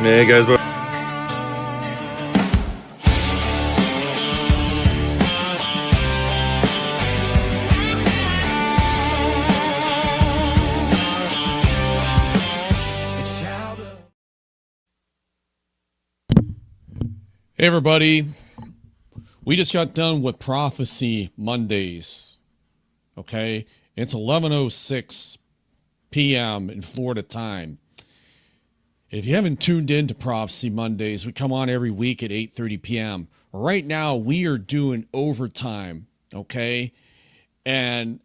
Hey guys, Hey everybody, we just got done with Prophecy Mondays, okay? It's 11:06 p.m. in Florida time. If you haven't tuned in to Prophecy Mondays, we come on every week at 8:30 p.m. Right now, we are doing overtime, okay? And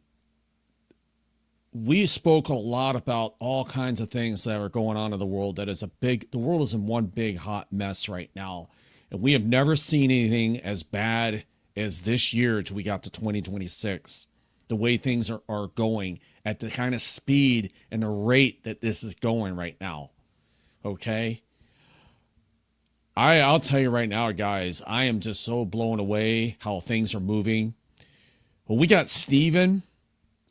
we spoke a lot about all kinds of things that are going on in the world. The world is in one big hot mess right now. And we have never seen anything as bad as this year till we got to 2026. The way things are going at the kind of speed and the rate that this is going right now. Okay? I'll tell you right now, guys, I am just so blown away how things are moving. Well, we got Steven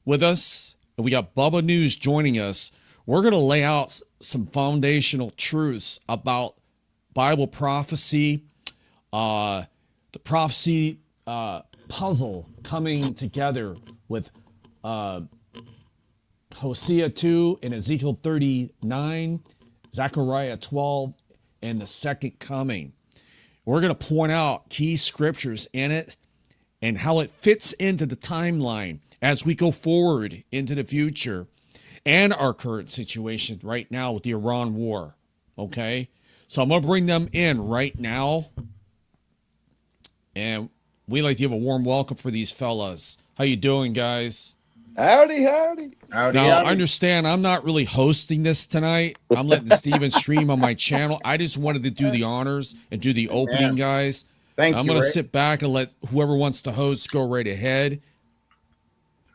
with us, and we got Bubba News joining us. We're going to lay out some foundational truths about Bible prophecy, the prophecy puzzle coming together with Hosea 2 and Ezekiel 39, Zechariah 12, and the second coming. We're going to point out key scriptures in it and how it fits into the timeline as we go forward into the future and our current situation right now with the Iran war. Okay? So I'm going to bring them in right now. And we'd like to give a warm welcome for these fellas. How you doing, guys? Howdy. Now, I understand I'm not really hosting this tonight. I'm letting Steven stream on my channel. I just wanted to do the honors and do the opening, guys. I'm going to sit back and let whoever wants to host go right ahead.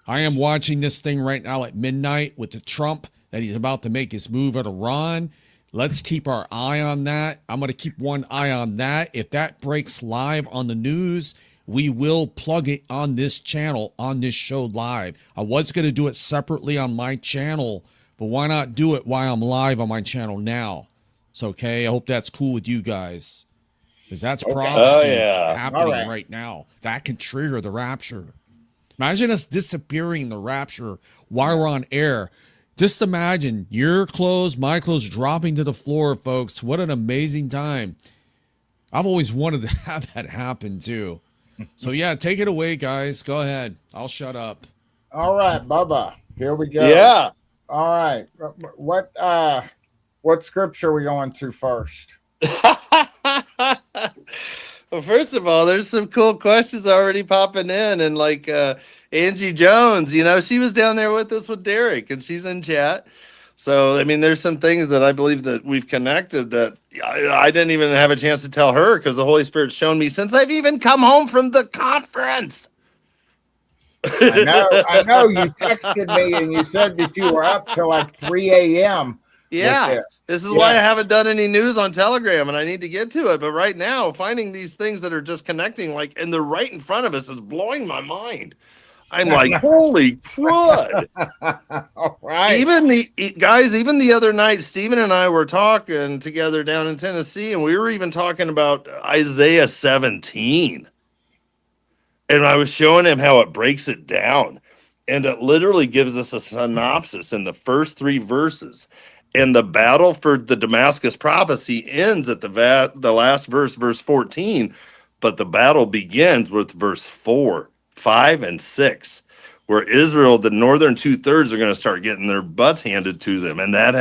I am watching this thing right now at midnight with the Trump that he's about to make his move at Iran. Let's keep our eye on that. I'm going to keep one eye on that. If that breaks live on the news, we will plug it on this channel, on this show live. I was going to do it separately on my channel, but why not do it while I'm live on my channel now? It's okay. I hope that's cool with you guys. Because that's prophecy happening right now. That can trigger the rapture. Imagine us disappearing in the rapture while we're on air. Just imagine your clothes, my clothes dropping to the floor, folks. What an amazing time. I've always wanted to have that happen too. So yeah, take it away, guys. Go ahead. I'll shut up. All right, Bubba. Here we go. Yeah. All right. What scripture are we going to first? Well, first of all, there's some cool questions already popping in, and like Angie Jones, she was down there with us with Derek, and she's in chat. So, I mean, there's some things that I believe that we've connected that I didn't even have a chance to tell her because the Holy Spirit's shown me since I've even come home from the conference. I know. You texted me and you said that you were up till like 3 a.m. Yeah, this is why I haven't done any news on Telegram, and I need to get to it. But right now, finding these things that are just connecting, like, and they're right in front of us, is blowing my mind. I'm like, holy crud! All right. Even the other night, Stephen and I were talking together down in Tennessee, and we were even talking about Isaiah 17. And I was showing him how it breaks it down, and it literally gives us a synopsis in the first 3 verses. And the battle for the Damascus prophecy ends at the last verse, verse 14, but the battle begins with verse 4, 5, and 6, where Israel, the northern 2/3, are going to start getting their butts handed to them, and that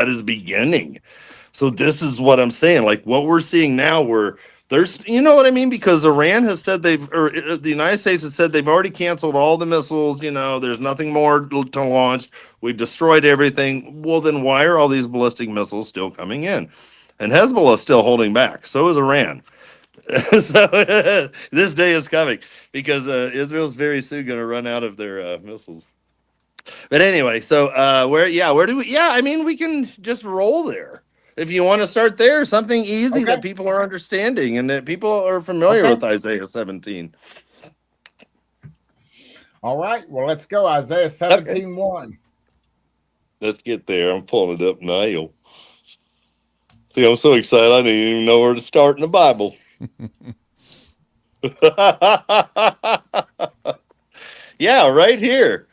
is beginning. So this is what I'm saying. Like what we're seeing now, there's, you know what I mean? Because Iran has said the United States has said they've already canceled all the missiles. There's nothing more to launch. We've destroyed everything. Well, then why are all these ballistic missiles still coming in? And Hezbollah is still holding back. So is Iran. So this day is coming because Israel's very soon going to run out of their missiles. But anyway, so where do we? Yeah, I mean, we can just roll there. If you want to start there, something easy that people are understanding and that people are familiar with Isaiah 17. All right. Well, let's go. Isaiah 17:1. Let's get there. I'm pulling it up now. See, I'm so excited. I didn't even know where to start in the Bible. Yeah, right here.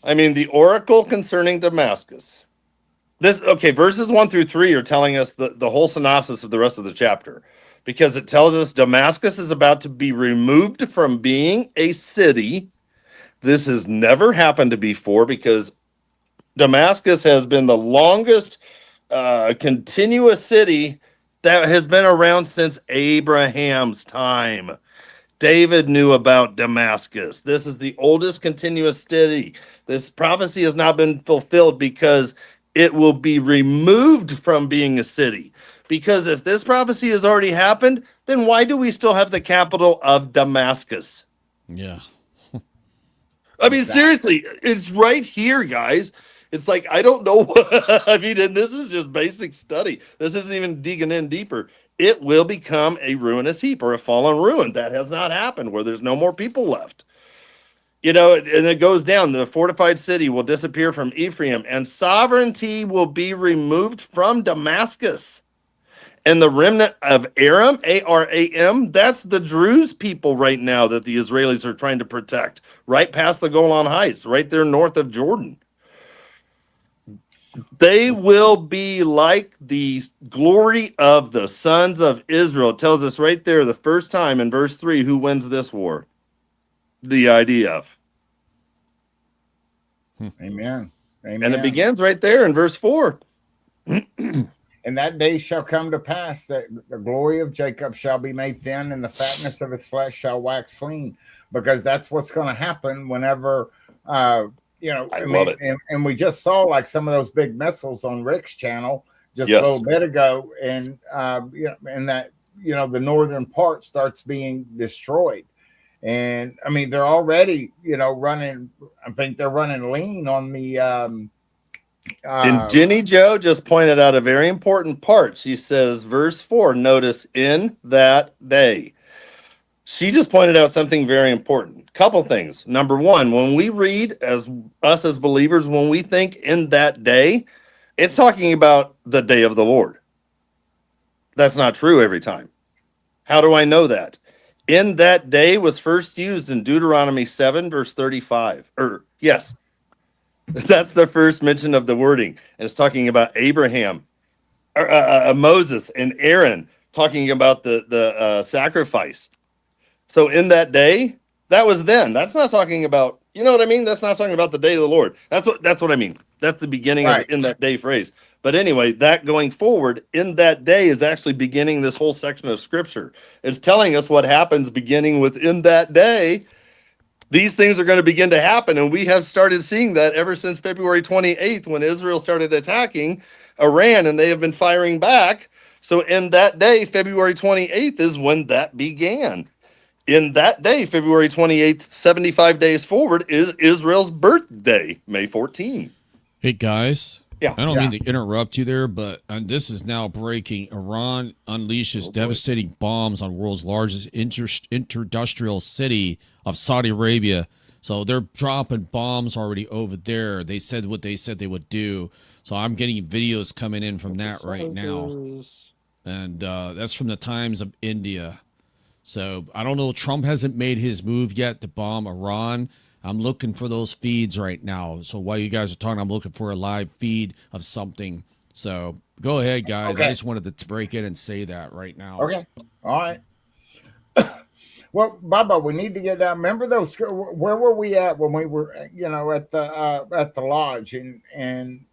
I mean, the oracle concerning Damascus. Verses 1 through 3 are telling us the whole synopsis of the rest of the chapter, because it tells us Damascus is about to be removed from being a city. This has never happened before, because Damascus has been the longest continuous city that has been around since Abraham's time. David knew about Damascus. This is the oldest continuous city. This prophecy has not been fulfilled because it will be removed from being a city. Because if this prophecy has already happened, then why do we still have the capital of Damascus? Yeah. I mean, seriously, it's right here, guys. It's like, I don't know what, I mean, and this is just basic study. This isn't even digging in deeper. It will become a ruinous heap or a fallen ruin. That has not happened, where there's no more people left. You know, and it goes down. The fortified city will disappear from Ephraim, and sovereignty will be removed from Damascus. And the remnant of Aram, Aram, that's the Druze people right now that the Israelis are trying to protect, right past the Golan Heights, right there north of Jordan. They will be like the glory of the sons of Israel. It tells us right there, the first time in verse 3, who wins this war? The IDF. Amen. Amen. And it begins right there in verse 4. And that day shall come to pass that the glory of Jacob shall be made thin, and the fatness of his flesh shall wax lean, because that's what's going to happen whenever, and we just saw like some of those big missiles on Rick's channel just a little bit ago, and and that the northern part starts being destroyed. And I mean, they're already, running. I think they're running lean on the. And Jenny Joe just pointed out a very important part. She says, verse 4, notice in that day. She just pointed out something very important. Couple things. Number one, when we read as believers, when we think in that day, it's talking about the day of the Lord. That's not true every time. How do I know that? In that day was first used in Deuteronomy 7, verse 35. Yes, that's the first mention of the wording. And it's talking about Abraham, Moses, and Aaron, talking about the sacrifice. So in that day, that was then. That's not talking about, you know what I mean? That's not talking about the day of the Lord. That's what I mean. That's the beginning of in that day phrase. But anyway, that going forward, in that day is actually beginning this whole section of scripture. It's telling us what happens beginning within that day. These things are going to begin to happen. And we have started seeing that ever since February 28th, when Israel started attacking Iran, and they have been firing back. So in that day, February 28th is when that began. In that day, February 28th, 75 days forward, is Israel's birthday, May 14th. Hey, guys. Yeah. I don't mean to interrupt you there, but this is now breaking. Iran unleashes devastating bombs on world's largest industrial city of Saudi Arabia. So they're dropping bombs already over there. They said what they said they would do. So I'm getting videos coming in from that right now. And that's from the Times of India. So I don't know. Trump hasn't made his move yet to bomb Iran. I'm looking for those feeds right now. So while you guys are talking, I'm looking for a live feed of something. So go ahead, guys. Okay. I just wanted to break in and say that right now. Okay. All right. Well, Baba, we need to get that. Remember those? Where were we at when we were, at the lodge, and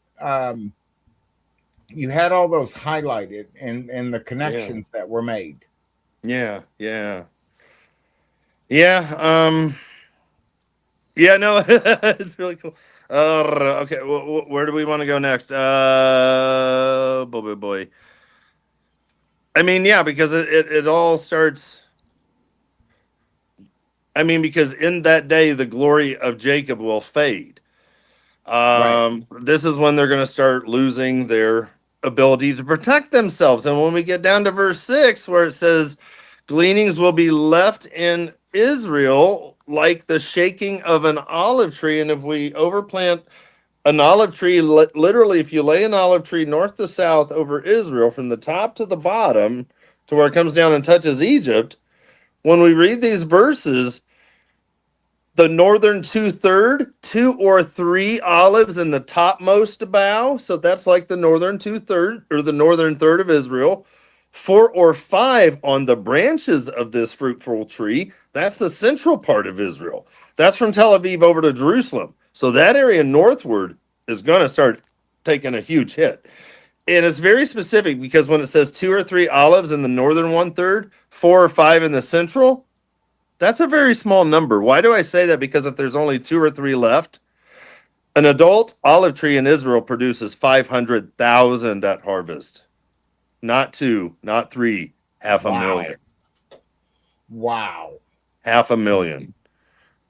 you had all those highlighted and the connections that were made. Yeah. Yeah, no, it's really cool. Okay, where do we want to go next? Boy. I mean, yeah, because it all starts. I mean, because in that day, the glory of Jacob will fade. This is when they're going to start losing their ability to protect themselves. And when we get down to verse 6, where it says, gleanings will be left in Israel like the shaking of an olive tree. And if we overplant An olive tree, literally, if you lay an olive tree north to south over Israel, from the top to the bottom, to where it comes down and touches Egypt, when we read these verses, the northern 2/3, 2 or 3 olives in the topmost bough. So that's like the northern 2/3 or the northern third of Israel. 4 or 5 on the branches of this fruitful tree. That's the central part of Israel. That's from Tel Aviv over to Jerusalem. So that area northward is going to start taking a huge hit. And it's very specific because when it says 2 or 3 olives in the northern 1/3, 4 or 5 in the central, that's a very small number. Why do I say that? Because if there's only 2 or 3 left, an adult olive tree in Israel produces 500,000 at harvest. Not 2, not 3, half a million. Wow. 500,000.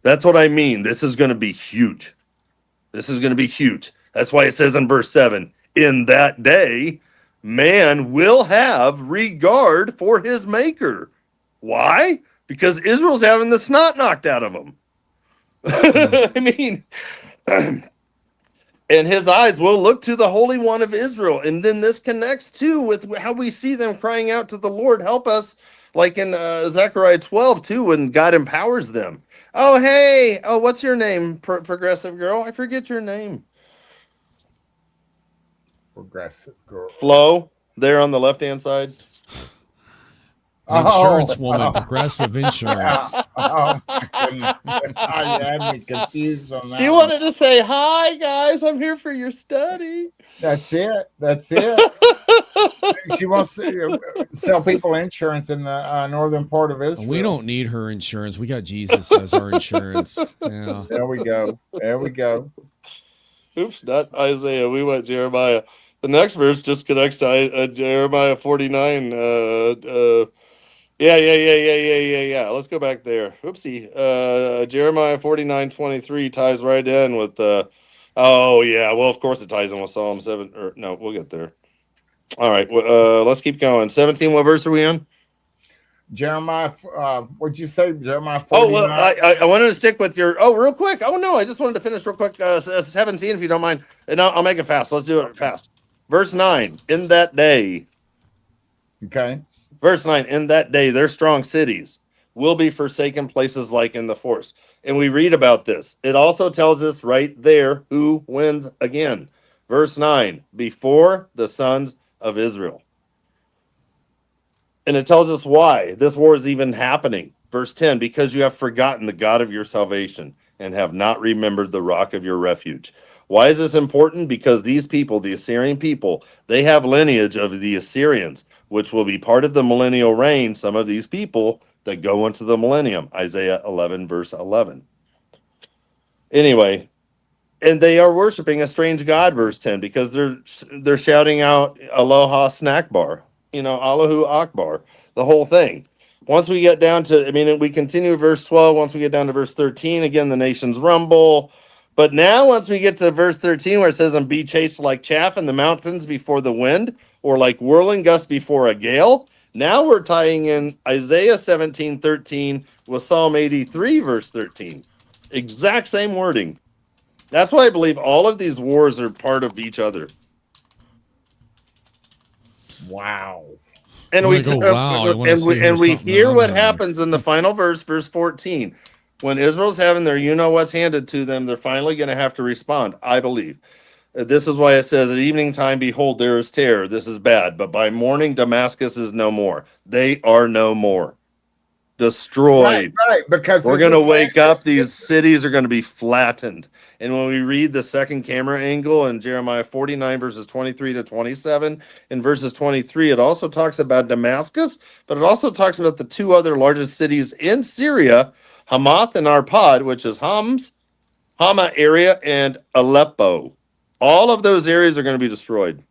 That's what I mean. This is going to be huge. This is going to be huge. That's why it says in verse 7, in that day, man will have regard for his maker. Why? Because Israel's having the snot knocked out of him. I mean, and his eyes will look to the Holy One of Israel. And then this connects too with how we see them crying out to the Lord, help us, like in Zechariah 12 too, when God empowers them. Oh, hey, oh, what's your name, progressive girl? I forget your name. Progressive girl. Flo, there on the left-hand side. Insurance woman, progressive insurance. Oh my goodness. You had me confused on that. She wanted to say, hi, guys, I'm here for your study. That's it. That's it. She wants to sell people insurance in the northern part of Israel. We don't need her insurance. We got Jesus as our insurance. Yeah. There we go. There we go. Oops, not Isaiah. We went Jeremiah. The next verse just connects to Jeremiah 49. Yeah. Let's go back there. Oopsie. Jeremiah 49:23 ties right in with oh yeah. Well, of course it ties in with Psalm 7. Or no, we'll get there. All right. Let's keep going. 17. What verse are we on? Jeremiah. What'd you say? Jeremiah 49? Oh, well, I wanted to stick with your. Oh, real quick. Oh no, I just wanted to finish real quick. 17, if you don't mind, and I'll make it fast. Let's do it fast. Verse 9. In that day. Okay. Verse 9, in that day, their strong cities will be forsaken places like in the forest. And we read about this. It also tells us right there who wins again. Verse 9, before the sons of Israel. And it tells us why this war is even happening. Verse 10, because you have forgotten the God of your salvation and have not remembered the rock of your refuge. Why is this important? Because these people, the Assyrian people, they have lineage of the Assyrians, which will be part of the millennial reign, some of these people that go into the millennium. Isaiah 11, verse 11. Anyway, and they are worshiping a strange God, verse 10, because they're shouting out Aloha snack bar, Allahu Akbar, the whole thing. Once we get down to, we continue verse 12. Once we get down to verse 13, again, the nations rumble. But now, once we get to verse 13, where it says, and be chased like chaff in the mountains before the wind, or like whirling gust before a gale. Now we're tying in Isaiah 17:13 with Psalm 83, verse 13. Exact same wording. That's why I believe all of these wars are part of each other. Wow. And we hear what happens in the final verse 14. When Israel's having their what's handed to them, they're finally going to have to respond, I believe. This is why it says, at evening time, behold, there is terror. This is bad. But by morning, Damascus is no more. They are no more. Destroyed. Right, because we're going to wake up. These cities are going to be flattened. And when we read the second camera angle in Jeremiah 49, verses 23 to 27, in verses 23, it also talks about Damascus, but it also talks about the 2 other largest cities in Syria, Hamath and Arpad, which is Hama area, and Aleppo. All of those areas are going to be destroyed.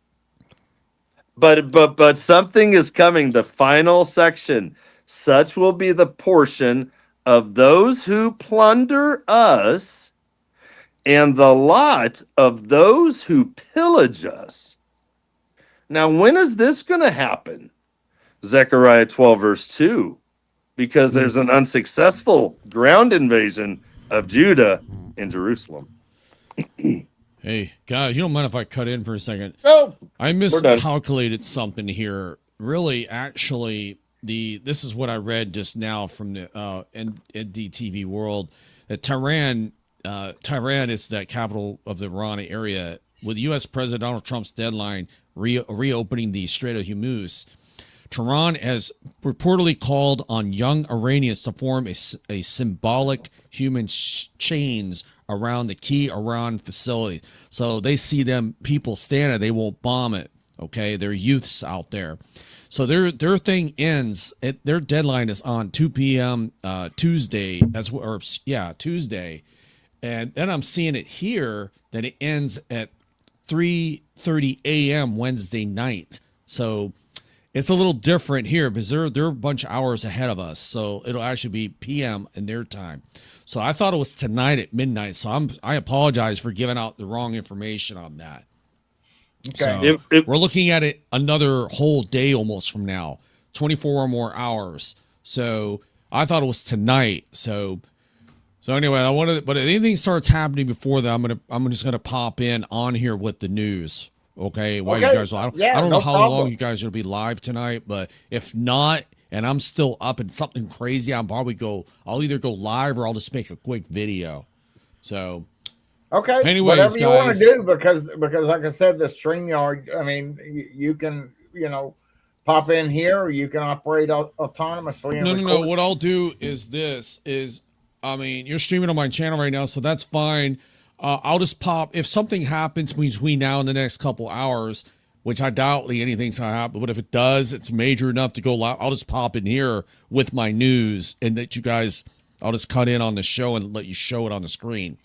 But something is coming. The final section. Such will be the portion of those who plunder us, and the lot of those who pillage us. Now, when is this going to happen? Zechariah 12, verse 2. Because there's an unsuccessful ground invasion of Judah and Jerusalem. And Hey, guys, you don't mind if I cut in for a second? No, I we're done. miscalculated something here. Really, actually, this is what I read just now from the NDTV World. That Tehran is the capital of the Iran area. With U.S. President Donald Trump's deadline reopening the Strait of Hormuz, Tehran has reportedly called on young Iranians to form a symbolic human chains around the key Iran facility. So they see them people standing, they won't bomb it. Okay, they're youths out there. So their thing ends. Their deadline is on 2 p.m. Tuesday. Tuesday, and then I'm seeing it here that it ends at 3:30 a.m. Wednesday night. So it's a little different here because they're a bunch of hours ahead of us. So it'll actually be p.m. in their time. So I thought it was tonight at midnight. So I apologize for giving out the wrong information on that. Okay. So we're looking at it another whole day almost from now, 24 or more hours. So I thought it was tonight. So anyway, but if anything starts happening before that, I'm just gonna pop in on here with the news. Okay, while you guys, I don't know how long you guys are gonna be live tonight, but if not, and I'm still up and something crazy, I'll either go live or I'll just make a quick video. So. Okay. Anyways, whatever you want guys, to do, because like I said, the StreamYard. I mean, you can pop in here, or you can operate autonomously. No. What I'll do is you're streaming on my channel right now, so that's fine. I'll just pop if something happens between now and the next couple hours, which I doubt anything's gonna happen. But if it does, it's major enough to go live. I'll just pop in here with my news, and that you guys, I'll just cut in on the show and let you show it on the screen.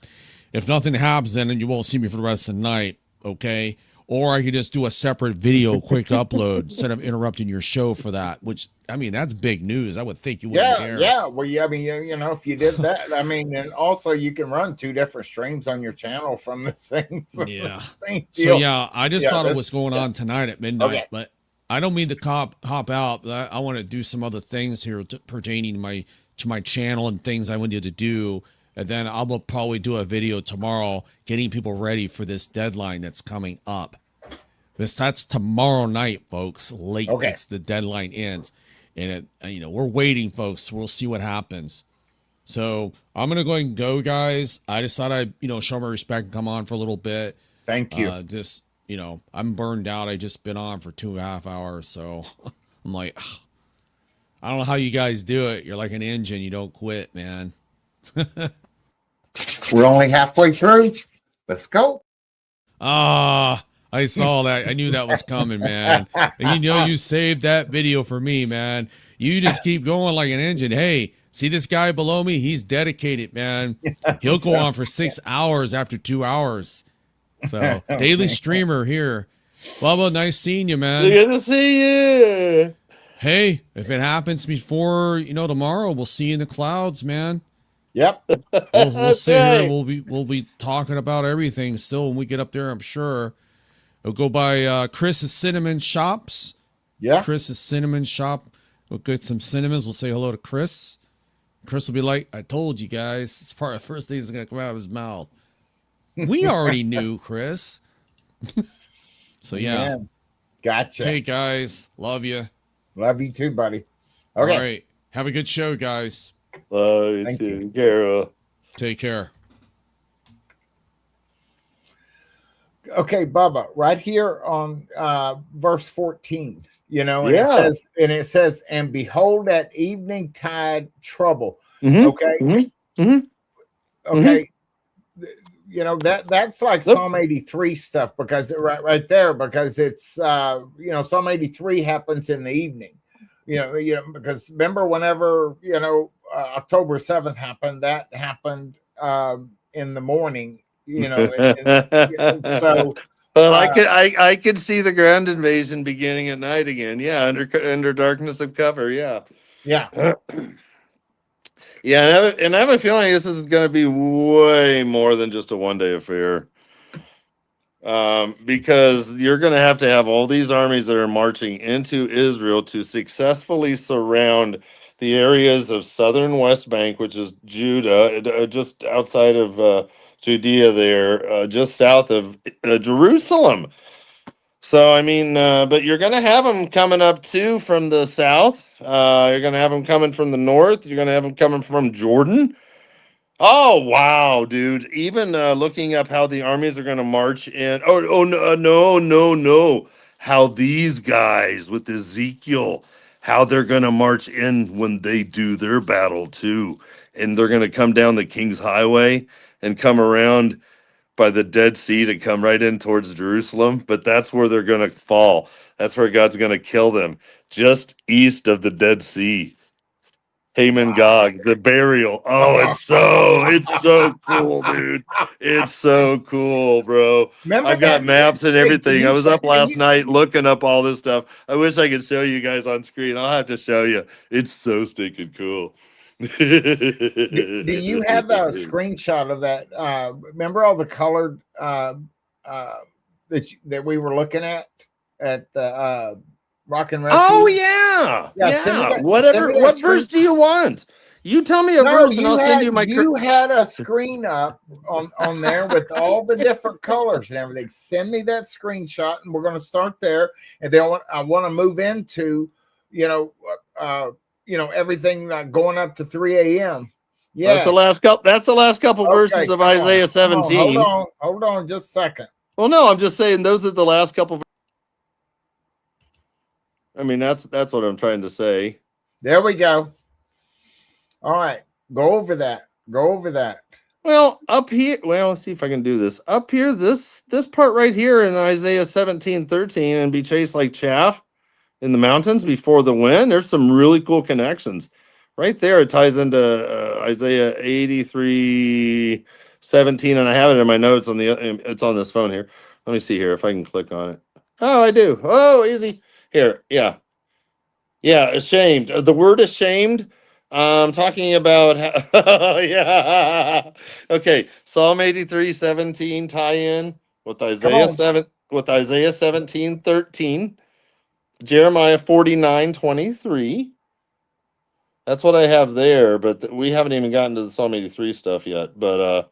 If nothing happens, then you won't see me for the rest of the night, okay? Or I could just do a separate video, quick upload, instead of interrupting your show for that, which, I mean, that's big news. I would think you wouldn't care. Yeah. Well, I mean, if you did that, I mean, and also you can run 2 different streams on your channel from the same, same deal. So, I just thought it was going on tonight at midnight, but I don't mean to hop out. But I want to do some other things here pertaining to my channel and things I wanted to do. And then I'll probably do a video tomorrow getting people ready for this deadline that's coming up. That's tomorrow night, folks. Late, it's the deadline ends. And, we're waiting, folks. We'll see what happens. So I'm going to go ahead and go, guys. I just thought I'd, show my respect and come on for a little bit. Thank you. I'm burned out. I just been on for 2.5 hours. So I'm like, I don't know how you guys do it. You're like an engine. You don't quit, man. We're only halfway through. Let's go. I saw that. I knew that was coming, man. And you saved that video for me, man. You just keep going like an engine. Hey, see this guy below me? He's dedicated, man. He'll go on for 6 hours after 2 hours. So daily streamer here. Bubba, nice seeing you, man. Good to see you. Hey, if it happens before tomorrow, we'll see you in the clouds, man. Yep. We'll sit here. We'll be talking about everything still when we get up there. I'm sure. We'll go by Chris's Cinnamon Shops. Yeah. Chris's Cinnamon Shop. We'll get some cinnamons. We'll say hello to Chris. Chris will be like, "I told you guys." It's part of the first thing that's gonna come out of his mouth. We already knew, Chris. So yeah. Gotcha. Hey guys, love you. Love you too, buddy. Okay. All right. Have a good show, guys. Thank you, Carol. Take care. Okay, Bubba, right here on verse 14, it says, and behold, at evening tide trouble. Mm-hmm. Okay. Mm-hmm. Mm-hmm. Okay. That's like Psalm 83 stuff, because right there, because it's Psalm 83 happens in the evening. Because remember whenever October 7th happened, that happened in the morning. So well, I could see the ground invasion beginning at night again. Yeah, under darkness of cover. Yeah. Yeah, and I have a feeling this is going to be way more than just a one-day affair. Because you're going to have all these armies that are marching into Israel to successfully surround the areas of southern West Bank, which is Judah, just outside of Judea there, just south of Jerusalem. So, I mean, but you're going to have them coming up too from the south. You're going to have them coming from the north. You're going to have them coming from Jordan. Oh, wow, dude. Even looking up how the armies are going to march in. Oh, no, no, no, no. How these guys with Ezekiel, how they're going to march in when they do their battle too. And they're going to come down the King's Highway and come around by the Dead Sea to come right in towards Jerusalem, but that's where they're going to fall. That's where God's going to kill them, just east of the Dead Sea. Haman Wow. Gog, the burial. Oh, it's so cool, dude. It's so cool, bro. Remember I've got that? maps and Can everything. I you was say? up last night looking up all this stuff. I wish I could show you guys on screen. I'll have to show you. It's so stinking cool. Do you have a screenshot of that? Remember all the colored that we were looking at the Rock and Rescue? Oh yeah, yeah. Send Whatever. me that What screen. verse do you want? You tell me a No, verse, and I'll send you my. you had a screen up on there with all the different colors and everything. Send me that screenshot, and we're going to start there. And then I want to move into, everything going up to 3 a.m. Yeah, That's the last couple. That's the last couple verses of Isaiah 17. Hold on, just a second. Well, no, I'm just saying those are the last couple. I mean, that's what I'm trying to say. There we go. All right, go over that. Well, up here. Well, let's see if I can do this. Up here, this part right here in Isaiah 17:13, and be chased like chaff in the mountains before the wind. There's some really cool connections. Right there, it ties into Isaiah 83:17, and I have it in my notes it's on this phone here. Let me see here if I can click on it. Oh, I do. Oh, easy. Here, yeah. Yeah, ashamed. The word ashamed. Talking about yeah. Okay, Psalm 83:17 tie in with Isaiah 17:13. Jeremiah 49:23. That's what I have there, but we haven't even gotten to the Psalm 83 stuff yet. But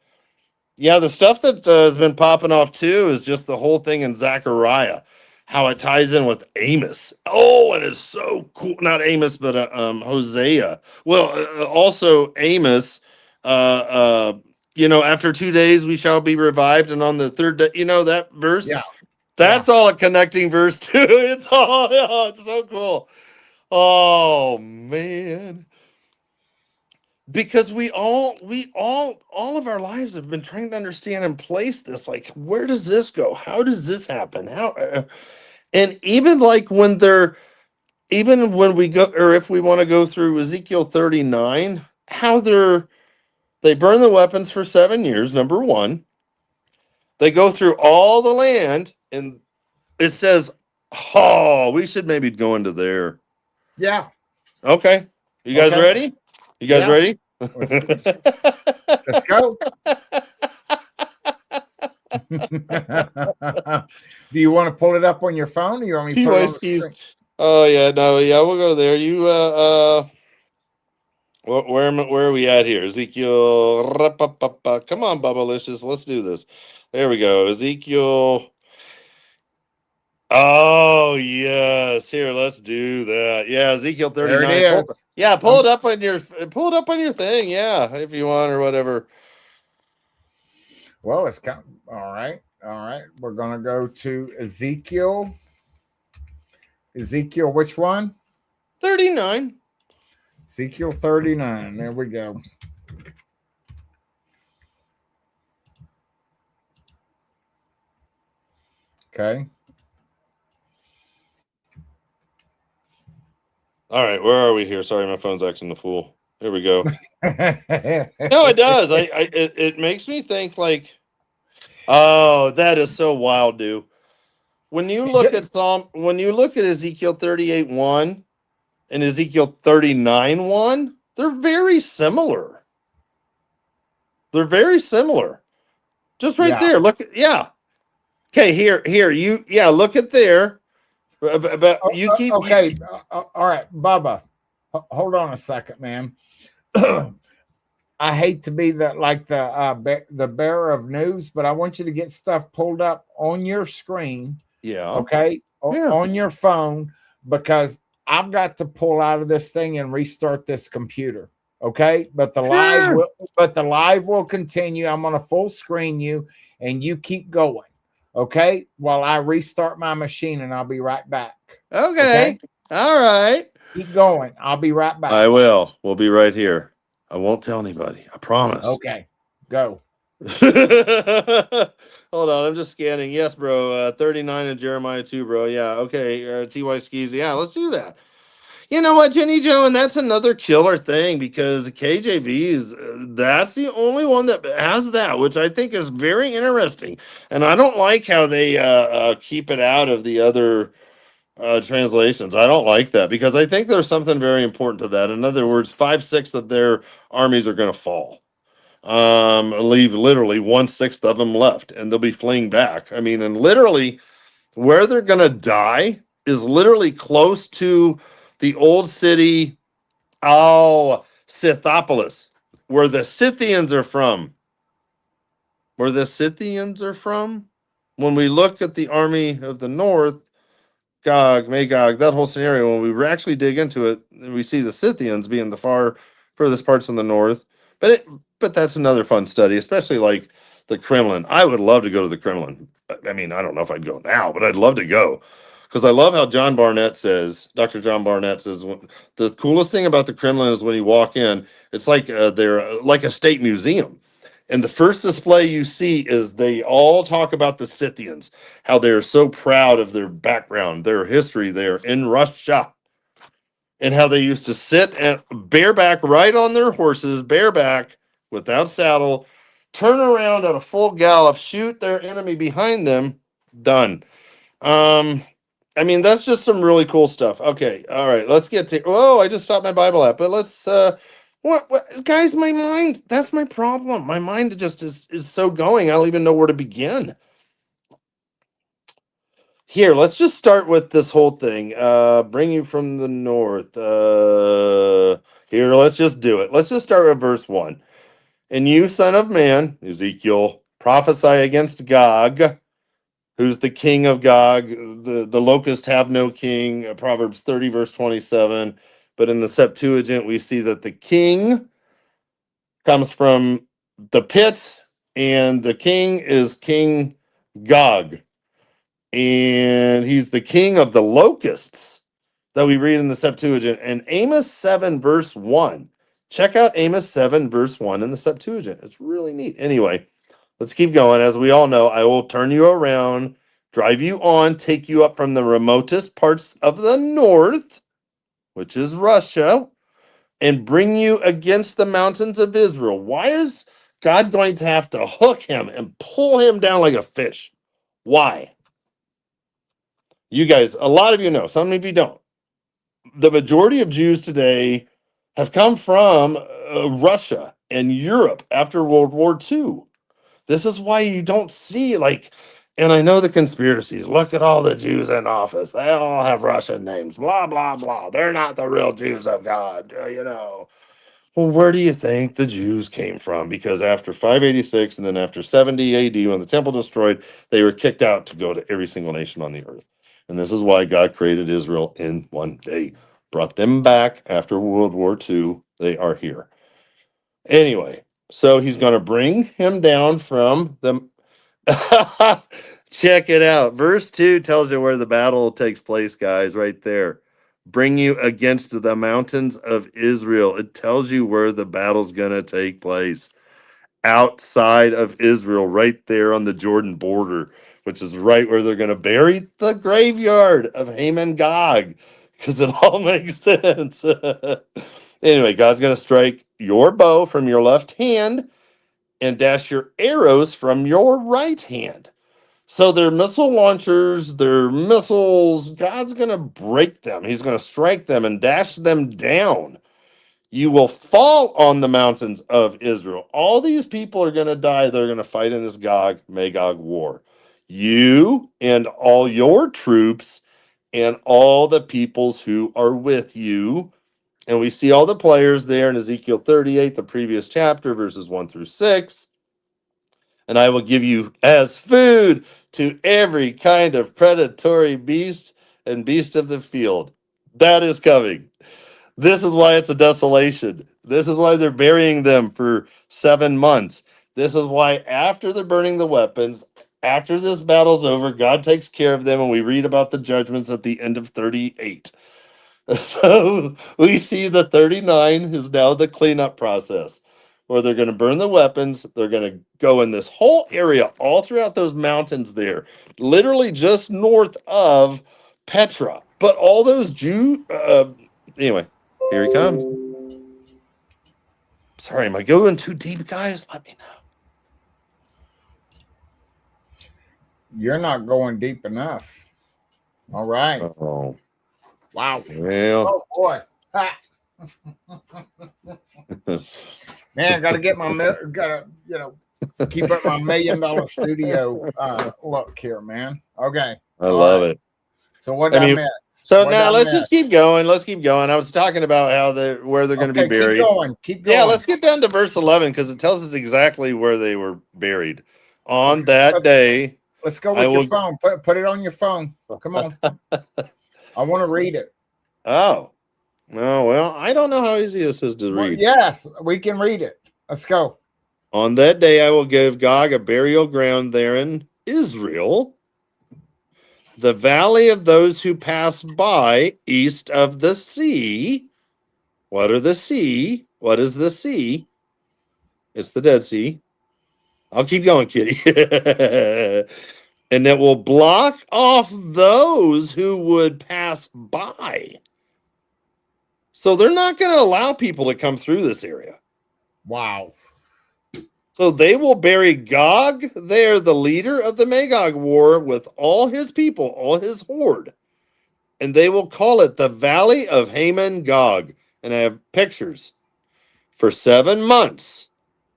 yeah, the stuff that has been popping off too is just the whole thing in Zechariah, how it ties in with Amos. Oh, and it's so cool. Not Amos, but Hosea. Well, also Amos. After 2 days we shall be revived, and on the third day, that verse. Yeah, that's all a connecting verse too. It's so cool. Oh man. Because we all of our lives have been trying to understand and place this, like, where does this go? How does this happen? And even like even when we go, or if we want to go through Ezekiel 39, how they burn the weapons for 7 years, number one. They go through all the land, and it says, oh, we should maybe go into there. Yeah. Okay. You guys ready? You guys ready? Let's go. Do you want to pull it up on your phone, or you want me to put it on the screen? Oh yeah, no, yeah, we'll go there. You where are we at here? Ezekiel. Come on, Bubbalicious, let's do this. There we go. Ezekiel. Oh yes, here, let's do that. Yeah, Ezekiel 39. There it is. Pull it up on your thing, yeah, if you want or whatever. Well, it's all right. We're gonna go to Ezekiel. Ezekiel, which one? 39. Ezekiel 39. There we go. Okay. All right, where are we here? Sorry, my phone's acting the fool. Here we go. No, it does. It makes me think like, oh, that is so wild, dude. When you look at Ezekiel 38:1 and Ezekiel 39:1, they're very similar. Just right there. Look at Okay, here look at there. But you keep okay. All right, Bubba. Hold on a second, man. I hate to be the bearer of news, but I want you to get stuff pulled up on your screen. Yeah. Okay. Yeah. On your phone, because I've got to pull out of this thing and restart this computer. Okay. But the live will continue. I'm going to full screen you and you keep going. Okay. While I restart my machine, and I'll be right back. Okay. All right. Keep going. I'll be right back. I will. We'll be right here. I won't tell anybody. I promise. Okay. Go. Hold on. I'm just scanning. Yes, bro. 39 and Jeremiah 2, bro. Yeah. Okay. TY skis. Yeah. Let's do that. You know what, Jenny Joe? And that's another killer thing, because KJV is that's the only one that has that, which I think is very interesting. And I don't like how they keep it out of the other translations. I don't like that, because I think there's something very important to that. In other words, 5/6 of their armies are going to fall. Leave literally 1/6 of them left, and they'll be fleeing back. I mean, and literally where they're going to die is literally close to the old city, Scythopolis, where the Scythians are from. Where the Scythians are from. When we look at the army of the north, Gog, Magog, that whole scenario, when we actually dig into it, we see the Scythians being the furthest parts in the north. But that's another fun study, especially like the Kremlin. I would love to go to the Kremlin. I mean, I don't know if I'd go now, but I'd love to go, because I love how Dr. John Barnett says, the coolest thing about the Kremlin is when you walk in, it's like they're like a state museum. And the first display you see is they all talk about the Scythians, how they're so proud of their background, their history there in Russia, and how they used to sit and bareback right on their horses, bareback without saddle, turn around at a full gallop, shoot their enemy behind them, done. I mean, that's just some really cool stuff. Okay, all right, let's get to. Oh, I just stopped my Bible app, but let's. What, guys? My mind. That's my problem. My mind just is so going. I don't even know where to begin. Here, let's just start with this whole thing. Bring you from the north. Here, let's just do it. Let's just start with verse 1. And you, son of man, Ezekiel, prophesy against Gog, who's the king of Gog. The locusts have no king. Proverbs 30, verse 27. But in the Septuagint, we see that the king comes from the pit, and the king is King Gog. And he's the king of the locusts that we read in the Septuagint. And Amos 7, verse 1. Check out Amos 7, verse 1 in the Septuagint. It's really neat. Anyway, let's keep going. As we all know, I will turn you around, drive you on, take you up from the remotest parts of the north, which is Russia, and bring you against the mountains of Israel. Why is God going to have to hook him and pull him down like a fish? Why? You guys, a lot of you know, some of you don't. The majority of Jews today have come from Russia and Europe after World War II. This is why you don't see, like, and I know the conspiracies. Look at all the Jews in office. They all have Russian names, blah, blah, blah. They're not the real Jews of God, you know. Well, where do you think the Jews came from? Because after 586 and then after 70 AD, when the temple destroyed, they were kicked out to go to every single nation on the earth. And this is why God created Israel in one day, brought them back after World War II. They are here. Anyway, so he's going to bring him down from the. Check it out. Verse 2 tells you where the battle takes place, guys, right there. Bring you against the mountains of Israel. It tells you where the battle's going to take place. Outside of Israel, right there on the Jordan border, which is right where they're going to bury the graveyard of Haman Gog, because it all makes sense. Anyway, God's going to strike your bow from your left hand and dash your arrows from your right hand. So their missile launchers, their missiles, God's going to break them. He's going to strike them and dash them down. You will fall on the mountains of Israel. All these people are going to die. They're going to fight in this Gog Magog war. You and all your troops and all the peoples who are with you And we see all the players there in Ezekiel 38, the previous chapter, verses 1 through 6. And I will give you as food to every kind of predatory beast and beast of the field. That is coming. This is why it's a desolation. This is why they're burying them for 7 months. This is why after they're burning the weapons, after this battle's over, God takes care of them, and we read about the judgments at the end of 38. So we see the 39 is now the cleanup process, where they're going to burn the weapons. They're going to go in this whole area, all throughout those mountains there, literally just north of Petra. But all those anyway, here he comes. Sorry, am I going too deep, guys? Let me know. You're not going deep enough. All right. Oh, wow. Well. Oh boy. Man, got to get keep up my $1 million studio look here, man. Okay. I love it. So what did I miss? So now let's just keep going. Let's keep going. I was talking about where they're going to be buried. Keep going. Yeah, let's get down to verse 11 because it tells us exactly where they were buried. On that day. Let's go with your phone. Put it on your phone. Come on. I want to read it. Oh, well, I don't know how easy this is to read. Yes, we can read it. Let's go. On that day, I will give Gog a burial ground there in Israel, the valley of those who pass by east of the sea. What are the sea? What is the sea? It's the Dead Sea. I'll keep going, Kitty. And it will block off those who would pass by. So they're not going to allow people to come through this area. Wow. So they will bury Gog there, the leader of the Magog war, with all his people, all his horde. And they will call it the Valley of Haman Gog. And I have pictures. For 7 months,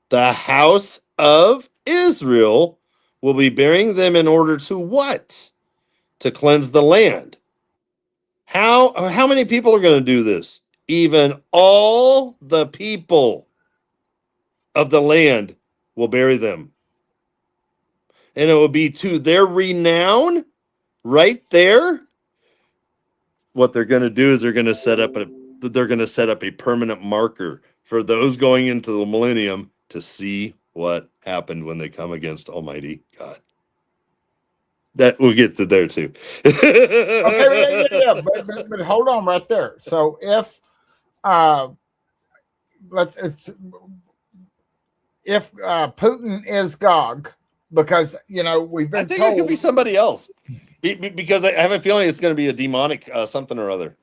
the house of Israel will be burying them in order to what? To cleanse the land. How many people are going to do this? Even all the people of the land will bury them. And it will be to their renown right there. What they're going to do is they're going to set up a permanent marker for those going into the millennium to see what happened when they come against Almighty God. That we'll get to there too. Okay, yeah. But hold on right there. So if Putin is Gog, because we've been told it could be somebody else, because I have a feeling it's going to be a demonic something or other.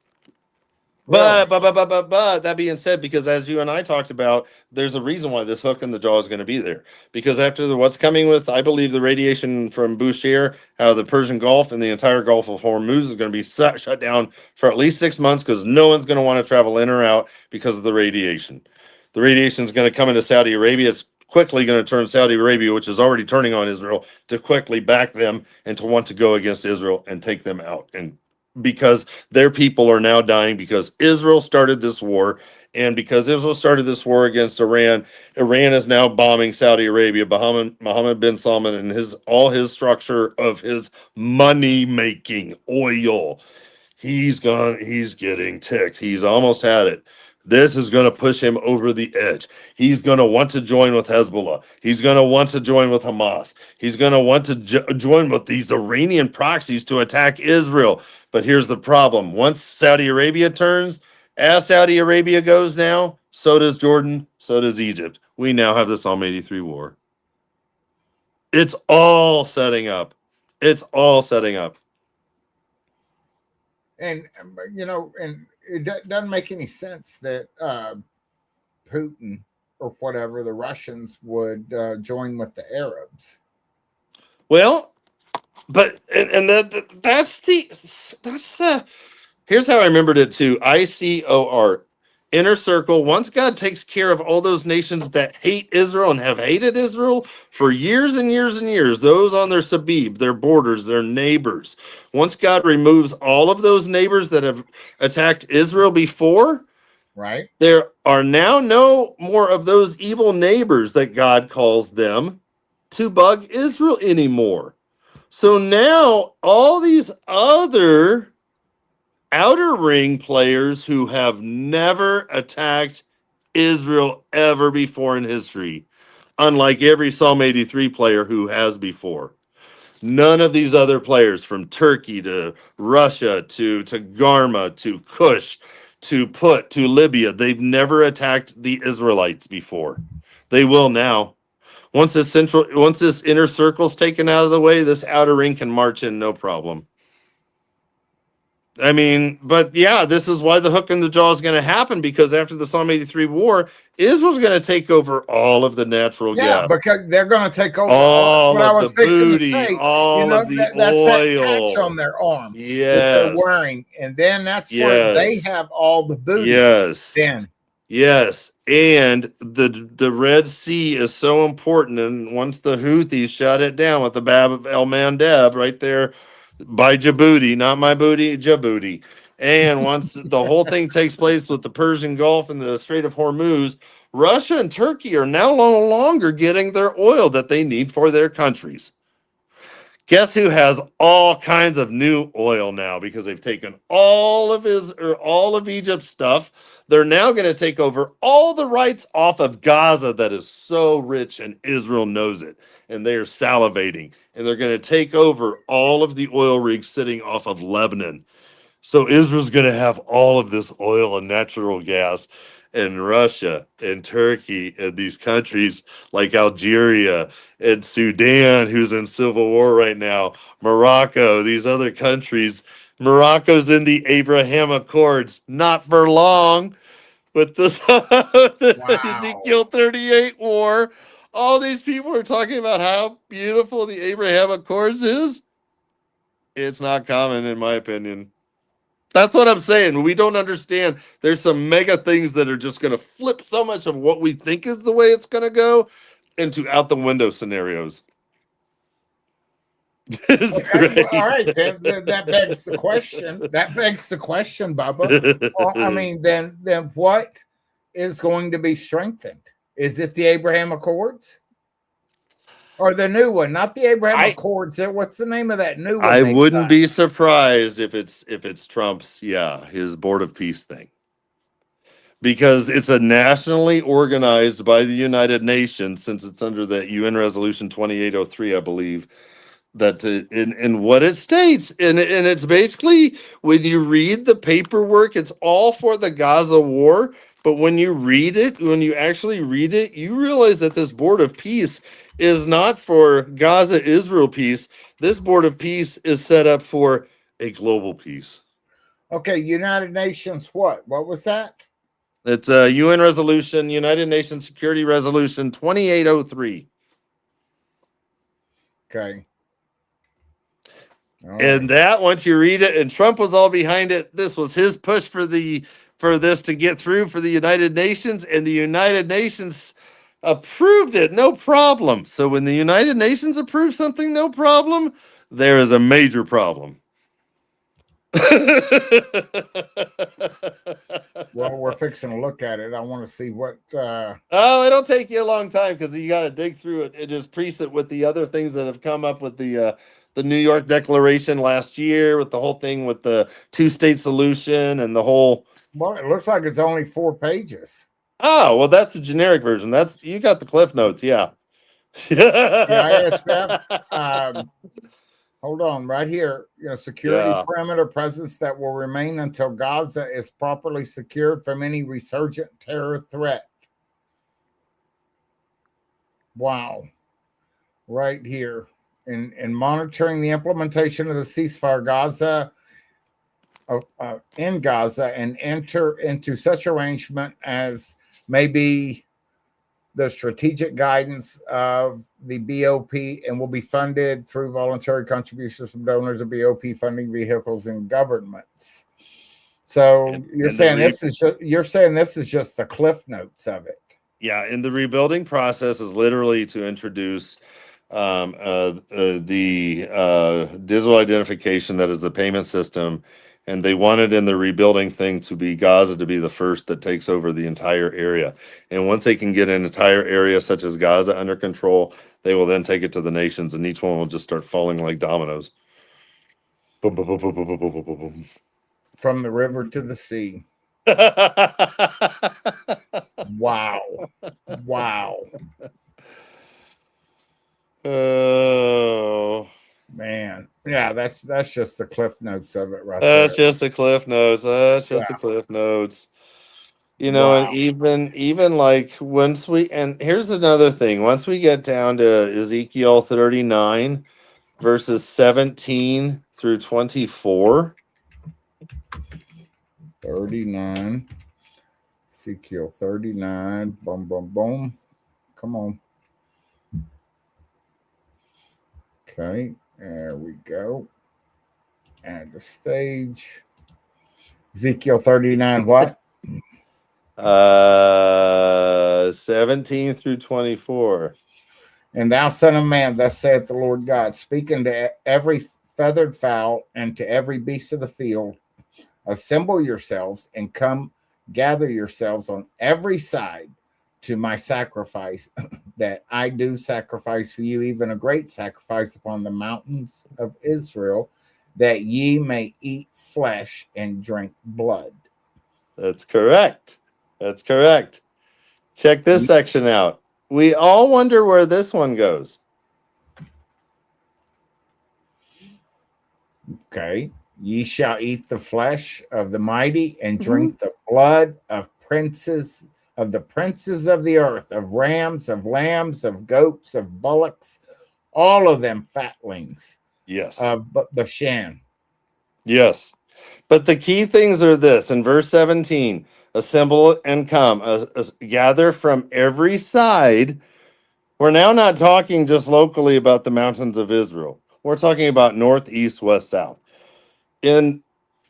But that being said, because as you and I talked about, there's a reason why this hook in the jaw is going to be there. Because after what's coming with, I believe, the radiation from Bushehr, how the Persian Gulf and the entire Gulf of Hormuz is going to be shut down for at least 6 months, because no one's going to want to travel in or out because of the radiation. The radiation is going to come into Saudi Arabia. It's quickly going to turn Saudi Arabia, which is already turning on Israel, to quickly back them and to want to go against Israel and take them out. And because their people are now dying, because Israel started this war, and because Israel started this war against Iran, Iran is now bombing Saudi Arabia. Mohammed bin Salman and all his structure of his money making oil. He's getting ticked. He's almost had it. This is going to push him over the edge. He's going to want to join with Hezbollah. He's going to want to join with Hamas. He's going to want to join with these Iranian proxies to attack Israel. But here's the problem. Once Saudi Arabia turns, as Saudi Arabia goes now, so does Jordan, so does Egypt. We now have the Psalm 83 war. It's all setting up. It's all setting up. And, and it doesn't make any sense that Putin or whatever, the Russians, would join with the Arabs. Well, but that's the here's how I remembered it too. ICOR, inner circle. Once God takes care of all those nations that hate Israel and have hated Israel for years and years and years, those on their Sabib, their borders, their neighbors. Once God removes all of those neighbors that have attacked Israel before, Right. There are now no more of those evil neighbors that God calls them to bug Israel anymore. So now all these other outer ring players who have never attacked Israel ever before in history, unlike every Psalm 83 player who has before. None of these other players, from Turkey to Russia to Garma to Kush to Put to Libya, they've never attacked the Israelites before. They will now. Once this inner circle's taken out of the way, this outer ring can march in no problem. I mean, but yeah, this is why the hook in the jaw is going to happen, because after the Psalm 83 war, Israel's going to take over all of the natural Yeah, gas, because they're going to take over all what I of the was fixing to booty, say. You all know, of the that's that patch oil. on their arm that they're Yes. wearing. And then that's where they Yes. have all the booty. Yes. Then, Yes. And the Red Sea is so important. And once the Houthis shut it down with the Bab of El Mandeb right there by Djibouti, not my booty, Djibouti. And once the whole thing takes place with the Persian Gulf and the Strait of Hormuz, Russia and Turkey are now no longer getting their oil that they need for their countries. Guess who has all kinds of new oil now, because they've taken all of Egypt's stuff. They're now going to take over all the rights off of Gaza that is so rich, and Israel knows it, and they are salivating, and they're going to take over all of the oil rigs sitting off of Lebanon. So Israel's going to have all of this oil and natural gas, and Russia and Turkey and these countries like Algeria and Sudan, who's in civil war right now, Morocco, these other countries. Morocco's in the Abraham Accords, not for long, with this the wow. Ezekiel 38 war. All these people are talking about how beautiful the Abraham Accords is. It's not common, in my opinion. That's what I'm saying. We don't understand. There's some mega things that are just going to flip so much of what we think is the way it's going to go into out the window scenarios. It's Okay, well, all great. right. Then that begs the question. That begs the question, Bubba. Well, I mean, then what is going to be strengthened? Is it the Abraham Accords or the new one? Not the Abraham I Accords. What's the name of that new one I they wouldn't signed? be surprised if it's Trump's his board of peace thing, because it's a nationally organized by the United Nations, since it's under the UN Resolution 2803, I believe. That in what it states, and it's basically, when you read the paperwork, it's all for the Gaza war, but when you actually read it, you realize that this board of peace is not for Gaza Israel peace. This board of peace is set up for a global peace. Okay, United Nations. What was that? It's a UN resolution, United Nations Security Resolution 2803. Okay. All And right. that, once you read it, and Trump was all behind it, this was his push for this to get through for the United Nations, and the United Nations approved it, no problem. So when the United Nations approves something, no problem, there is a major problem. Well, we're fixing to look at it. I want to see what. Oh, it'll take you a long time, because you got to dig through it and just piece it with the other things that have come up with the New York Declaration last year, with the whole thing with the two-state solution and the whole. Well, it looks like it's only 4 pages. Oh, well, that's the generic version. That's, you got the Cliff Notes, yeah. The ISF. Hold on, right here. Security Yeah. perimeter presence that will remain until Gaza is properly secured from any resurgent terror threat. Wow. Right here. In monitoring the implementation of the ceasefire in Gaza, and enter into such arrangement as may be the strategic guidance of the BOP, and will be funded through voluntary contributions from donors of BOP funding vehicles and governments. So you're saying this is just the cliff notes of it. Yeah, and the rebuilding process is literally to introduce the digital identification that is the payment system And they wanted in the rebuilding thing to be Gaza to be the first that takes over the entire area. And once they can get an entire area such as Gaza under control, they will then take it to the nations, and each one will just start falling like dominoes. Boom, boom, boom, boom, boom, boom, boom, boom, boom. From the river to the sea. Wow. Wow. Oh. Man. Yeah, that's just the cliff notes of it right That's there. just the cliff notes. That's just the cliff notes. You know, Wow. and even like once we, and here's another thing, once we get down to Ezekiel 39 verses 17 through 24. 39. Ezekiel 39. Boom, boom, boom. Come on. Okay, there we go. Add the stage. Ezekiel 39, what? 17 through 24. And thou, son of man, thus saith the Lord God, speaking to every feathered fowl and to every beast of the field, assemble yourselves and come gather yourselves on every side to my sacrifice that I do sacrifice for you, even a great sacrifice upon the mountains of Israel, that ye may eat flesh and drink blood. That's correct. That's correct. Check this section out. We all wonder where this one goes. Okay. Ye shall eat the flesh of the mighty and drink the blood of princes, of the princes of the earth, of rams, of lambs, of goats, of bullocks, all of them fatlings. Yes. Of Bashan. Yes. But the key things are this in verse 17: assemble and come, gather from every side. We're now not talking just locally about the mountains of Israel. We're talking about north, east, west, south. In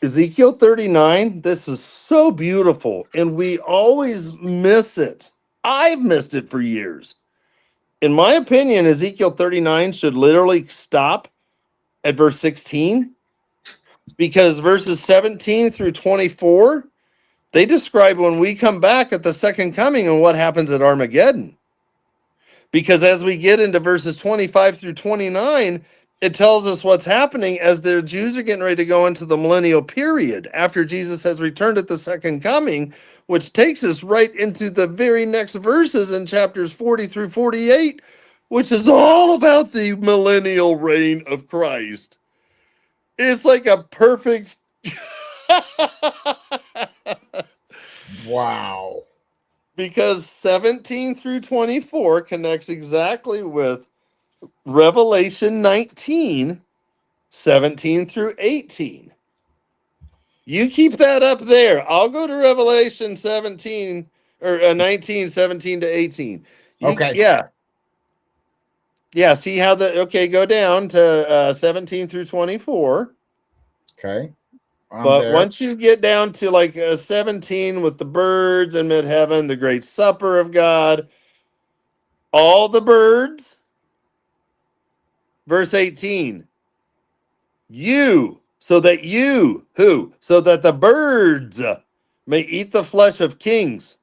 Ezekiel 39, this is so beautiful, and we always miss it. I've missed it for years. In my opinion, Ezekiel 39 should literally stop at verse 16, because verses 17 through 24, they describe when we come back at the second coming and what happens at Armageddon. Because as we get into verses 25 through 29, it tells us what's happening as the Jews are getting ready to go into the millennial period after Jesus has returned at the second coming, which takes us right into the very next verses in chapters 40 through 48, which is all about the millennial reign of Christ. It's like a perfect. Wow. Because 17 through 24 connects exactly with Revelation 19, 17 through 18. You keep that up there. I'll go to Revelation 17 or 19, 17 to 18. Okay. Yeah. Yeah. See how okay, go down to 17 through 24. Okay. But once you get down to like 17 with the birds and mid heaven, the great supper of God, all the birds, verse 18, so that the birds may eat the flesh of kings,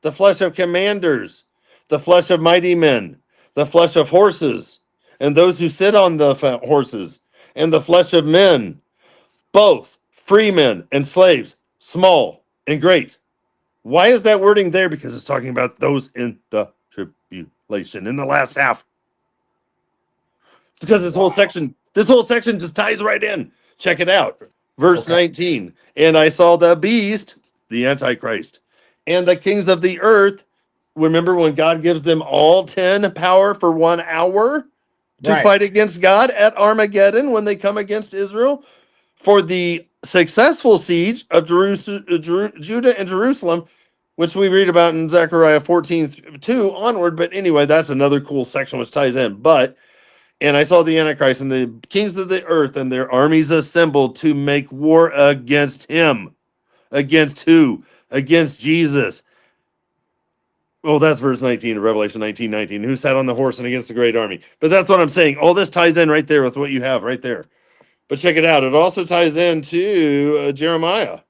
the flesh of commanders, the flesh of mighty men, the flesh of horses, and those who sit on the horses, and the flesh of men, both free men and slaves, small and great. Why is that wording there? Because it's talking about those in the tribulation in the last half. Because this whole section just ties right in. Check it out. Verse 19. And I saw the beast, the Antichrist, and the kings of the earth. Remember when God gives them all 10 power for 1 hour to fight against God at Armageddon when they come against Israel? For the successful siege of Judah and Jerusalem, which we read about in Zechariah 14:2 onward. But anyway, that's another cool section which ties in. And I saw the Antichrist and the kings of the earth and their armies assembled to make war against him. Against who? Against Jesus. Well, that's verse 19 of Revelation 19:19. Who sat on the horse and against the great army? But that's what I'm saying. All this ties in right there with what you have right there. But check it out. It also ties into Jeremiah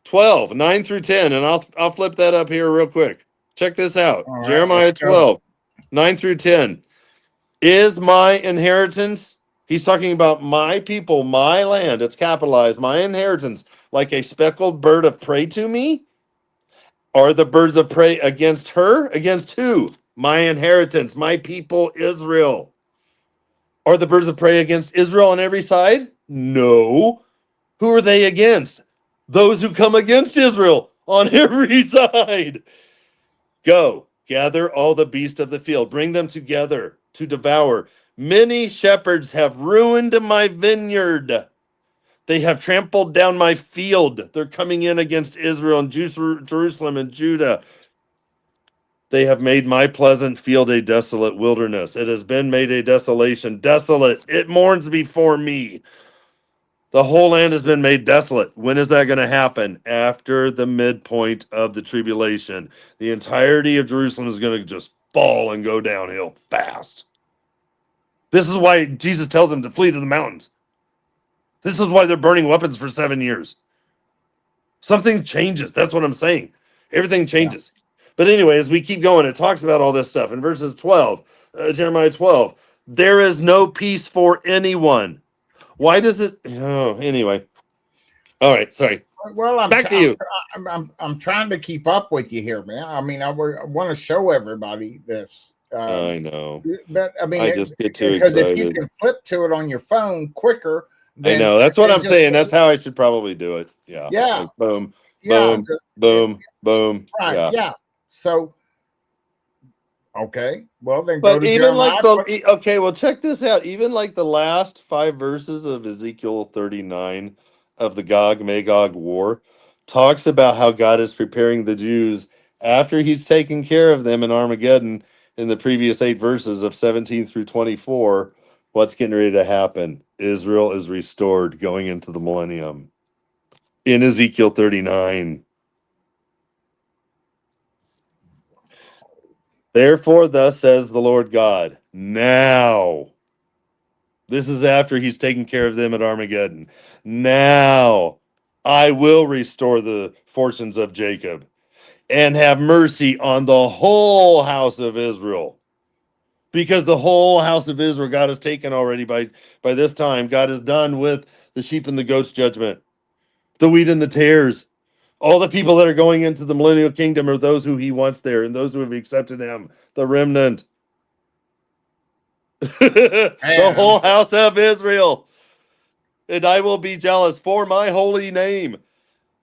12, 9 through 10. And I'll flip that up here real quick. Check this out. All right, Jeremiah 12, 9 through 10. Is my inheritance, he's talking about my people, my land, it's capitalized, my inheritance, like a speckled bird of prey to me? Are the birds of prey against her? Against who? My inheritance, my people, Israel. Are the birds of prey against Israel on every side? No. Who are they against? Those who come against Israel on every side. Go, gather all the beasts of the field, bring them together to devour. Many shepherds have ruined my vineyard. They have trampled down my field. They're coming in against Israel and Jerusalem and Judah. They have made my pleasant field a desolate wilderness. It has been made a desolation, desolate. It mourns before me. The whole land has been made desolate. When is that going to happen? After the midpoint of the tribulation. The entirety of Jerusalem is going to just fall and go downhill fast. This is why Jesus tells them to flee to the mountains. This is why they're burning weapons for 7 years. Something changes. That's what I'm saying. Everything changes. Yeah. But anyway, as we keep going, it talks about all this stuff in verses 12, Jeremiah 12. There is no peace for anyone. Why does it? Oh, anyway. All right, sorry. Well, back to you. I'm trying to keep up with you here, man. I mean, I want to show everybody this. I know, but I mean, I just get too excited. Because if you can flip to it on your phone quicker, I know that's what I'm saying. That's how I should probably do it. Yeah. Yeah. Like boom, boom, boom, boom. Right. Yeah. So. Okay. Well, then but even like okay, well, check this out. Even like the last 5 verses of Ezekiel 39 of the Gog Magog war talks about how God is preparing the Jews after he's taken care of them in Armageddon in the previous 8 verses of 17 through 24. What's getting ready to happen? Israel is restored going into the millennium in Ezekiel 39. Therefore, thus says the Lord God, now, this is after he's taken care of them at Armageddon. Now, I will restore the fortunes of Jacob and have mercy on the whole house of Israel. Because the whole house of Israel, God has taken already by this time. God is done with the sheep and the goats judgment, the wheat and the tares. All the people that are going into the millennial kingdom are those who he wants there and those who have accepted him, the remnant. The whole house of Israel. And I will be jealous for my holy name.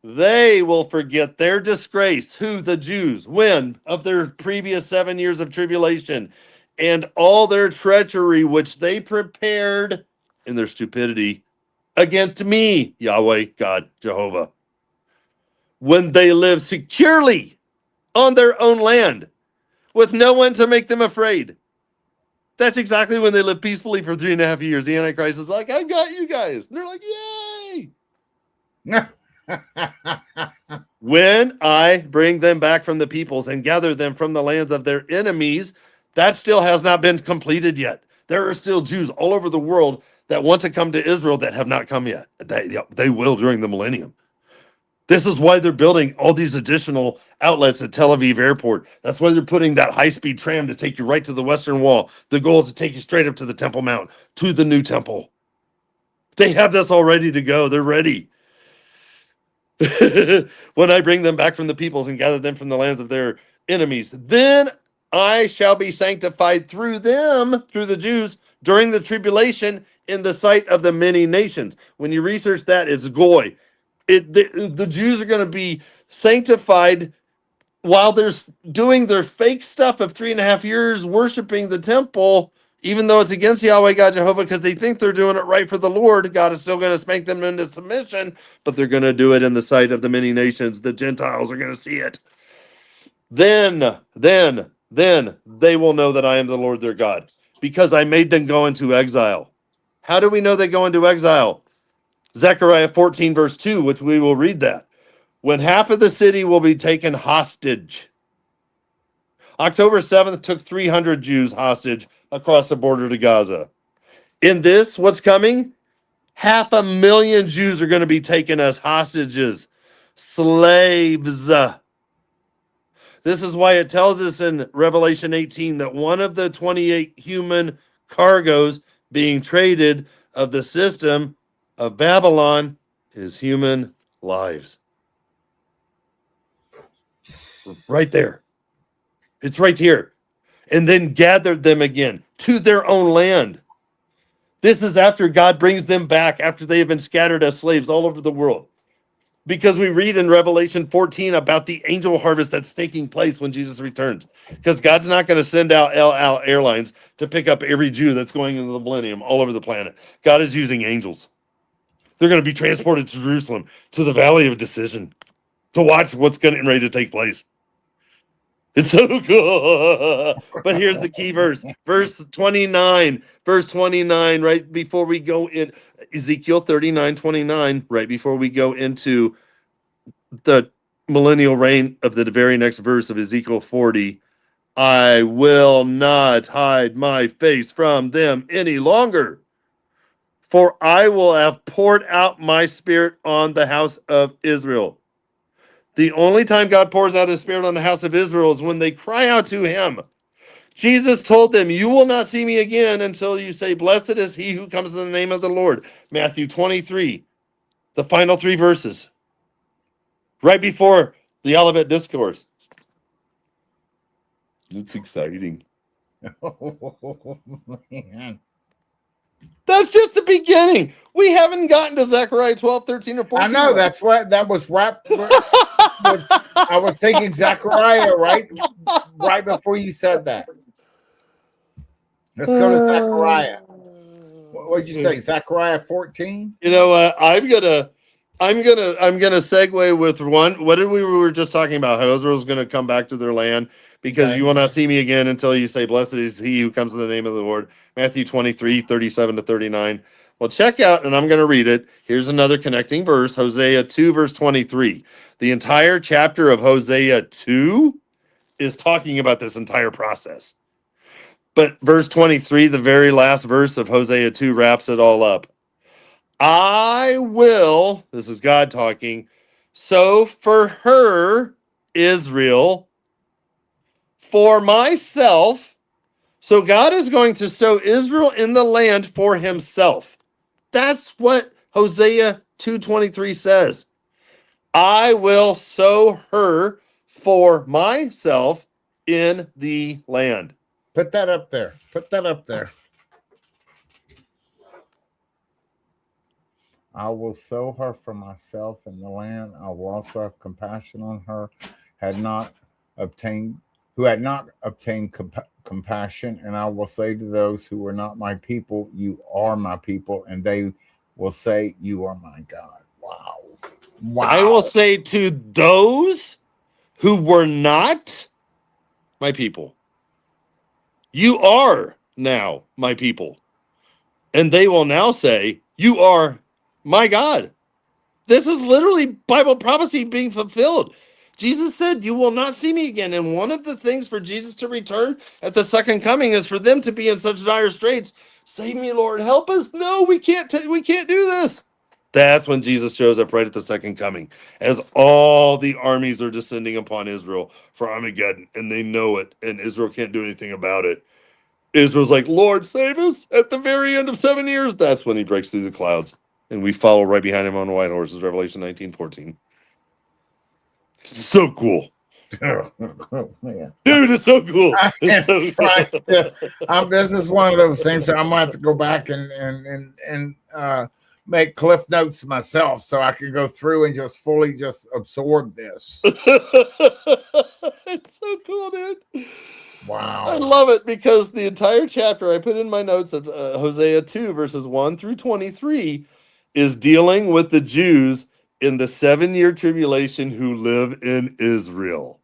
They will forget their disgrace, who? The Jews, when? Of their previous 7 years of tribulation, and all their treachery which they prepared in their stupidity against me, Yahweh, God, Jehovah. When they live securely on their own land with no one to make them afraid. That's exactly when they live peacefully for 3.5 years. The Antichrist is like, I've got you guys. And they're like, yay. When I bring them back from the peoples and gather them from the lands of their enemies, that still has not been completed yet. There are still Jews all over the world that want to come to Israel that have not come yet. They will during the millennium. This is why they're building all these additional outlets at Tel Aviv airport. That's why they're putting that high-speed tram to take you right to the Western Wall. The goal is to take you straight up to the Temple Mount, to the new temple. They have this all ready to go. They're ready. When I bring them back from the peoples and gather them from the lands of their enemies, then I shall be sanctified through them, through the Jews, during the tribulation in the sight of the many nations. When you research that, it's goy. The Jews are going to be sanctified while they're doing their fake stuff of 3.5 years worshiping the temple, even though it's against Yahweh God Jehovah, because they think they're doing it right for the Lord. God is still going to spank them into submission, but they're going to do it in the sight of the many nations. The Gentiles are going to see it. Then they will know that I am the Lord their God, because I made them go into exile. How do we know they go into exile? Zechariah 14 verse 2, which we will read that. When half of the city will be taken hostage. October 7th took 300 Jews hostage across the border to Gaza. In this, what's coming? 500,000 Jews are going to be taken as hostages, slaves. This is why it tells us in Revelation 18 that one of the 28 human cargoes being traded of the system of Babylon is human lives. Right there. It's right here. And then gathered them again to their own land. This is after God brings them back, after they have been scattered as slaves all over the world. Because we read in Revelation 14 about the angel harvest that's taking place when Jesus returns. Because God's not going to send out El Al Airlines to pick up every Jew that's going into the millennium all over the planet. God is using angels. They're going to be transported to Jerusalem, to the Valley of Decision, to watch what's getting ready to take place. It's so cool. But here's the key verse. Verse 29. Verse 29, right before we go in Ezekiel 39:29, right before we go into the millennial reign of the very next verse of Ezekiel 40. I will not hide my face from them any longer, for I will have poured out my spirit on the house of Israel. The only time God pours out his spirit on the house of Israel is when they cry out to him. Jesus told them, you will not see me again until you say, blessed is he who comes in the name of the Lord. Matthew 23, the final 3 verses, right before the Olivet Discourse. It's exciting. Oh, man. That's just the beginning. We haven't gotten to Zechariah 12, 13, or 14. I know, that's what that was I was thinking Zechariah right before you said that. Let's go to Zechariah. What'd you say? Zechariah 14? You know what? I'm gonna segue with one. What did we were just talking about? How Israel's gonna come back to their land because Okay. you will not see me again until you say, blessed is he who comes in the name of the Lord. Matthew 23, 37 to 39. Well, check out, and I'm going to read it. Here's another connecting verse, Hosea 2, verse 23. The entire chapter of Hosea 2 is talking about this entire process. But verse 23, the very last verse of Hosea 2, wraps it all up. I will, this is God talking, sow for her, Israel, for myself. So God is going to sow Israel in the land for himself. That's what Hosea 2:23 says. I will sow her for myself in the land. Put that up there. Put that up there. I will sow her for myself in the land. I will also have compassion on her, who had not obtained compassion. And I will say to those who were not my people, you are my people. And they will say, you are my God. Wow. I will say to those who were not my people, you are now my people. And they will now say, you are my God. This is literally Bible prophecy being fulfilled. Jesus said, you will not see me again. And one of the things for Jesus to return at the second coming is for them to be in such dire straits. Save me, Lord, help us. No, we can't do this. That's when Jesus shows up right at the second coming, as all the armies are descending upon Israel for Armageddon, and they know it, and Israel can't do anything about it. Israel's like, Lord, save us at the very end of 7 years. That's when he breaks through the clouds, and we follow right behind him on white horses, Revelation 19:14. So cool. Yeah. Dude, it's so cool. It's so cool. This is one of those things that I might have to go back and make cliff notes myself so I can go through and just fully just absorb this. It's so cool, dude. Wow. I love it because the entire chapter I put in my notes of Hosea 2 verses 1 through 23 is dealing with the Jews in the 7-year tribulation who live in Israel.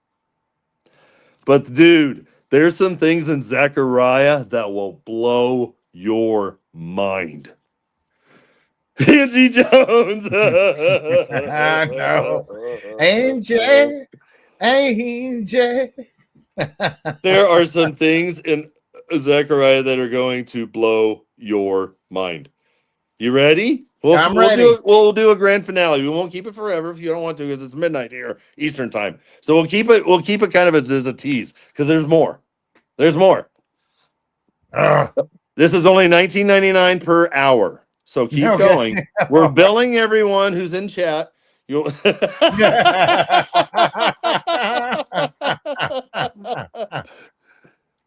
But dude, there's some things in Zechariah that will blow your mind. Angie Jones. I know. Angie. There are some things in Zechariah that are going to blow your mind. You ready? I'm ready. We'll do a grand finale. We won't keep it forever if you don't want to, because it's midnight here Eastern time. So we'll keep it. We'll keep it kind of as a tease, because there's more. There's more. This is only $19.99 per hour. So keep going. We're billing everyone who's in chat. You'll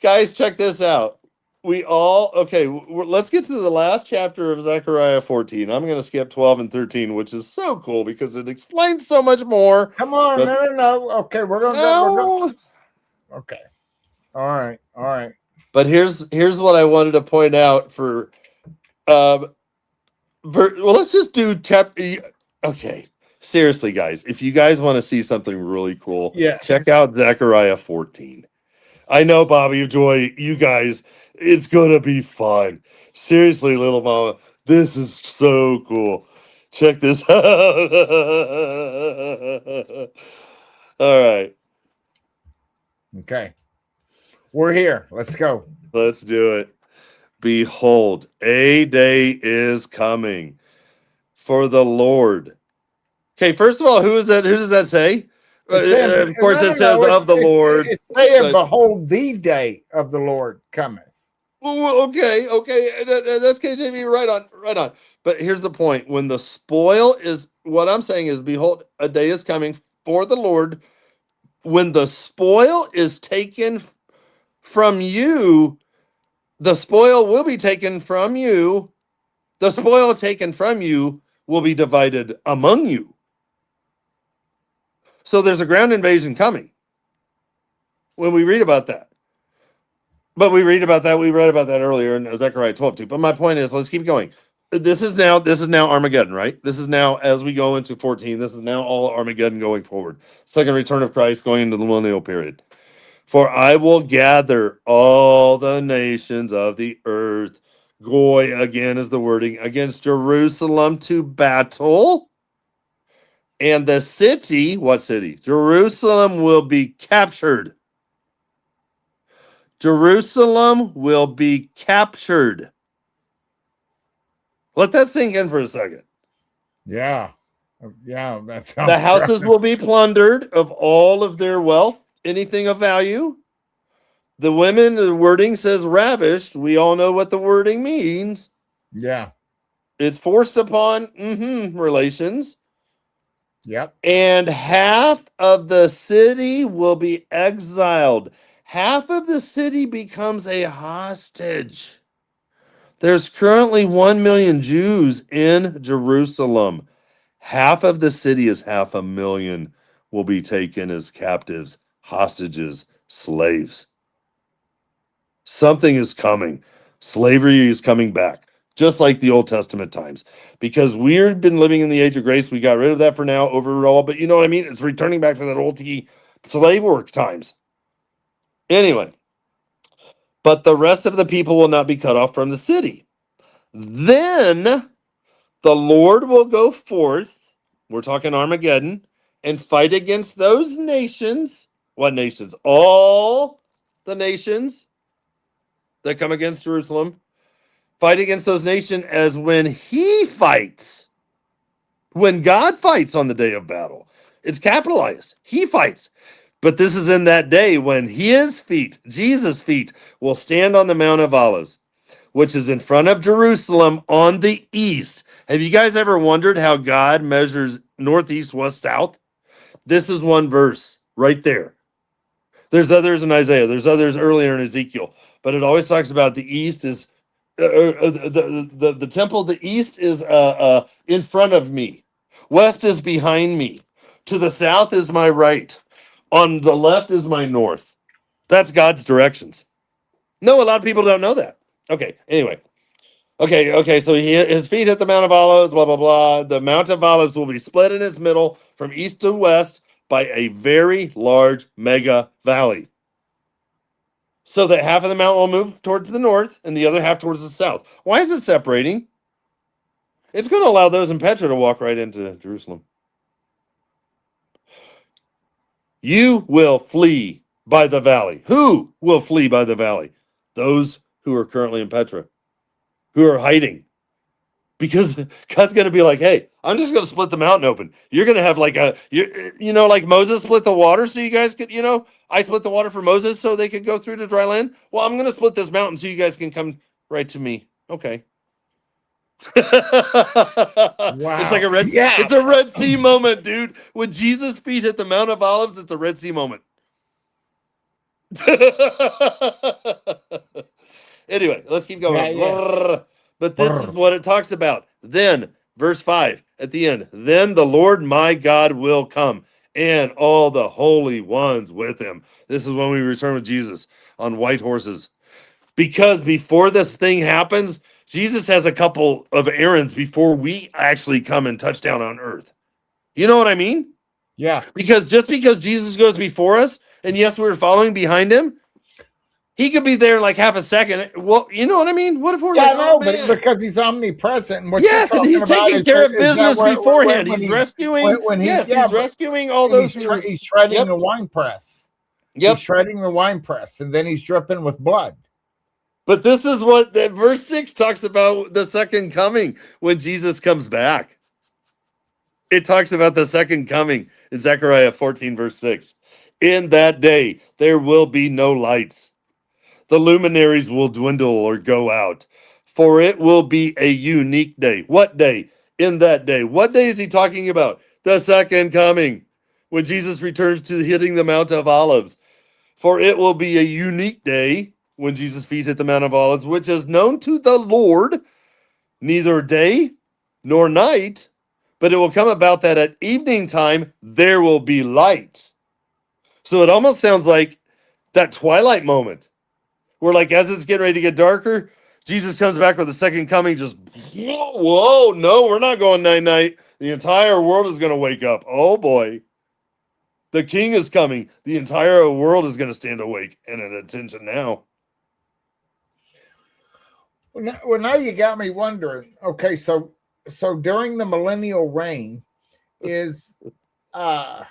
Guys, check this out. Let's get to the last chapter of Zechariah 14. I'm going to skip 12 and 13, which is so cool because it explains so much more. Come on, but, no. Okay, we're going to go. Okay. All right. But here's what I wanted to point out for let's just do chapter. Okay. Seriously, guys, if you guys want to see something really cool, check out Zechariah 14. I know, Bobby Joy, you guys, it's gonna be fun. Seriously, little mama, this is so cool. Check this out. All right. Okay. We're here. Let's go. Let's do it. Behold, a day is coming for the Lord. Okay, first of all, who is that? Who does that say? Saying, of course, it says of the Lord. It's saying, behold, the day of the Lord cometh. Okay. That's KJV, right on. But here's the point. When the spoil is, what I'm saying is, behold, a day is coming for the Lord. When the spoil is taken from you, the spoil will be taken from you. The spoil taken from you will be divided among you. So there's a ground invasion coming when we read about that. But we read about that. We read about that earlier in Zechariah 12 too. But my point is, let's keep going. This is now Armageddon, right? This is now, as we go into 14, this is now all Armageddon going forward. Second return of Christ going into the millennial period. For I will gather all the nations of the earth. Goy, again, is the wording, against Jerusalem to battle. And the city, what city? Jerusalem will be captured. Jerusalem will be captured. Let that sink in for a second. Yeah. That sounds the houses will be plundered of all of their wealth, anything of value. The women, the wording says ravished. We all know what the wording means. Yeah. It's forced upon relations. Yep. And half of the city will be exiled. Half of the city becomes a hostage. There's currently 1 million Jews in Jerusalem. Half of the city is 500,000 will be taken as captives, hostages, slaves. Something is coming. Slavery is coming back, just like the Old Testament times. Because we've been living in the age of grace, we got rid of that for now overall. But you know what I mean? It's returning back to that old slave work times. Anyway, but the rest of the people will not be cut off from the city. Then the Lord will go forth, we're talking Armageddon, and fight against those nations. What nations? All the nations that come against Jerusalem. Fight against those nations as when he fights. When God fights on the day of battle. It's capitalized. He fights. But this is in that day when his feet, Jesus' feet, will stand on the Mount of Olives, which is in front of Jerusalem on the east. Have you guys ever wondered how God measures northeast, west, south? This is one verse right there. There's others in Isaiah. There's others earlier in Ezekiel. But it always talks about the east is the temple. The east is in front of me. West is behind me. To the south is my right. On the left is my north. That's God's directions. No, a lot of people don't know that. Okay, anyway. Okay, so his feet hit the Mount of Olives, blah, blah, blah. The Mount of Olives will be split in its middle from east to west by a very large mega valley. So that half of the mountain will move towards the north and the other half towards the south. Why is it separating? It's going to allow those in Petra to walk right into Jerusalem. You will flee by the valley. Who will flee by the valley? Those who are currently in Petra, who are hiding. Because God's going to be like, hey, I'm just going to split the mountain open. You're going to have like like Moses split the water so you guys could, I split the water for Moses so they could go through to dry land. Well, I'm going to split this mountain so you guys can come right to me. Okay. It's like Wow. Yeah. it's a Red Sea moment, dude. When Jesus' feet hit the Mount of Olives, it's a Red Sea moment. Anyway, let's keep going. Yeah. But this is what it talks about. Then, verse 5 at the end, then the Lord my God will come, and all the holy ones with him. This is when we return with Jesus on white horses. Because before this thing happens, Jesus has a couple of errands before we actually come and touch down on earth. You know what I mean? Yeah. Because just because Jesus goes before us, and yes, we're following behind him, he could be there in like half a second. Well, you know what I mean? What if we're but because he's omnipresent. And what yes, and he's taking care of business beforehand. He's rescuing. He's rescuing all those. He's shredding the wine press. He's shredding the wine press, and then he's dripping with blood. But this is what verse 6 talks about, the second coming when Jesus comes back. It talks about the second coming in Zechariah 14, verse 6. In that day, there will be no lights. The luminaries will dwindle or go out, for it will be a unique day. What day? In that day. What day is he talking about? The second coming, when Jesus returns to hitting the Mount of Olives. For it will be a unique day when Jesus' feet hit the Mount of Olives, which is known to the Lord, neither day nor night, but it will come about that at evening time there will be light. So it almost sounds like that twilight moment, where like as it's getting ready to get darker, Jesus comes back with the second coming, just whoa, no, we're not going night-night. The entire world is going to wake up. Oh boy. The king is coming. The entire world is going to stand awake and at attention now. Well, now you got me wondering. Okay, so during the millennial reign, is there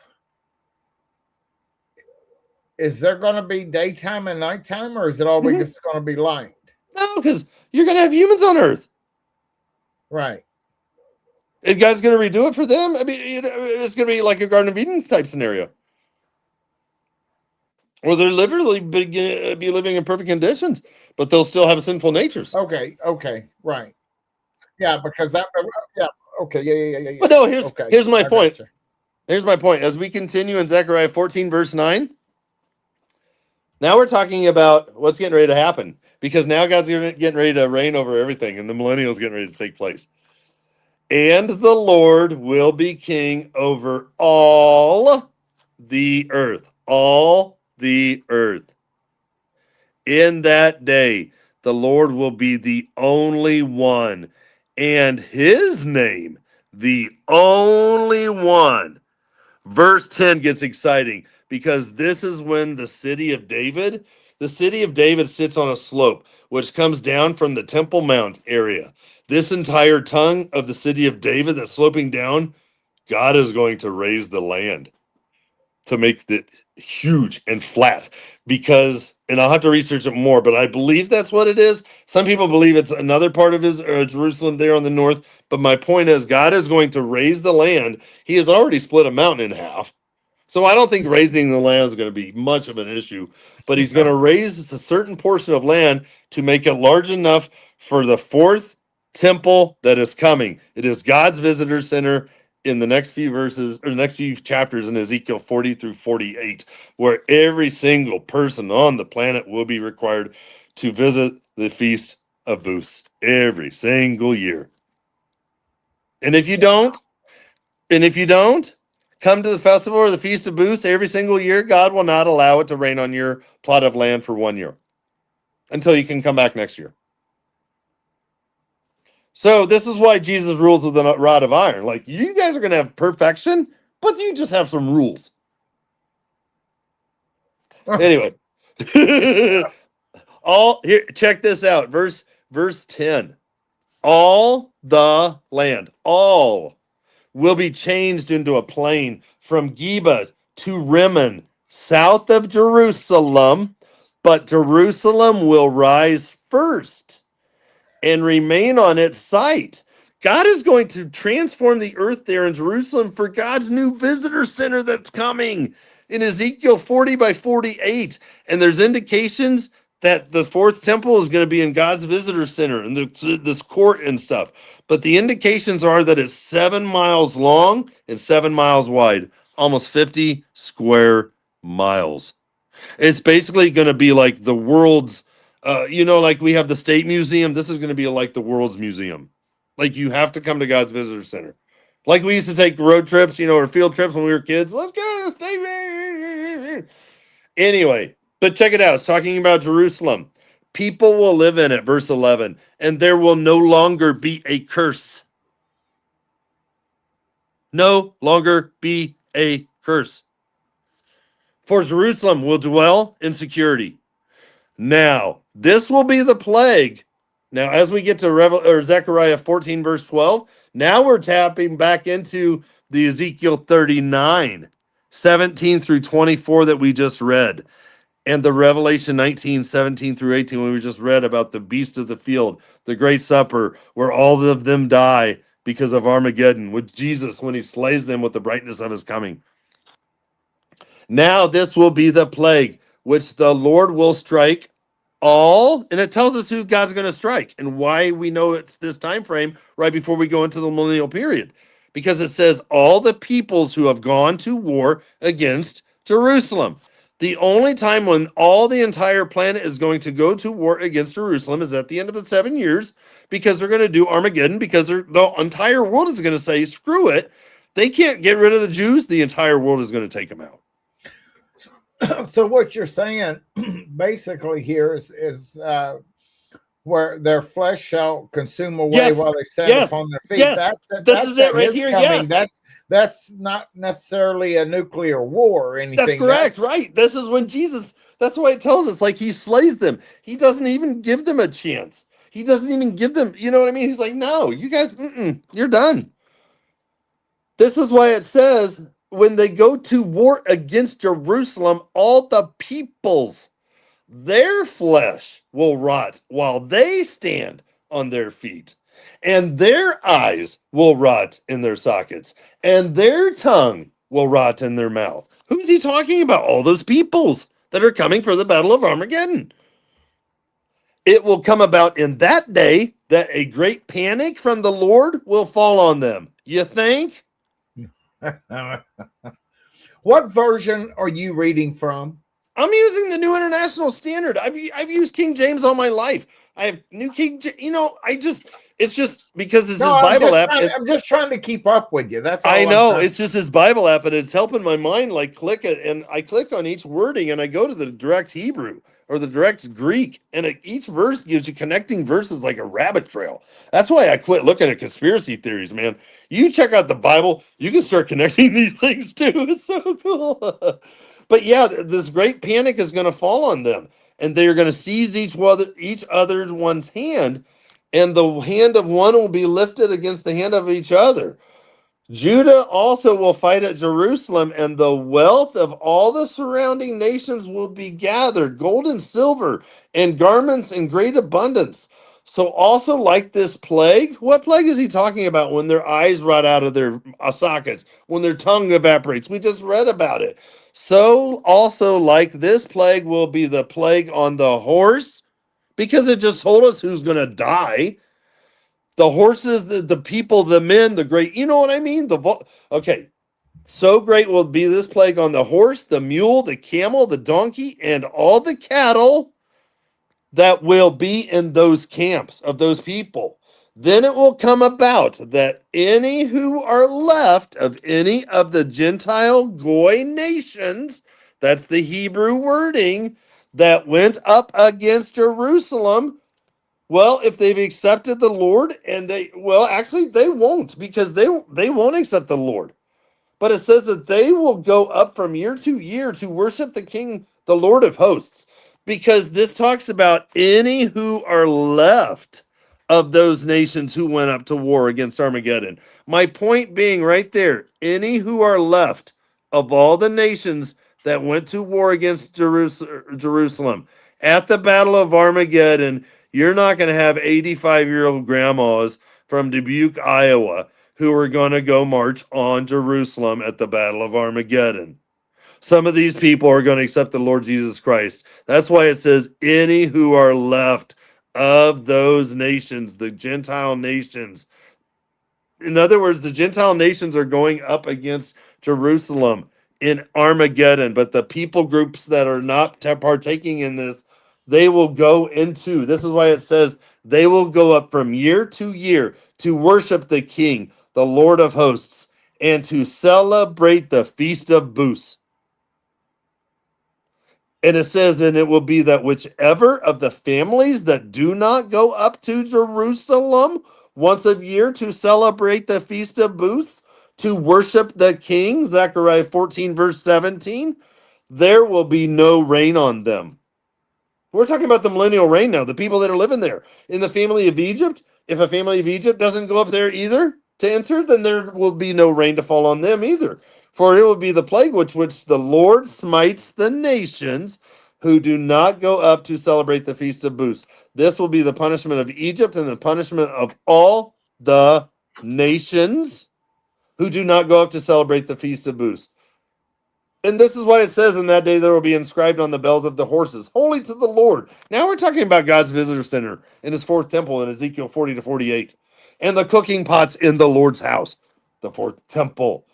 going to be daytime and nighttime, or is it always just going to be light? No, because you're going to have humans on Earth. Right. And God's going to redo it for them. I mean, it's going to be like a Garden of Eden type scenario. Or they're literally be living in perfect conditions, but they'll still have sinful natures. Okay, right. Yeah, because that. Yeah. Okay. Yeah. But no, here's my point. Gotcha. Here's my point. As we continue in Zechariah 14, verse 9, now we're talking about what's getting ready to happen, because now God's getting ready to reign over everything, and the millennial's getting ready to take place. And the Lord will be king over all the earth. All the earth. In that day, the Lord will be the only one, and his name, the only one. Verse 10 gets exciting, because this is when the city of David sits on a slope, which comes down from the Temple Mount area. This entire tongue of the city of David that's sloping down, God is going to raise the land to make it huge and flat, because, and I'll have to research it more, but I believe that's what it is. Some people believe it's another part of Jerusalem there on the north. But my point is, God is going to raise the land. He has already split a mountain in half. So I don't think raising the land is going to be much of an issue, but he's going to raise a certain portion of land to make it large enough for the fourth temple that is coming. It is God's visitor center in the next few verses, or the next few chapters in Ezekiel 40 through 48, where every single person on the planet will be required to visit the Feast of Booths every single year. And if you don't come to the festival or the Feast of Booths every single year, God will not allow it to rain on your plot of land for 1 year until you can come back next year. So this is why Jesus rules with a rod of iron. Like, you guys are going to have perfection, but you just have some rules. Anyway, check this out. Verse 10. All the land, all will be changed into a plain from Geba to Rimmon, south of Jerusalem, but Jerusalem will rise first and remain on its site. God is going to transform the earth there in Jerusalem for God's new visitor center that's coming in Ezekiel 40:48. And there's indications that the fourth temple is going to be in God's visitor center and this court and stuff. But the indications are that it's 7 miles long and 7 miles wide, almost 50 square miles. It's basically going to be like the world's, like we have the State Museum. This is going to be like the world's museum. Like you have to come to God's Visitor Center. Like we used to take road trips, or field trips when we were kids. Let's go. Anyway, but check it out. It's talking about Jerusalem. People will live in it, verse 11, and there will no longer be a curse. No longer be a curse. For Jerusalem will dwell in security. Now, this will be the plague. Now, as we get to Zechariah 14, verse 12, now we're tapping back into the Ezekiel 39, 17 through 24 that we just read, and the Revelation 19, 17 through 18, when we just read about the beast of the field, the great supper, where all of them die because of Armageddon, with Jesus when he slays them with the brightness of his coming. Now this will be the plague which the Lord will strike all, and it tells us who God's going to strike and why we know it's this time frame right before we go into the millennial period, because it says all the peoples who have gone to war against Jerusalem. The only time when all the entire planet is going to go to war against Jerusalem is at the end of the 7 years, because they're going to do Armageddon, because the entire world is going to say, screw it. They can't get rid of the Jews. The entire world is going to take them out. So what you're saying basically here is where their flesh shall consume away while they stand upon their feet. Yes. This is it right here. Coming. Yes. That's not necessarily a nuclear war or anything. That's correct, right? This is when Jesus, that's why it tells us, like, he slays them. He doesn't even give them a chance. He doesn't even give them, you know what I mean? He's like, no, you guys, you're done. This is why it says, when they go to war against Jerusalem, all the peoples, their flesh will rot while they stand on their feet, and their eyes will rot in their sockets, and their tongue will rot in their mouth. Who's he talking about? All those peoples that are coming for the battle of Armageddon. It will come about in that day that a great panic from the Lord will fall on them. You think? What version are you reading from? I'm using the New International Standard. I've used King James all my life. I have New King James. It's just because it's his Bible app. I'm just trying to keep up with you. That's all. I know. It's just his Bible app, and it's helping my mind. Like, click it, and I click on each wording, and I go to the direct Hebrew or the direct Greek, and each verse gives you connecting verses like a rabbit trail. That's why I quit looking at conspiracy theories, man. You check out the Bible, you can start connecting these things too. It's so cool. But yeah, this great panic is going to fall on them, and they're going to seize each other's one's hand, and the hand of one will be lifted against the hand of each other. Judah also will fight at Jerusalem, and the wealth of all the surrounding nations will be gathered, gold and silver, and garments in great abundance. So also like this plague, what plague is he talking about when their eyes rot out of their sockets, when their tongue evaporates? We just read about it. So also like this plague will be the plague on the horse, because it just told us who's going to die. The horses, the people, the men, the great, you know what I mean? Okay, so great will be this plague on the horse, the mule, the camel, the donkey, and all the cattle that will be in those camps of those people. Then it will come about that any who are left of any of the Gentile Goy nations, that's the Hebrew wording, that went up against Jerusalem. Well, if they've accepted the Lord, and they won't, because they won't accept the Lord. But it says that they will go up from year to year to worship the King, the Lord of hosts, because this talks about any who are left of those nations who went up to war against Armageddon. My point being right there, any who are left of all the nations that went to war against Jerusalem at the Battle of Armageddon. You're not going to have 85-year-old grandmas from Dubuque, Iowa, who are going to go march on Jerusalem at the Battle of Armageddon. Some of these people are going to accept the Lord Jesus Christ. That's why it says, any who are left of those nations, the Gentile nations. In other words, the Gentile nations are going up against Jerusalem in Armageddon, but the people groups that are not partaking in this, they will go into, this is why it says, they will go up from year to year to worship the King, the Lord of hosts, and to celebrate the Feast of Booths. And it says, and it will be that whichever of the families that do not go up to Jerusalem once a year to celebrate the Feast of Booths, to worship the King, Zechariah 14, verse 17, there will be no rain on them. We're talking about the millennial reign now, the people that are living there. In the family of Egypt, if a family of Egypt doesn't go up there either to enter, then there will be no rain to fall on them either. For it will be the plague which the Lord smites the nations who do not go up to celebrate the Feast of Booths. This will be the punishment of Egypt and the punishment of all the nations who do not go up to celebrate the Feast of Booths. And this is why it says, in that day there will be inscribed on the bells of the horses, holy to the Lord. Now we're talking about God's visitor center in his fourth temple in Ezekiel 40 to 48. And the cooking pots in the Lord's house, the fourth temple,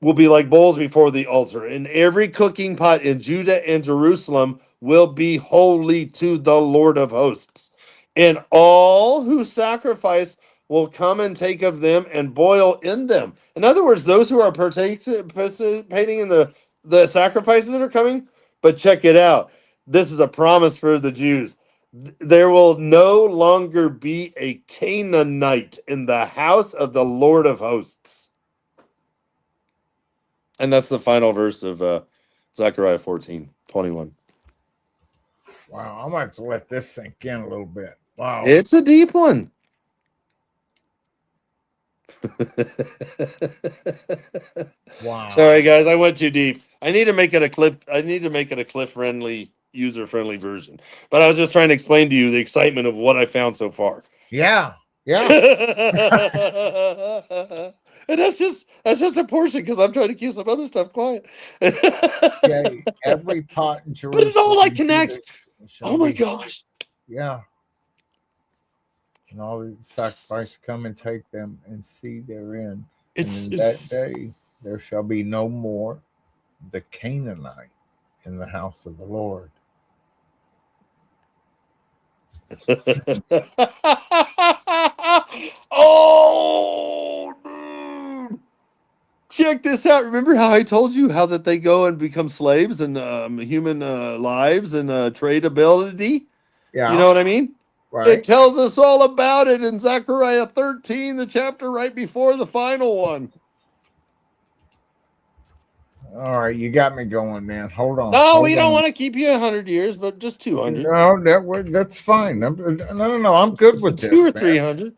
will be like bowls before the altar. And every cooking pot in Judah and Jerusalem will be holy to the Lord of hosts. And all who sacrifice will come and take of them and boil in them. In other words, those who are participating in the sacrifices that are coming, but check it out. This is a promise for the Jews. There will no longer be a Canaanite in the house of the Lord of hosts. And that's the final verse of Zechariah 14:21. Wow, I might have to let this sink in a little bit. Wow. It's a deep one. Wow. Sorry, guys, I went too deep. I need to make it a cliff friendly, user friendly version. But I was just trying to explain to you the excitement of what I found so far. Yeah. Yeah. And that's just a portion because I'm trying to keep some other stuff quiet. Okay, every pot in Jerusalem. But it all like connects. Oh my gosh. Yeah. And all the sacrifices come and take them and see therein. And in that day there shall be no more the Canaanite in the house of the Lord. Oh, dude. Check this out. Remember how I told you how that they go and become slaves and human lives and tradability? Yeah. You know what I mean? Right. It tells us all about it in Zechariah 13, the chapter right before the final one. All right, you got me going, man. Hold on. No, we don't want to keep you 100 years, but just 200. No, that's fine. No, I'm good with this. 2 or 300.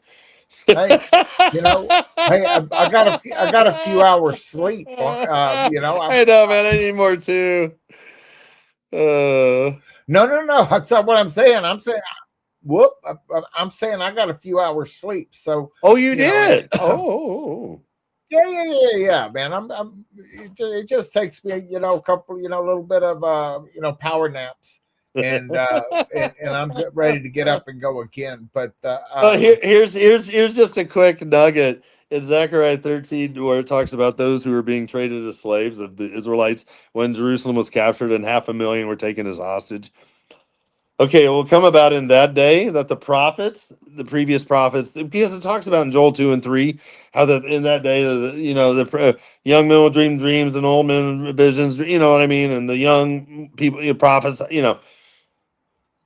Hey, I got a few hours sleep. I know, man. I need more too. No. That's not what I'm saying. I'm saying, I'm saying I got a few hours sleep. So, you did. Yeah, man. It just takes me, a couple, a little bit of, power naps, and I'm ready to get up and go again. But here's just a quick nugget in Zechariah 13 where it talks about those who were being traded as slaves of the Israelites when Jerusalem was captured and 500,000 were taken as hostage. Okay, it will come about in that day that the prophets, the previous prophets, because it talks about in Joel 2 and 3, how that in that day, the young men will dream dreams and old men visions, you know what I mean? And the young people, prophets,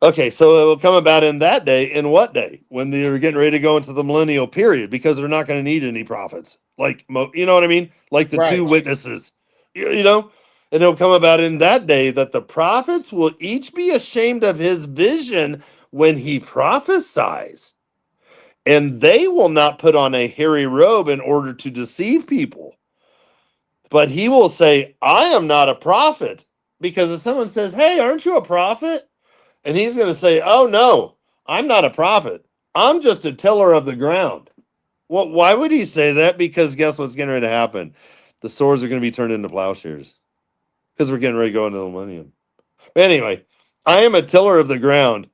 Okay, so it will come about in that day. In what day? When they're getting ready to go into the millennial period, because they're not going to need any prophets. Like, you know what I mean? Like the two witnesses, And it'll come about in that day that the prophets will each be ashamed of his vision when he prophesies. And they will not put on a hairy robe in order to deceive people. But he will say, I am not a prophet. Because if someone says, hey, aren't you a prophet? And he's going to say, oh, no, I'm not a prophet. I'm just a tiller of the ground. Well, why would he say that? Because guess what's getting ready to happen? The swords are going to be turned into plowshares because we're getting ready to go into the millennium. Anyway, I am a tiller of the ground.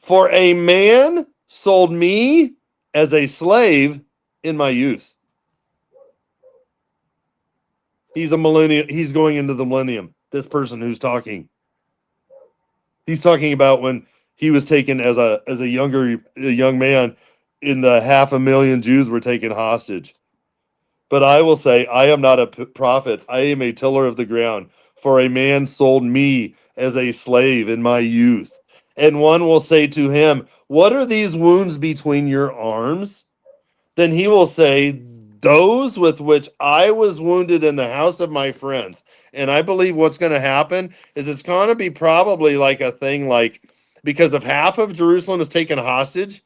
For a man sold me as a slave in my youth. He's a millennium. He's going into the millennium. This person who's talking. He's talking about when he was taken as a young man in the 500,000 Jews were taken hostage. But I will say, I am not a prophet. I am a tiller of the ground. For a man sold me as a slave in my youth. And one will say to him, what are these wounds between your arms? Then he will say, those with which I was wounded in the house of my friends. And I believe what's going to happen is it's going to be probably like a thing like, because if half of Jerusalem is taken hostage,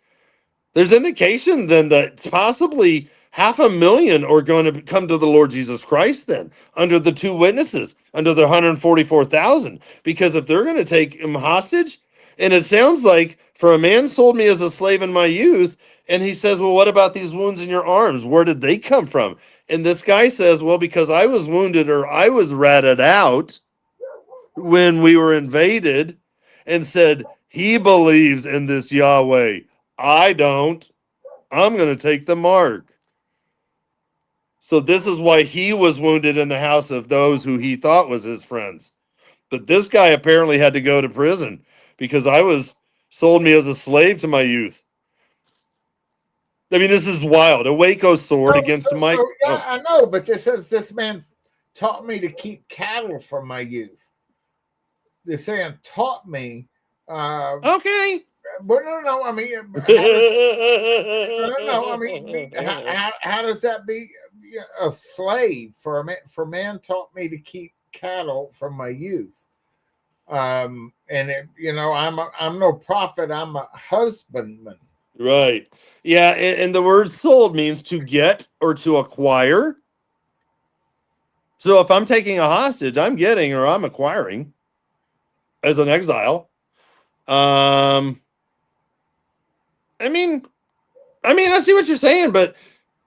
there's indication then that possibly 500,000 are going to come to the Lord Jesus Christ then, under the two witnesses, under the 144,000. Because if they're going to take him hostage, and it sounds like, for a man sold me as a slave in my youth, and he says, well, what about these wounds in your arms? Where did they come from? And this guy says, well, because I was wounded or I was ratted out when we were invaded, and said, he believes in this Yahweh. I don't. I'm going to take the mark. So this is why he was wounded in the house of those who he thought was his friends. But this guy apparently had to go to prison because I was sold me as a slave to my youth. I mean, this is wild. A Waco sword against Mike. Yeah, I know, but this says this man taught me to keep cattle from my youth. They're saying taught me. Okay. But no. I mean, I mean, how does that be a slave for a man? For man taught me to keep cattle from my youth. And I'm no prophet. I'm a husbandman. Right. Yeah, and the word sold means to get or to acquire. So if I'm taking a hostage, I'm getting or I'm acquiring as an exile. I mean, I see what you're saying, but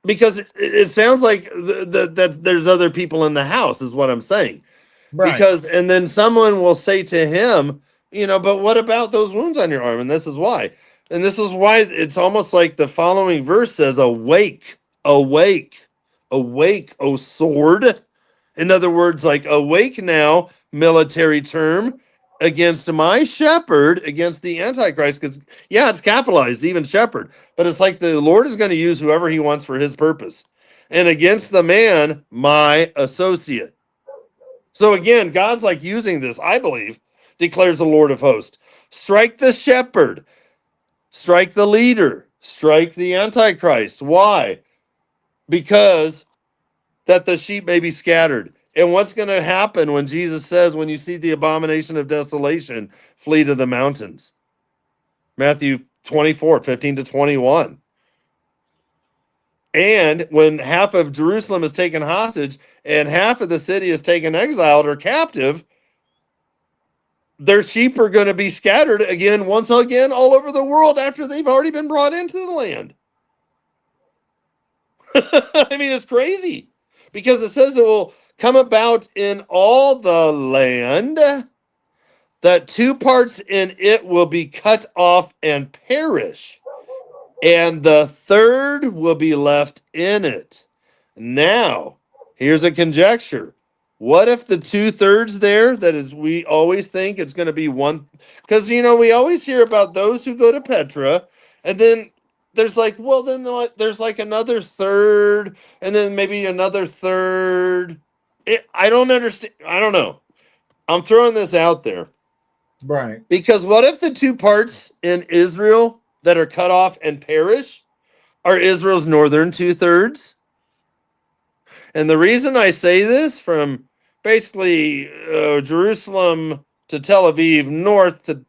because it sounds like that there's other people in the house, is what I'm saying. Right. Because, and then someone will say to him, but what about those wounds on your arm? And this is why. And this is why it's almost like the following verse says, awake, awake, awake, O sword. In other words, like, awake now, military term, against my shepherd, against the Antichrist. Because, yeah, it's capitalized, even shepherd. But it's like the Lord is going to use whoever he wants for his purpose. And against the man, my associate. So again, God's like using this, I believe, declares the Lord of hosts. Strike the shepherd. Strike the leader. Strike the Antichrist. Why? Because that the sheep may be scattered. And what's going to happen when Jesus says, when you see the abomination of desolation, flee to the mountains? Matthew 24:15-21. And when half of Jerusalem is taken hostage and half of the city is taken exiled or captive, their sheep are going to be scattered again, once again, all over the world after they've already been brought into the land. I mean, it's crazy because it says it will come about in all the land that two parts in it will be cut off and perish, and the third will be left in it. Now, here's a conjecture. What if the 2/3 there, that is, we always think it's going to be one, because, we always hear about those who go to Petra, and then there's like, well, then there's like another third, and then maybe another third. I don't understand. I don't know. I'm throwing this out there. Right. Because what if the two parts in Israel that are cut off and perish are Israel's northern 2/3? And the reason I say this, from basically Jerusalem to Tel Aviv, north to,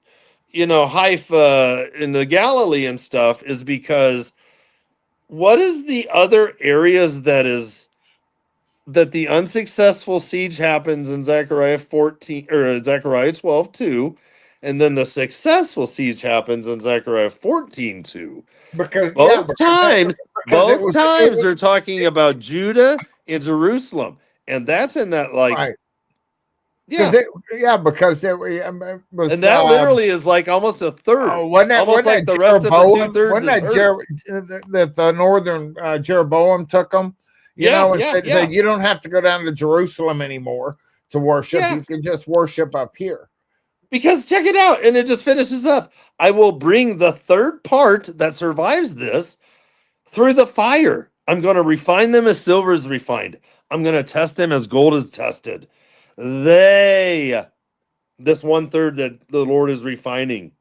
Haifa in the Galilee and stuff, is because what is the other areas that the unsuccessful siege happens in Zechariah 14 or Zechariah 12:2, and then the successful siege happens in Zechariah 14:2. Because both times both times they're talking about Judah and Jerusalem, and that's in that like right. yeah, Because it was, and that literally is like almost a third, almost like the rest of the 2/3 is that the northern Jeroboam took them, and said, you don't have to go down to Jerusalem anymore to worship. Yeah. You can just worship up here. Because check it out, and it just finishes up. I will bring the third part that survives this through the fire. I'm going to refine them as silver is refined. I'm going to test them as gold is tested. This 1/3 that the Lord is refining,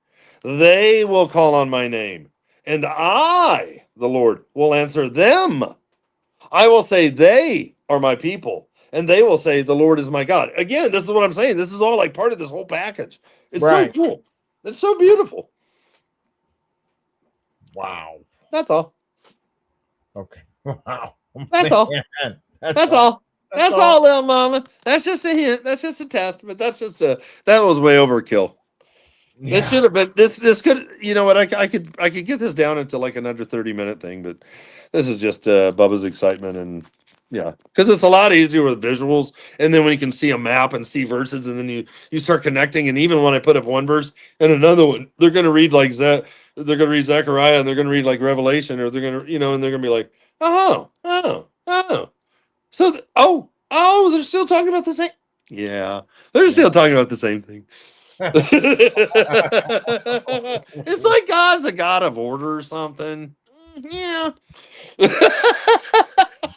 they will call on my name, and I, the Lord, will answer them. I will say they are my people, and they will say the Lord is my God. Again, this is what I'm saying. This is all like part of this whole package. It's so cool. It's so beautiful. Wow. That's all. Okay. Wow. That's all. That's all. That's all, little mama. That's just a hint. That's just a test. But that was way overkill. Yeah. This should have been this could, you know what, I could get this down into like an under 30-minute thing, but this is just Bubba's excitement, and yeah, because it's a lot easier with visuals, and then when you can see a map and see verses, and then you start connecting, and even when I put up one verse and another one, they're gonna read like they're gonna read Zechariah, and they're gonna read like Revelation, or they're gonna, and they're gonna be like, oh, so they're still talking about the same. Yeah, they're still talking about the same thing. It's like God's a God of order or something. Yeah.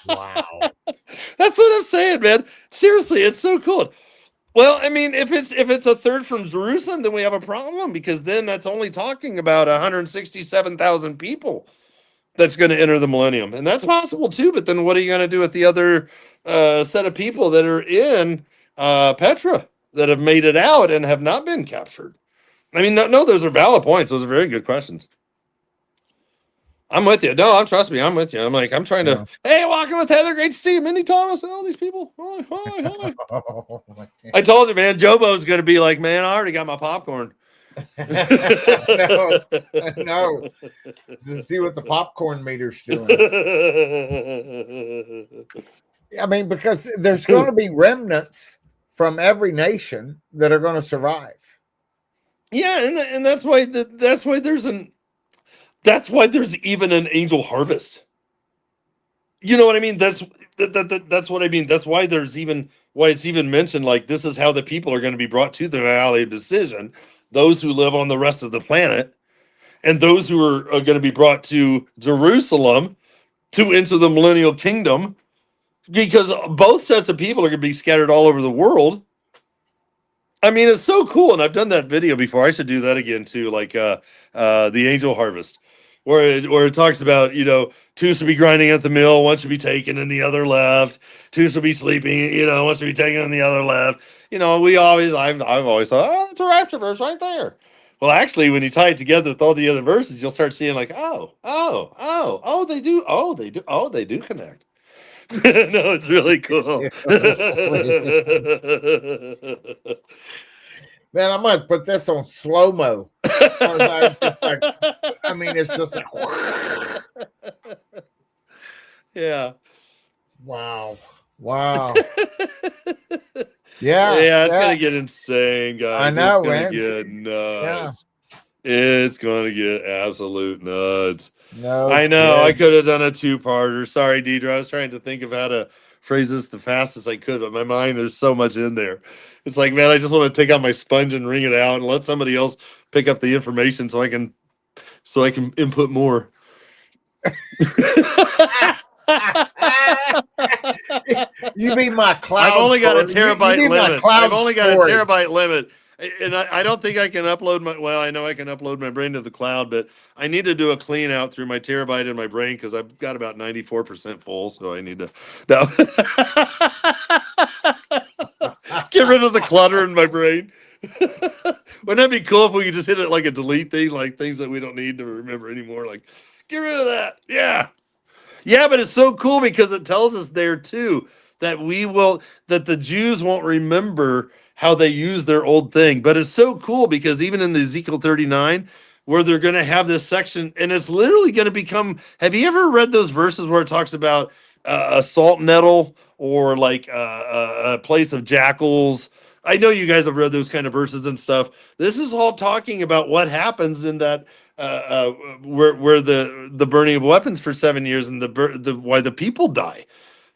Wow. That's what I'm saying, man. Seriously, it's so cool. Well, I mean, if it's a third from Jerusalem, then we have a problem, because then that's only talking about 167,000 people that's going to enter the millennium, and that's possible too. But then, what are you going to do with the other set of people that are in Petra that have made it out and have not been captured? I mean, no, those are valid points. Those are very good questions. I'm with you. No, trust me, I'm with you. I'm trying to. Hey, walking with Heather. Great to see you, Minnie Thomas, and all these people. Hi. I told you, man. Jobo's going to be like, man, I already got my popcorn. No. To see what the popcorn meter's doing. I mean, because there's going to be remnants from every nation that are going to survive. Yeah, and that's why there's even an angel harvest. You know what I mean? That's what I mean. That's why it's even mentioned, like, this is how the people are going to be brought to the valley of decision. Those who live on the rest of the planet, and those who are going to be brought to Jerusalem to enter the millennial kingdom, because both sets of people are going to be scattered all over the world. I mean, it's so cool, and I've done that video before. I should do that again too, like the angel harvest, where it talks about, two should be grinding at the mill, one should be taken, and the other left. Two should be sleeping, one should be taken, and the other left. I've always thought, oh, it's a rapture verse right there. Well, actually, when you tie it together with all the other verses, you'll start seeing like, they do connect. No, it's really cool. Man, I might put this on slow-mo. It's just like yeah. Wow. Yeah, it's gonna get insane, guys. I know, it's gonna get nuts. Yeah. It's gonna get absolute nuts. No, I know. I could have done a 2-parter. Sorry, Deidre. I was trying to think of how to phrase this the fastest I could, but my mind, there's so much in there. It's like, man, I just want to take out my sponge and wring it out and let somebody else pick up the information so I can input more. You mean my cloud? I've only got a terabyte limit. I've only got a terabyte limit. And I don't think I can upload I know I can upload my brain to the cloud, but I need to do a clean out through my terabyte in my brain, because I've got about 94% full. So I need to get rid of the clutter in my brain. Wouldn't that be cool if we could just hit it like a delete thing, like things that we don't need to remember anymore? Like, get rid of that. Yeah. Yeah, but it's so cool because it tells us there too that the Jews won't remember how they use their old thing. But it's so cool because even in the Ezekiel 39, where they're going to have this section, and it's literally going to become. Have you ever read those verses where it talks about a salt nettle or like a place of jackals? I know you guys have read those kind of verses and stuff. This is all talking about what happens in that where the burning of weapons for 7 years and the why the people die,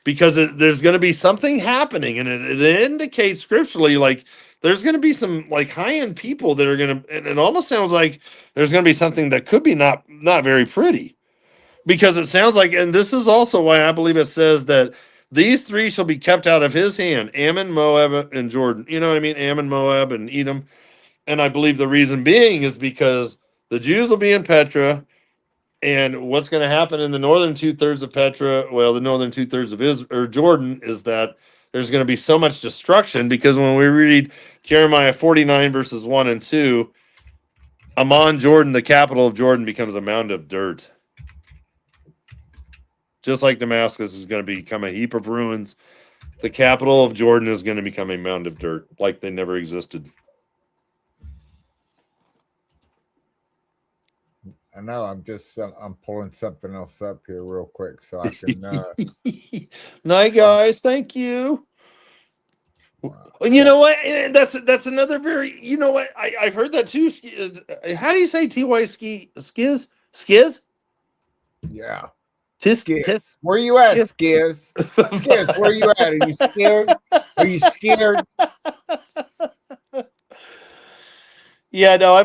because there's going to be something happening, and it indicates scripturally like there's going to be some like high-end people that are going to, and it almost sounds like there's going to be something that could be not very pretty, because it sounds like, and this is also why I believe it says that these three shall be kept out of his hand: Ammon, Moab, and Jordan. You know what I mean? Ammon, Moab, and Edom. And I believe the reason being is because the Jews will be in Petra, and what's going to happen in the northern 2/3 of Petra, well, the northern 2/3 of Israel or Jordan, is that there's going to be so much destruction, because when we read Jeremiah 49 verses 1 and 2, Amman, Jordan, the capital of Jordan, becomes a mound of dirt. Just like Damascus is going to become a heap of ruins, the capital of Jordan is going to become a mound of dirt, like they never existed. I know. I'm pulling something else up here real quick so I can. Night, guys. Thank you. Wow. You know what? That's another very. You know what? I've heard that too. How do you say ty skiz? Yeah. Tisk. Where you at, Skiz? Skiz, where you at? Are you scared? Are you scared? Yeah, no, I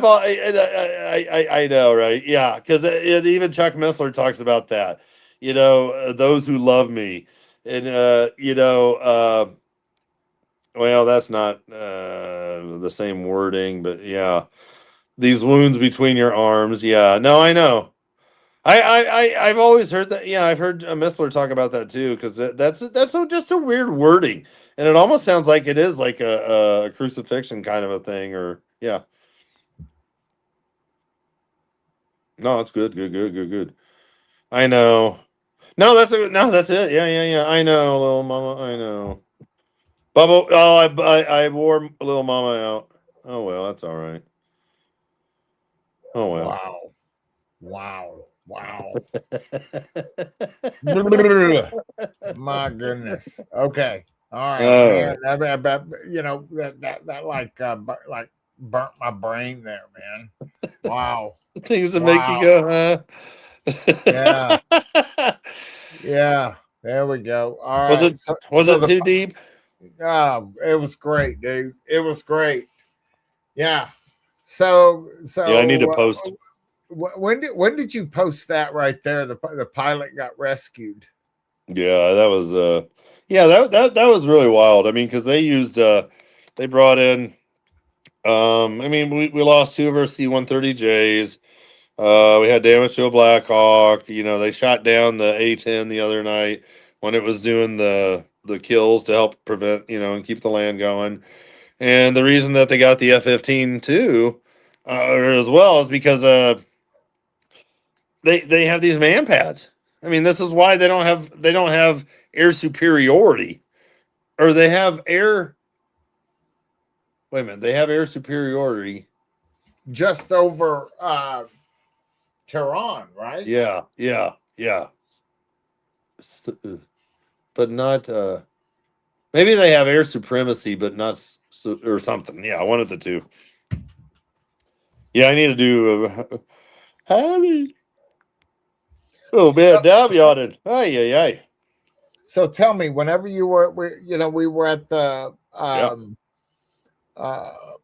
know, right? Yeah, because even Chuck Missler talks about that. You know, those who love me, and well, that's not the same wording, but yeah, these wounds between your arms. Yeah, no, I know. I've always heard that. Yeah, I've heard Missler talk about that too, because that's just a weird wording, and it almost sounds like it is like a crucifixion kind of a thing, or yeah. No, it's good. I know. No, that's it. Yeah. I know, little mama. I know. Bubba. Oh, I wore little mama out. Oh well, that's all right. Oh well. Wow. My goodness. Okay. All right, man. You know that like burnt my brain there, man. Wow. Things that make you go, huh? Yeah. There we go. All right. Was it too deep? It was great, dude. It was great. Yeah. So yeah, I need to post. When did you post that right there? The pilot got rescued. Yeah, that was that was really wild. I mean, because they used they brought in I mean, we lost 2 of our C-130Js. We had damage to a Black Hawk. You know, they shot down the A-10 the other night when it was doing the kills to help prevent, and keep the land going. And the reason that they got the F-15 too, as well, is because they have these man pads. I mean, this is why they don't have air superiority, or they have air. Wait a minute, they have air superiority just over Tehran, right? Yeah. But not. Maybe they have air supremacy, but not or something. Yeah, one of the two. Yeah, I need to do. Howdy. Oh man, now I'm yawning. Ay. So tell me, whenever we were at the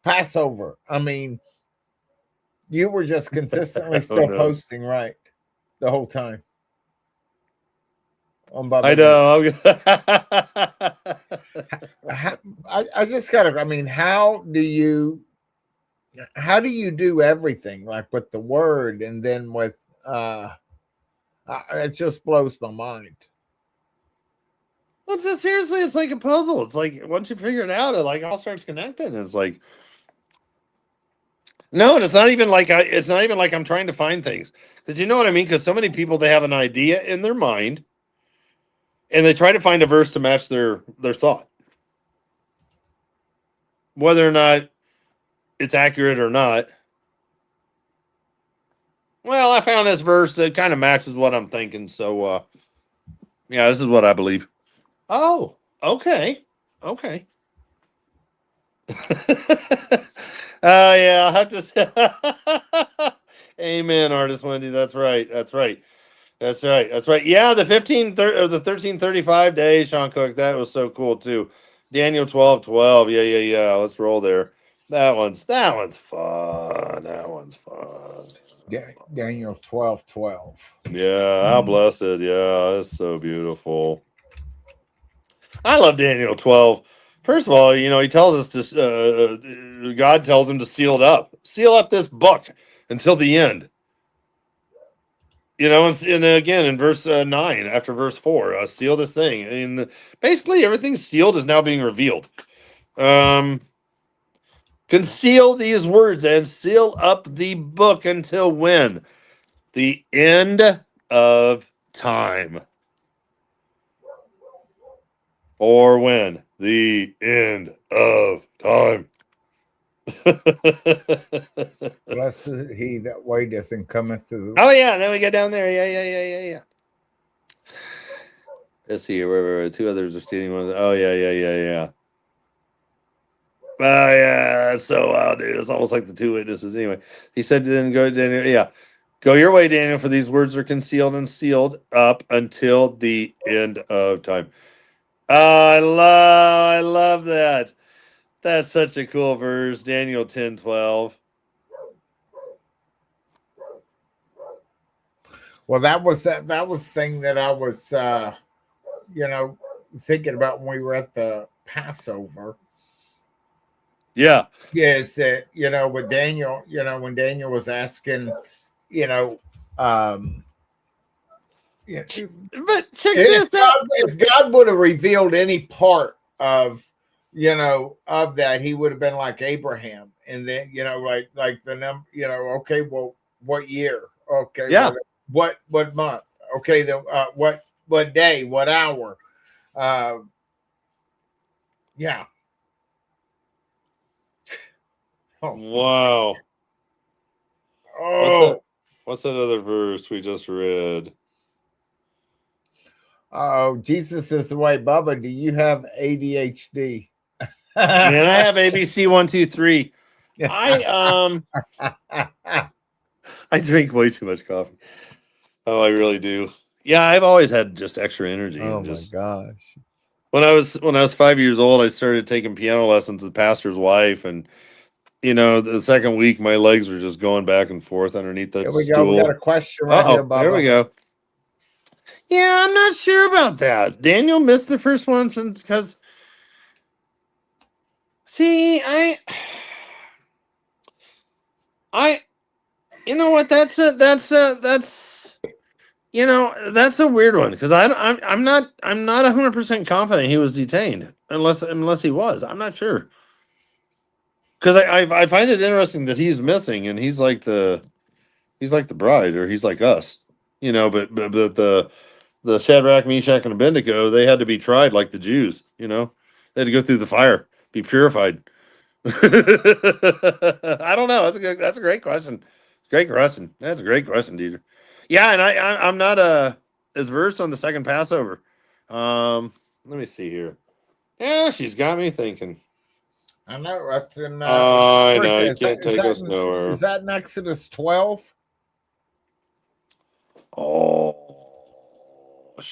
Passover. I mean, you were just consistently still posting, right, the whole time. I know. I just gotta. I mean, how do you do everything, like with the word, and then with it just blows my mind. Well, seriously, it's like a puzzle. It's like once you figure it out, it like all starts connecting. It's like no, and it's not even like I'm trying to find things. Because you know what I mean? Because so many people, they have an idea in their mind, and they try to find a verse to match their thought, whether or not it's accurate or not. Well, I found this verse that kind of matches what I'm thinking. So, yeah, this is what I believe. Oh, okay. Okay. Yeah, I'll have to say. Amen, artist Wendy. That's right. That's right. That's right. That's right. Yeah, the 1335 days, Sean Cook. That was so cool too. Daniel 12:12. Yeah, yeah, yeah. Let's roll there. That one's fun. That one's fun. Daniel 12:12. Yeah, how blessed. Yeah, that's so beautiful. I love Daniel 12. First of all, he tells us to, God tells him to seal up this book until the end. And again in verse 9, after verse 4, seal this thing. And basically, everything sealed is now being revealed. Conceal these words and seal up the book until when? The end of time. Or when? The end of time. Blessed he that waiteth and cometh to the. Oh, yeah. Then we get down there. Yeah. Let's see here. Where 2 others are stealing one. Oh, yeah. Oh, yeah. That's so wild, dude. It's almost like the 2 witnesses. Anyway, he said, then go, Daniel. Yeah. Go your way, Daniel, for these words are concealed and sealed up until the end of time. I love that. That's such a cool verse. Daniel 10:12. Well, that was thing that I was thinking about when we were at the Passover. Yeah. Is that with Daniel, when Daniel was asking, But check this out. If God would have revealed any part of of that, he would have been like Abraham, and then like the number, okay, well, what year? Okay, Yeah. what month? Okay, the what day? What hour? Yeah. Oh. Wow. Oh. What's that other verse we just read? Oh, Jesus is the way. Bubba, do you have ADHD? Man, I have ABC 1, 2, 3. I drink way too much coffee. Oh, I really do. Yeah, I've always had just extra energy. Oh and my just, gosh. When I was 5 years old, I started taking piano lessons with the pastor's wife, and the second week my legs were just going back and forth underneath that Here we go. We got a stool. question right here, Bubba. There we go. Yeah, I'm not sure about that. Daniel missed the first one because see, you know what? That's a weird one because I'm not 100% confident he was detained unless he was. I'm not sure because I find it interesting that he's missing and he's like the bride, or he's like us, but the Shadrach, Meshach, and Abednego, they had to be tried like the Jews, they had to go through the fire, be purified. I don't know. That's a great question. Great question. That's a great question, Deidre. Yeah, and I'm not as versed on the second Passover. Let me see here. Yeah, she's got me thinking. I know that's in. I know you can't take us nowhere. Is that in Exodus 12? Oh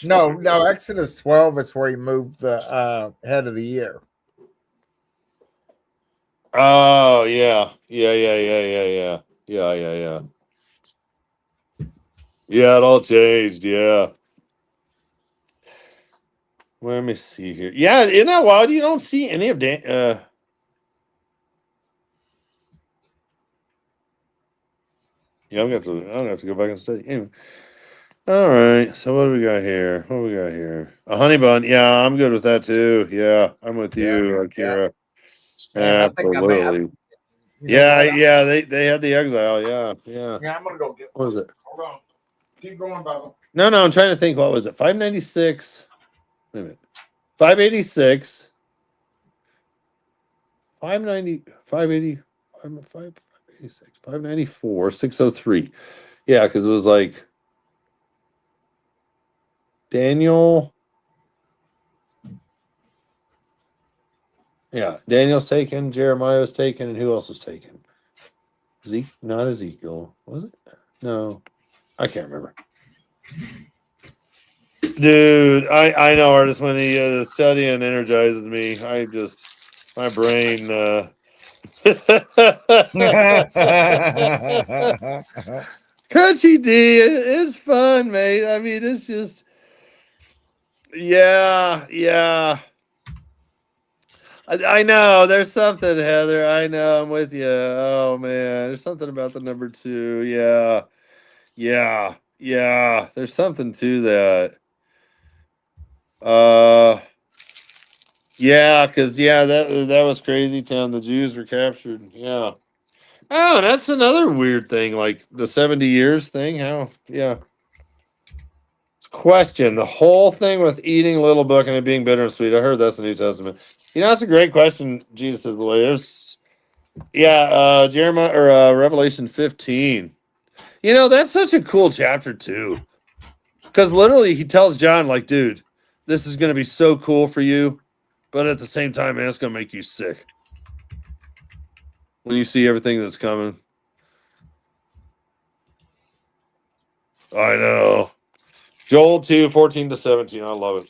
no. Exodus 12 is where he moved the head of the year. Oh yeah. Yeah. Yeah, it all changed. Yeah. Let me see here. Yeah, isn't that wild? You don't see any of Dan. Yeah, I'm gonna have to go back and study. Anyway. All right. So what do we got here? A honey bun. Yeah, I'm good with that too. Yeah, I'm with you, Akira. And Absolutely. Yeah. They had the exile. Yeah. Yeah, I'm gonna go get. What was it? Hold on. Keep going, Bubba. No, I'm trying to think. What was it? 596. Wait a minute. 586. 590. 580. 586. 594. 603. Yeah, because it was like Daniel. Yeah, Daniel's taken, Jeremiah was taken, and who else was taken? Not Ezekiel, was it? No, I can't remember. Dude, I know artists when he studying energizes me. My brain. Crunchy D, it's fun, mate. I mean, it's just, yeah. I know there's something, Heather. I know I'm with you. Oh man, there's something about the number 2. Yeah. There's something to that. Yeah, because that was crazy town. The Jews were captured. Yeah. Oh, that's another weird thing, like the 70 years thing. How? Yeah. Question: the whole thing with eating a little book and it being bitter and sweet. I heard that's the New Testament. That's a great question. Jesus is the way. Jeremiah or Revelation 15. That's such a cool chapter too, because literally he tells John, like, dude, this is going to be so cool for you, but at the same time, man, it's going to make you sick when you see everything that's coming. I know. Joel 2, 14-17. I love it.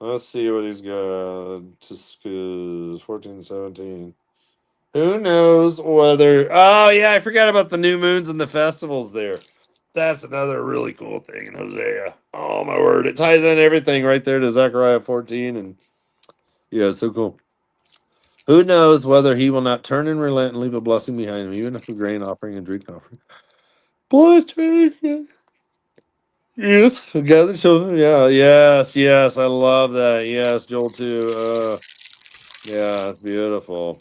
Let's see what he's got. Just 14-17. Who knows whether. Oh, yeah, I forgot about the new moons and the festivals there. That's another really cool thing in Hosea. Oh, my word. It ties in everything right there to Zechariah 14. And yeah, it's so cool. Who knows whether he will not turn and relent and leave a blessing behind him, even if a grain offering and drink offering. Blessing. Yes, gather children. Yeah, yes. I love that. Yes, Joel 2. Yeah, it's beautiful.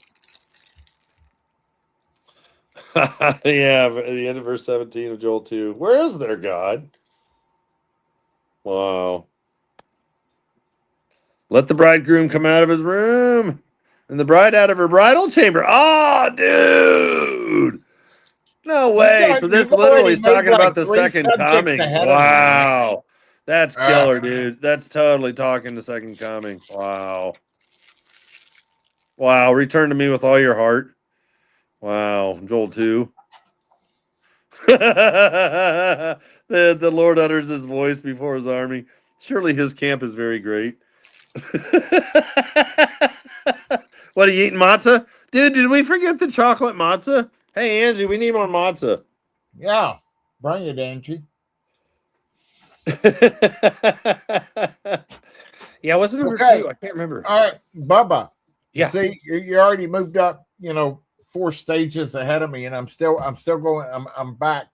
Yeah, the end of verse 17 of Joel 2. Where is their God? Wow. Let the bridegroom come out of his room and the bride out of her bridal chamber. Oh, dude. No way. So this You've literally already is moved talking about like the 3 second subjects coming. ahead of me, man. Wow. That's killer, dude. That's totally talking the second coming. Wow. Return to me with all your heart. Wow. Joel 2. The Lord utters his voice before his army. Surely his camp is very great. What, are you eating matzah? Dude, did we forget the chocolate matzah? Hey, Angie, we need more matzah. Yeah. Bring it, Angie. Yeah, what's the number Okay. 2? I can't remember. All right, Bubba. Yeah. See, you already moved up, 4 stages ahead of me, and I'm still going. I'm back.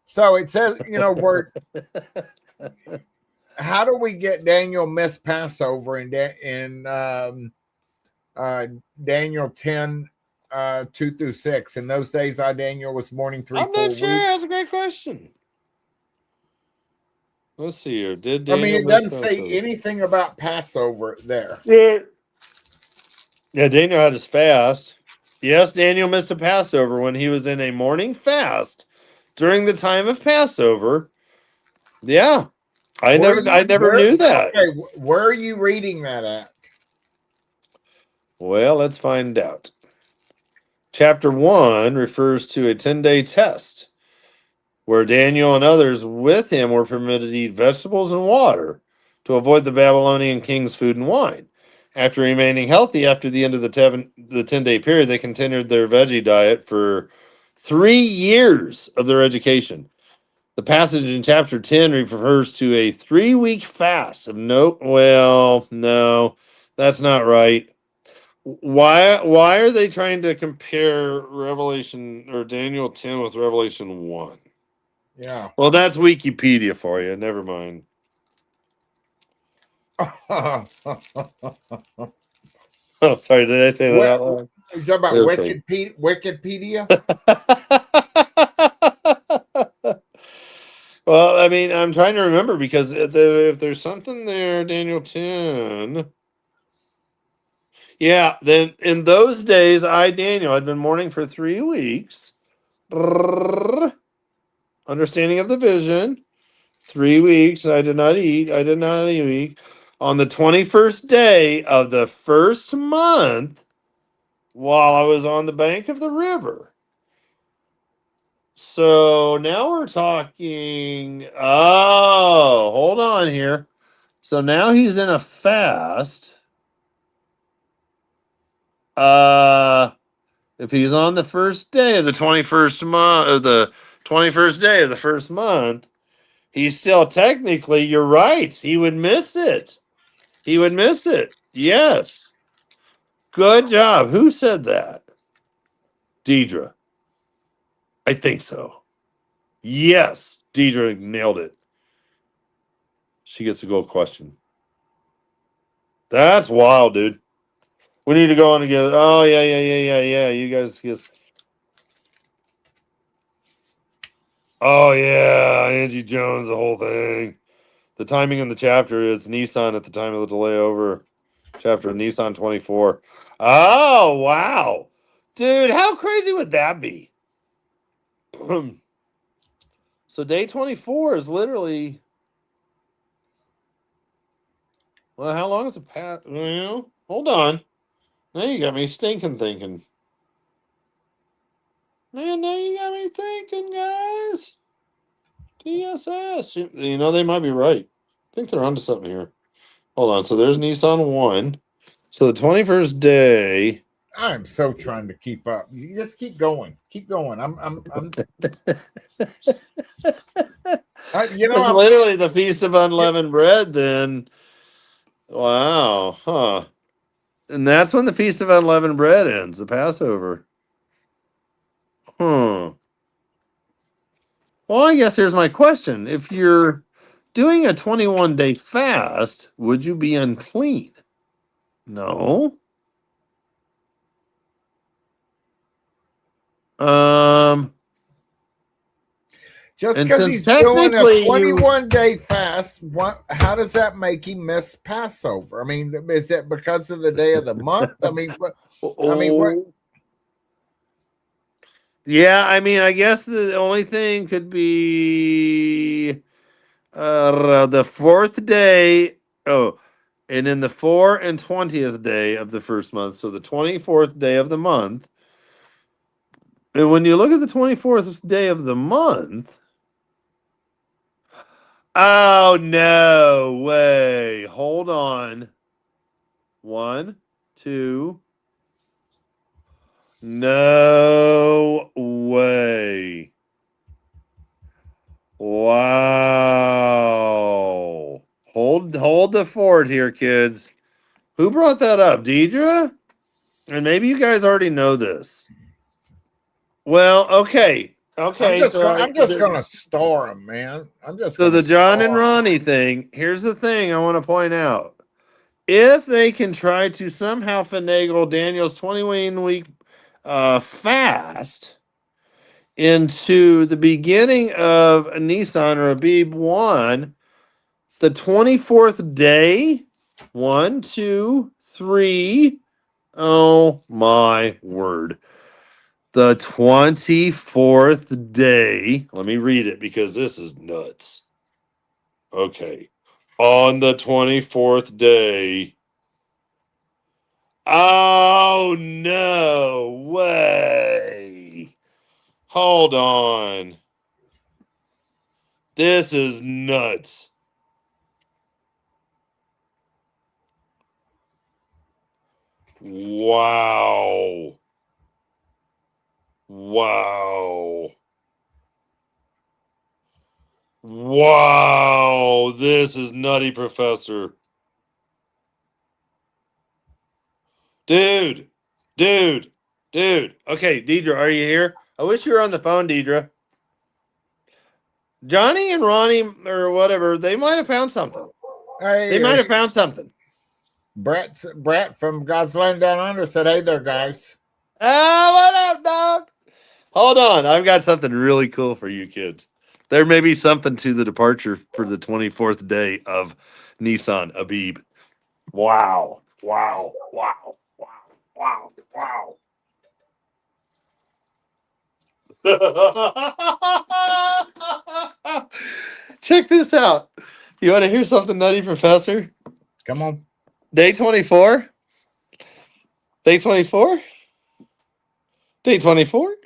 So it says, where. How do we get Daniel missed Passover in Daniel 10, 2-6? In those days, Daniel was mourning 3 I'm full not sure. weeks. That's a great question. Let's see here. Did I mean, Daniel it doesn't miss say Passover? anything about Passover there. Yeah, Daniel had his fast. Yes, Daniel missed a Passover when he was in a morning fast during the time of Passover. Yeah. I never knew that. Okay, where are you reading that at? Well, let's find out. Chapter 1 refers to a 10-day test where Daniel and others with him were permitted to eat vegetables and water to avoid the Babylonian king's food and wine. After remaining healthy after the end of the 10-day period, they continued their veggie diet for 3 years of their education. The passage in chapter 10 refers to a 3-week fast of no, that's not right. Why are they trying to compare Revelation or Daniel 10 with Revelation 1? Yeah. Well, that's Wikipedia for you. Never mind. Oh, sorry. Did I say that out loud? You talking about Okay. Wikipedia? Well, I mean, I'm trying to remember because if there's something there, Daniel 10. Yeah, then in those days, Daniel, had been mourning for 3 weeks. Understanding of the vision. 3 weeks, I did not eat. I did not eat. On the 21st day of the first month, while I was on the bank of the river. So now we're talking. Oh, hold on here. So now he's in a fast. If he's on the first day of the 21st month, or the 21st day of the first month, he's still technically, you're right. He would miss it. He would miss it. Yes. Good job. Who said that? Deidre. I think so. Yes. Deidre nailed it. She gets a gold question. That's wild, dude. We need to go on together. Oh, yeah. You guys just. Oh, yeah. Angie Jones, the whole thing. The timing in the chapter is Nissan at the time of the delay over. Chapter Nissan 24. Oh, wow. Dude, how crazy would that be? So day 24 is literally. Well, how long is it past? Well, hold on. Now you got me stinking thinking. Man, now you got me thinking, guys. TSS. You know, they might be right. I think they're onto something here. Hold on. So there's Nissan 1. So the 21st day. I'm so trying to keep up. You just keep going. Keep going. I'm It's literally the Feast of Unleavened Bread, then. Wow. Huh. And that's when the Feast of Unleavened Bread ends, the Passover. Well, I guess here's my question. If you're doing a 21-day fast, would you be unclean? No. Just because he's doing a 21-day fast, how does that make him miss Passover? I mean, is it because of the day of the month? I mean, what? Yeah, I mean, I guess the only thing could be the 4th day. Oh, and in the 4th and 20th day of the first month. So the 24th day of the month. And when you look at the 24th day of the month. Oh, no way. Hold on. 1, 2. No way. Wow. Hold the fort here, kids. Who brought that up? Deidre? And maybe you guys already know this. Well, okay. Okay. I'm just gonna star him, man. So the John and Ronnie thing, here's the thing I want to point out. If they can try to somehow finagle Daniel's 21-week fast into the beginning of Nissan or Abib 1, the 24th day, 1, 2, 3. Oh my word. The 24th day. Let me read it because this is nuts. Okay. On the 24th day. Oh, no way. Hold on. This is nuts. Wow. Wow. Wow. This is nutty, Professor. Dude. Okay, Deidre, are you here? I wish you were on the phone, Deidre. Johnny and Ronnie or whatever, they might have found something. They might have found something. Brett from God's Land Down Under said, "Hey there, guys." What up, dog? Hold on. I've got something really cool for you kids. There may be something to the departure for the 24th day of Nissan Abib. Wow. Wow. Check this out. You want to hear something nutty, Professor? Come on. Day 24. Day 24. Day 24.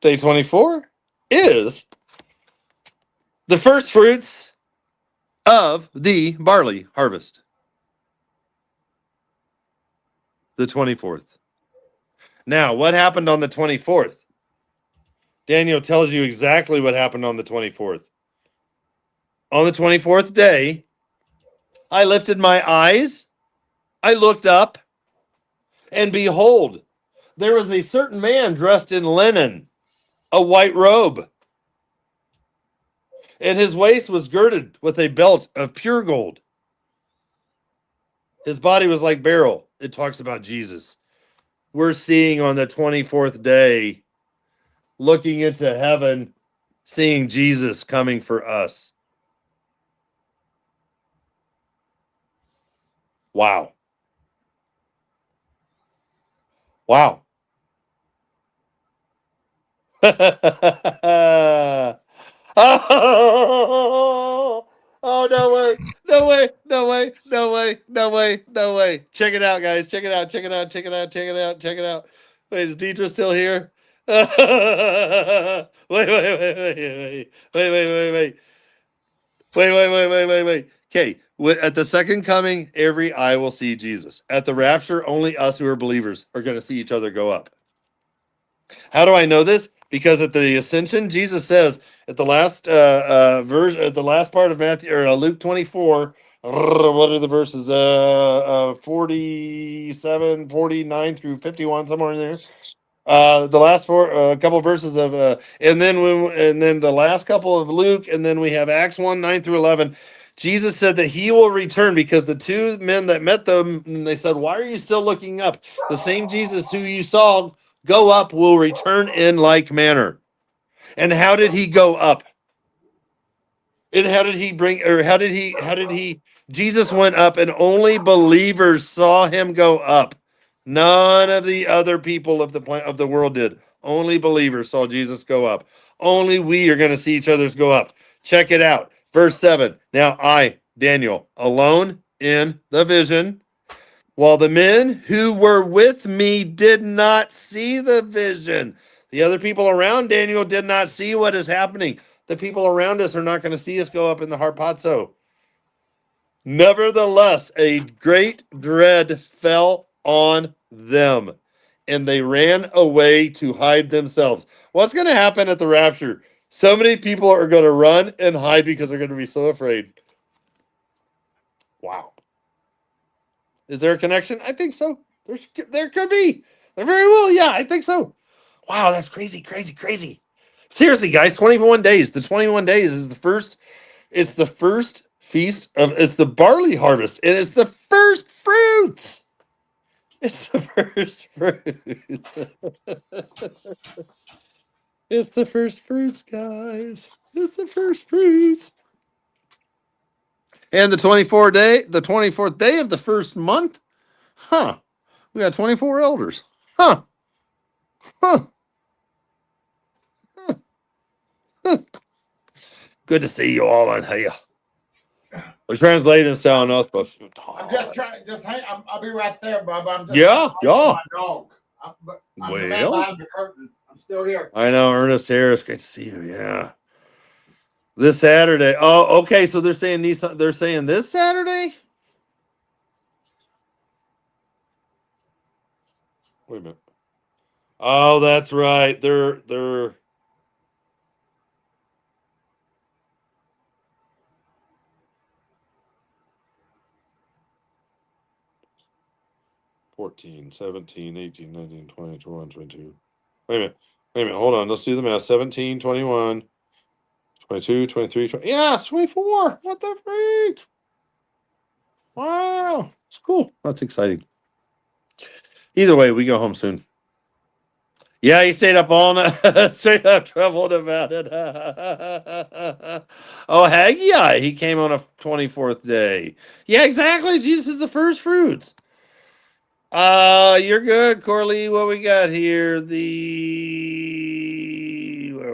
Day 24 is the first fruits of the barley harvest. The 24th. Now, what happened on the 24th? Daniel tells you exactly what happened on the 24th. On the 24th day, I lifted my eyes, I looked up, and behold, there was a certain man dressed in linen, a white robe, and his waist was girded with a belt of pure gold. His body was like beryl. It talks about Jesus. We're seeing on the 24th day, looking into heaven, seeing Jesus coming for us. Wow. Wow. Oh, oh, no way. No way. No way. No way. No way. No way. Check it out, guys. Check it out. Check it out. Check it out. Check it out. Check it out. Wait, is Deidre still here? Wait, wait, wait, wait, wait, wait, wait, wait, wait, wait. Wait, wait, wait, wait, wait, wait. Okay, at the second coming, every eye will see Jesus. At the rapture, only us who are believers are going to see each other go up. How do I know this? Because at the ascension, Jesus says at the last version, at the last part of Matthew or Luke 24. What are the verses? 47, 49 through 51, somewhere in there. The last couple of verses of and then the last couple of Luke, and then we have Acts 1, 9 through 11. Jesus said that he will return because the two men that met them, and they said, "Why are you still looking up? The same Jesus who you saw go up will return in like manner." And how did he go up? And how did he bring, or how did he, Jesus went up and only believers saw him go up. None of the other people of the world did. Only believers saw Jesus go up. Only we are going to see each other's go up. Check it out. Verse 7. Now I, Daniel, alone in the vision, while the men who were with me did not see the vision. The other people around Daniel did not see what is happening. The people around us are not going to see us go up in the harpazo. Nevertheless, a great dread fell on them, and they ran away to hide themselves. What's going to happen at the rapture? So many people are going to run and hide because they're going to be so afraid. Wow. Is there a connection? I think so. There could be. There very well. Yeah, I think so. Wow, that's crazy, crazy, crazy. Seriously, guys, 21 days. The 21 days is the first. It's the first feast of. It's the barley harvest, and it's the first fruits. It's the first fruits. It's the first fruits, guys. It's the first fruits. And the 24th day of the first month. Huh. We got 24 elders. Huh. Huh. Good to see you all on here. We're translating sound us, but I'm just trying. Just hang. I'll be right there, Bob. I'm just yeah. my dog. I'm the man behind the curtain. I'm still here. I know, Ernest Harris. Great to see you. Yeah. This Saturday. Oh, okay. So they're saying They're saying this Saturday. Wait a minute. Oh, that's right. They're 14, 17, 18, 19, 20, 21, 22. Wait a minute. Hold on. Let's do the math. 17, 21, 22, 23, 20. Yeah, 24. What the freak? Wow. It's cool. That's exciting. Either way, we go home soon. Yeah, he stayed up all night, straight up troubled about it. Oh, Haggai, he came on a 24th day. Yeah, exactly. Jesus is the first fruits. You're good, Corley. What we got here? Where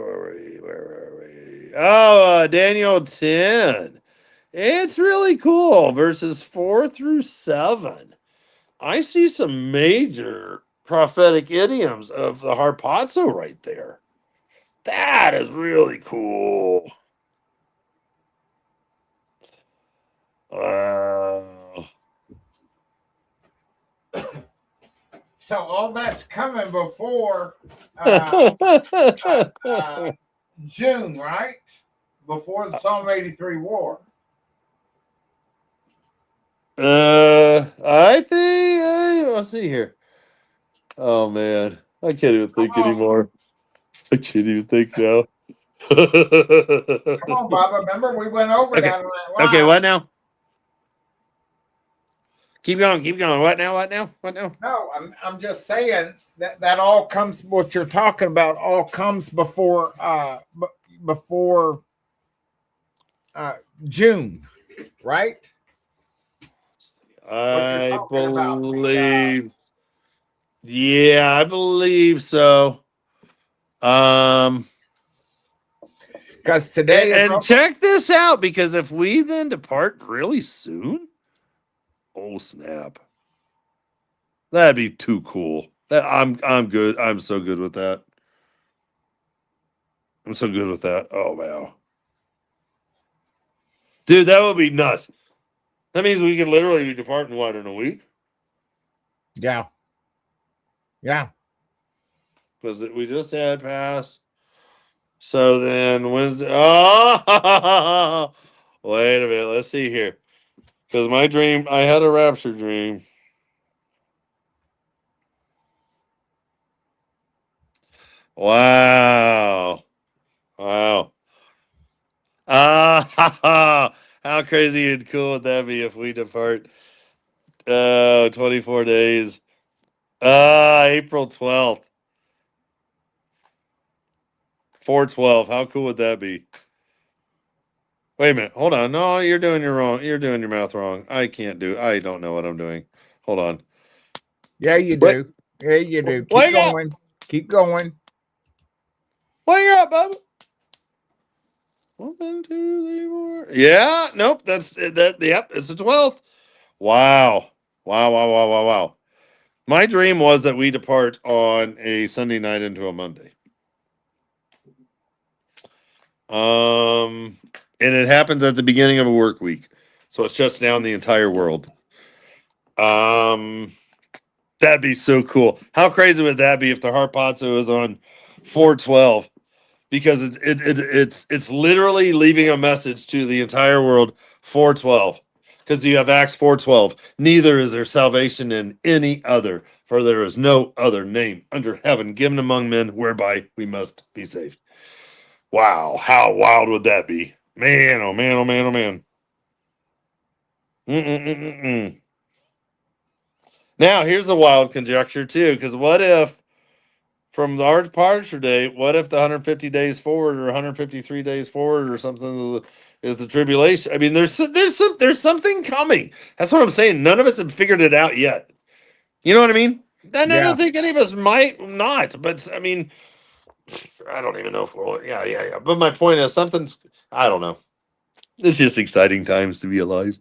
were we? Where were we? Oh, Daniel 10. It's really cool. Verses 4 through 7. I see some major prophetic idioms of the harpazo right there. That is really cool. So all that's coming before June, right? Before the Psalm 83 war. I think let's see here. Oh man, I can't even think anymore. I can't even think now. Come on, Baba. Remember we went over that. Okay, what now? Keep going, keep going. What now? What now? What now? No, I'm just saying that all comes. What you're talking about all comes before June, right? I believe. Yeah, I believe so. Because today and check this out, because if we then depart really soon, oh snap, that'd be too cool. I'm good. I'm so good with that. I'm so good with that. Oh wow, dude, that would be nuts. That means we could literally be departing in a week. Yeah. Yeah. Because we just had pass. So then Wednesday. Oh, wait a minute. Let's see here. Because my dream, I had a rapture dream. Wow. Wow. How crazy and cool would that be if we depart 24 days? April 12th. 4/12. How cool would that be? Wait a minute. Hold on. No, you're doing your math wrong. I don't know what I'm doing. Hold on. Yeah, you do. Yeah, you do. Keep going. Keep going. Wake up, Bubba. 1, 2, 3, 4. Yeah, nope. That's that. Yep, it's the 12th. Wow. Wow. My dream was that we depart on a Sunday night into a Monday. And it happens at the beginning of a work week. So it shuts down the entire world. That'd be so cool. How crazy would that be if the Harpazo is on 4/12? Because it's literally leaving a message to the entire world. 4/12. Because you have Acts 4:12. Neither is there salvation in any other, for there is no other name under heaven given among men whereby we must be saved. Wow, how wild would that be? Man, oh man, oh man, oh man. Mm-mm-mm-mm-mm. Now, here's a wild conjecture, too, because what if, from our departure date, what if the 150 days forward or 153 days forward or something is the tribulation? I mean, there's something coming. That's what I'm saying. None of us have figured it out yet. You know what I mean? And I don't think any of us might not, but I mean, I don't even know if we'll. Yeah. But my point is, I don't know. It's just exciting times to be alive.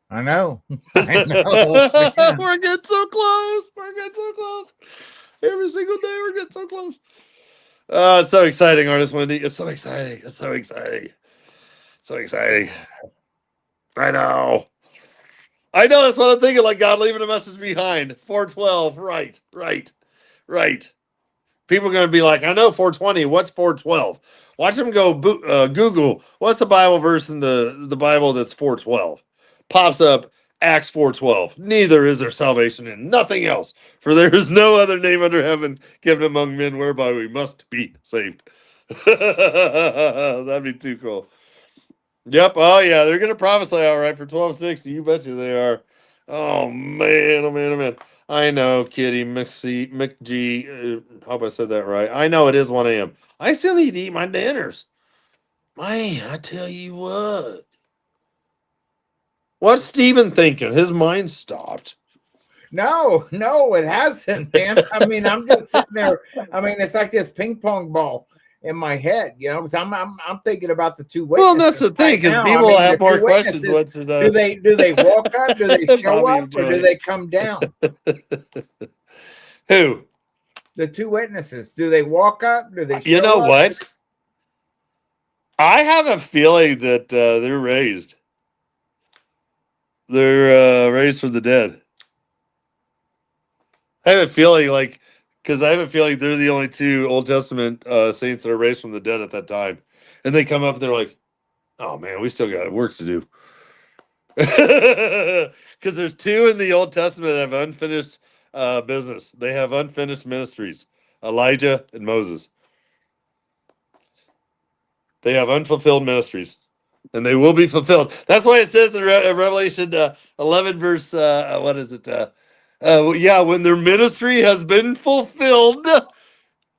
I know. We're getting so close. We're getting so close. Every single day we're getting so close. It's so exciting, Artist Wendy. It's so exciting. It's so exciting. So exciting. I know. That's what I'm thinking. Like God leaving a message behind. 4/12. Right. People are going to be like, I know 420. What's 4/12? Watch them go Google. What's the Bible verse in the Bible that's 4/12? Pops up Acts 4:12. Neither is there salvation in nothing else, for there is no other name under heaven given among men whereby we must be saved. That'd be too cool. Yep. Oh yeah, they're gonna prophesy all right for 1260. You bet you they are. Oh man. Oh man. I know, Kitty McG. Hope I said that right. I know it is 1 a.m. I still need to eat my dinners. Man, I tell you what. What's Steven thinking? His mind stopped. No, it hasn't, man. I mean, I'm just sitting there. I mean, it's like this ping pong ball in my head, because I'm thinking about the two Well, witnesses that's the thing, right because now. I people mean, have the more two questions. witnesses. What's it? Do they walk up? Do they show Bobby up, and or do Johnny. they come down? Who? The two witnesses. Do they walk up? Do they show You know up? what? I have a feeling that they're raised. They're raised from the dead. I have a feeling because I have a feeling they're the only two Old Testament saints that are raised from the dead at that time. And they come up and they're like, oh man, we still got work to do. Because there's two in the Old Testament that have unfinished business. They have unfinished ministries. Elijah and Moses. They have unfulfilled ministries. And they will be fulfilled. That's why it says in Revelation 11, verse, what is it? When their ministry has been fulfilled.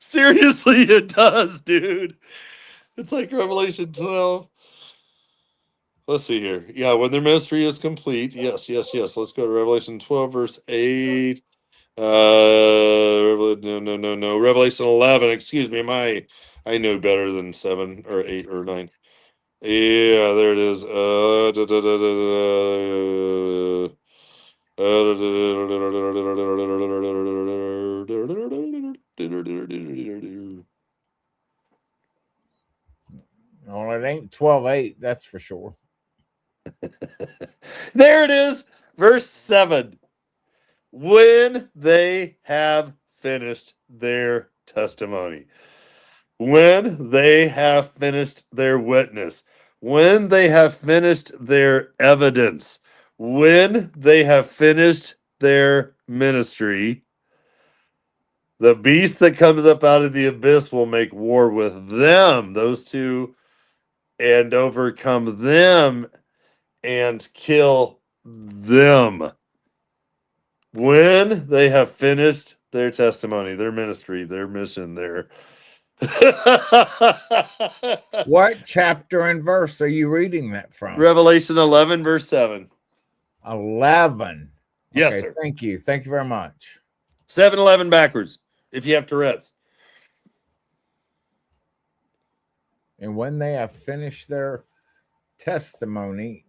Seriously, it does, dude. It's like Revelation 12. Let's see here. Yeah, when their ministry is complete. Yes. Let's go to Revelation 12, verse 8. No. Revelation 11. Excuse me. I know better than 7 or 8 or 9. Yeah, there it is. Well, it ain't 12:8. That's for sure. There it is. Verse 7. When they have finished their testimony, when they have finished their witness, when they have finished their evidence, when they have finished their ministry, the beast that comes up out of the abyss will make war with them, those two, and overcome them and kill them. When they have finished their testimony, their ministry, their mission, their What chapter and verse are you reading that from? Revelation 11, verse 7. 11. Yes, Okay, sir. thank you very much. 7-11 backwards, if you have Tourette's. And when they have finished their testimony,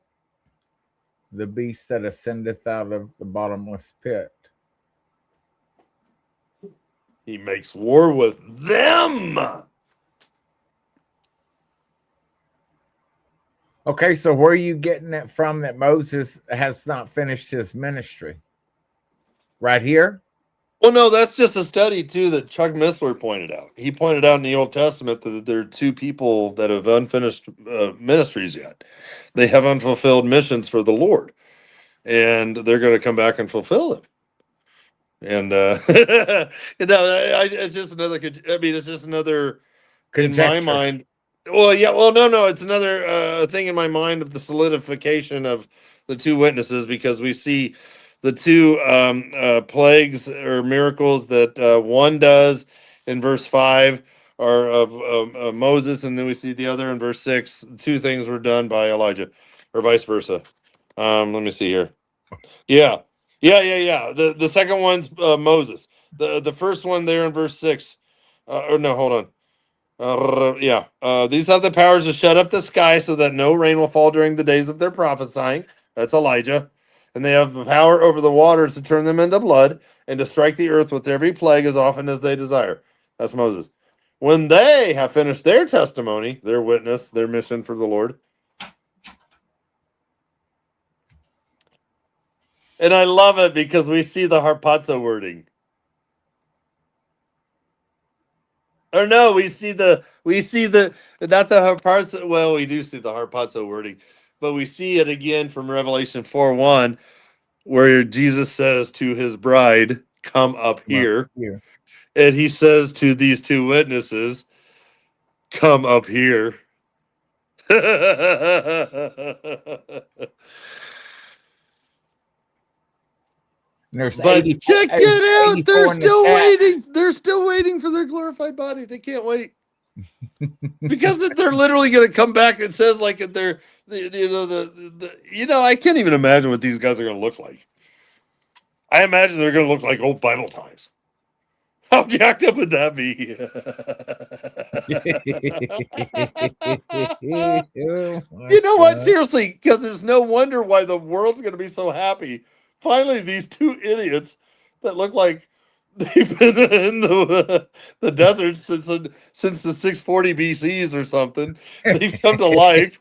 the beast that ascendeth out of the bottomless pit. He makes war with them. Okay, so where are you getting it from that Moses has not finished his ministry? Right here? Well, no, that's just a study, too, that Chuck Missler pointed out. He pointed out in the Old Testament that there are two people that have unfinished ministries yet. They have unfulfilled missions for the Lord, and they're going to come back and fulfill them. And, it's just another, it's just another, Conjecture. in my mind. Well, yeah, no, it's another thing in my mind of the solidification of the two witnesses, because we see the two plagues or miracles that one does in verse 5 are of Moses, and then we see the other in verse 6. Two things were done by Elijah, or vice versa. Let me see here. Yeah. The second one's Moses. The first one there in verse 6. Or no, hold on. These have the powers to shut up the sky so that no rain will fall during the days of their prophesying. That's Elijah. And they have the power over the waters to turn them into blood and to strike the earth with every plague as often as they desire. That's Moses. When they have finished their testimony, their witness, their mission for the Lord. And I love it because we see the harpazo wording. Or no, we see the not the harpazo. Well, we do see the harpazo wording, but we see it again from Revelation 4:1, where Jesus says to his bride, "Come up here," and he says to these two witnesses, "Come up here." There's But 80, check it out. They're still waiting. chat. They're still waiting for their glorified body. They can't wait. Because they're literally going to come back. It says like they're I can't even imagine what these guys are going to look like. I imagine they're going to look like old Bible times. How jacked up would that be? You know what? Seriously, because there's no wonder why the world's going to be so happy. Finally, these two idiots that look like they've been in the desert since the 640 BCs or something. They've come to life.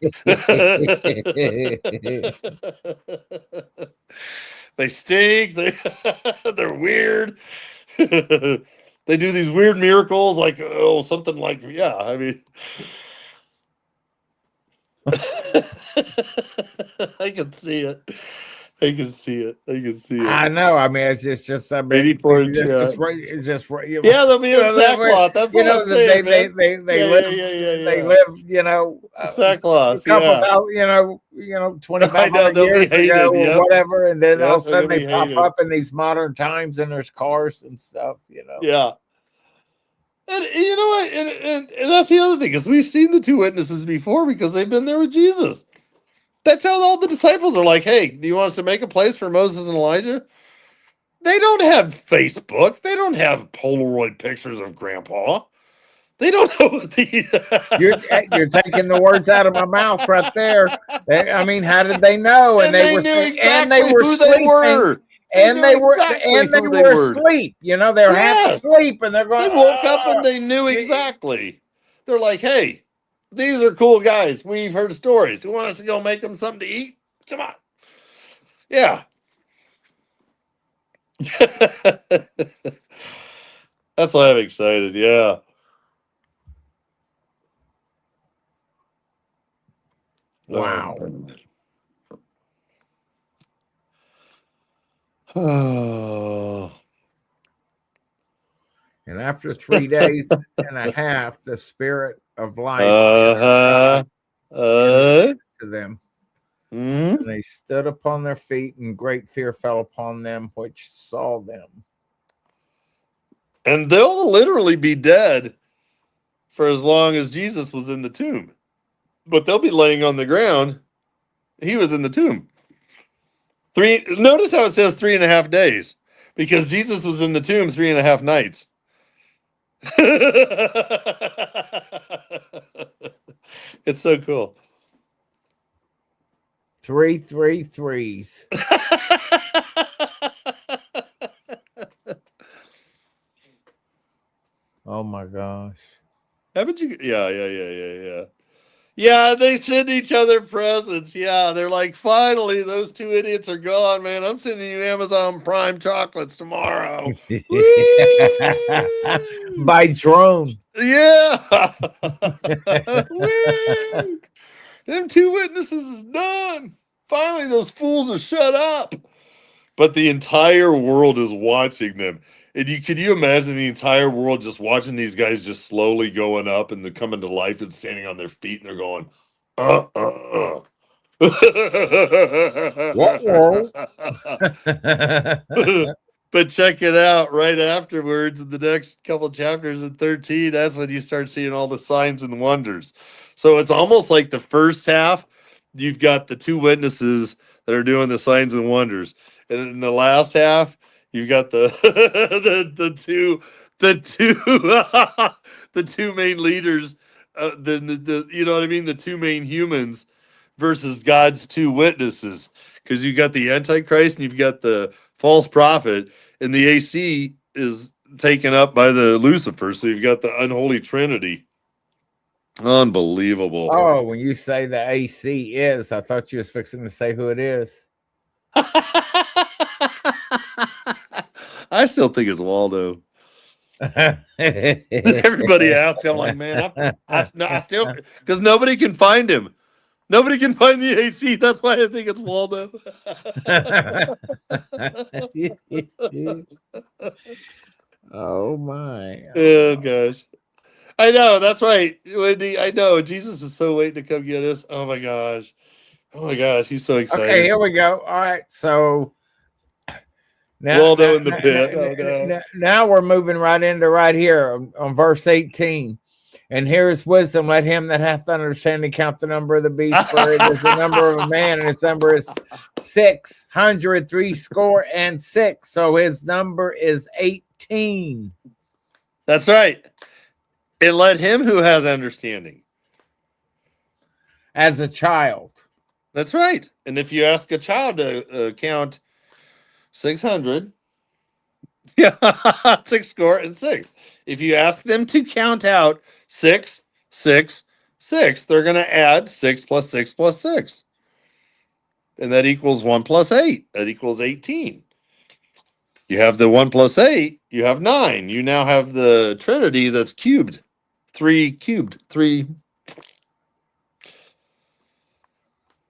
They stink. They're weird. They do these weird miracles, like something like I mean. I can see it. I can see it. I can see it. I know. I mean, it's just I mean, 84 inch. it's just Yeah, they'll be in sackcloth. That's what I'm saying, man. They Yeah. live, sackcloth. a couple Yeah. thousand, 2,500 they'll be years hated, ago or yep. whatever, and then all of a they're sudden gonna they be pop hated. up in these modern times, and there's cars and stuff. Yeah. And you know what? And that's the other thing, is we've seen the two witnesses before because they've been there with Jesus. That's how all the disciples are like, hey, do you want us to make a place for Moses and Elijah? They don't have Facebook. They don't have Polaroid pictures of Grandpa. They don't know what You're taking the words out of my mouth right there. I mean, how did they know? And they knew exactly who sleeping. They were. And they were asleep. They're half asleep, and they're going. They woke up and they knew exactly. They're like, "Hey, these are cool guys. We've heard stories. You want us to go make them something to eat? Come on." Yeah. That's why I'm excited. Yeah. Wow. Oh. And after 3 days and a half, the spirit of life to them. Mm-hmm. And they stood upon their feet, and great fear fell upon them which saw them. And they'll literally be dead for as long as Jesus was in the tomb. But they'll be laying on the ground. He was in the tomb. Notice how it says 3.5 days, because Jesus was in the tomb 3.5 nights. It's so cool. 3 3 3s. Oh my gosh. Haven't you? Yeah. Yeah, they send each other presents. Yeah, they're like, finally, those two idiots are gone, man. I'm sending you Amazon Prime chocolates tomorrow. By drone. Yeah. Them two witnesses is done. Finally, those fools are shut up. But the entire world is watching them. And could you imagine the entire world just watching these guys just slowly going up and they're coming to life and standing on their feet, and they're going, What? But check it out, right afterwards in the next couple chapters in 13, that's when you start seeing all the signs and wonders. So it's almost like the first half, you've got the two witnesses that are doing the signs and wonders. And in the last half, you've got the the two main leaders, the you know what I mean, the two main humans versus God's two witnesses, because you got the Antichrist and you've got the false prophet, and the AC is taken up by the Lucifer, so you've got the unholy trinity. Unbelievable. Oh, when you say the AC is, I thought you was fixing to say who it is. I still think it's Waldo. Everybody asks, I'm like, man, I still, because nobody can find him. Nobody can find the AC. That's why I think it's Waldo. Oh my. Oh gosh. I know, that's right, Wendy. I know. Jesus is so waiting to come get us. Oh my gosh. Oh my gosh, he's so excited. Okay, here we go. All right, so Waldo in the pit. Now we're moving right into right here on verse 18. And here is wisdom. Let him that hath understanding count the number of the beast, for it is the number of a man, and its number is 666. So his number is 18. That's right. And let him who has understanding. As a child. That's right. And if you ask a child to count 600, yeah, 6 score and 6. If you ask them to count out 6, 6, 6, they're going to add 6 plus 6 plus 6. And that equals 1 plus 8. That equals 18. You have the 1 plus 8, you have 9. You now have the trinity that's cubed. 3 cubed. 3.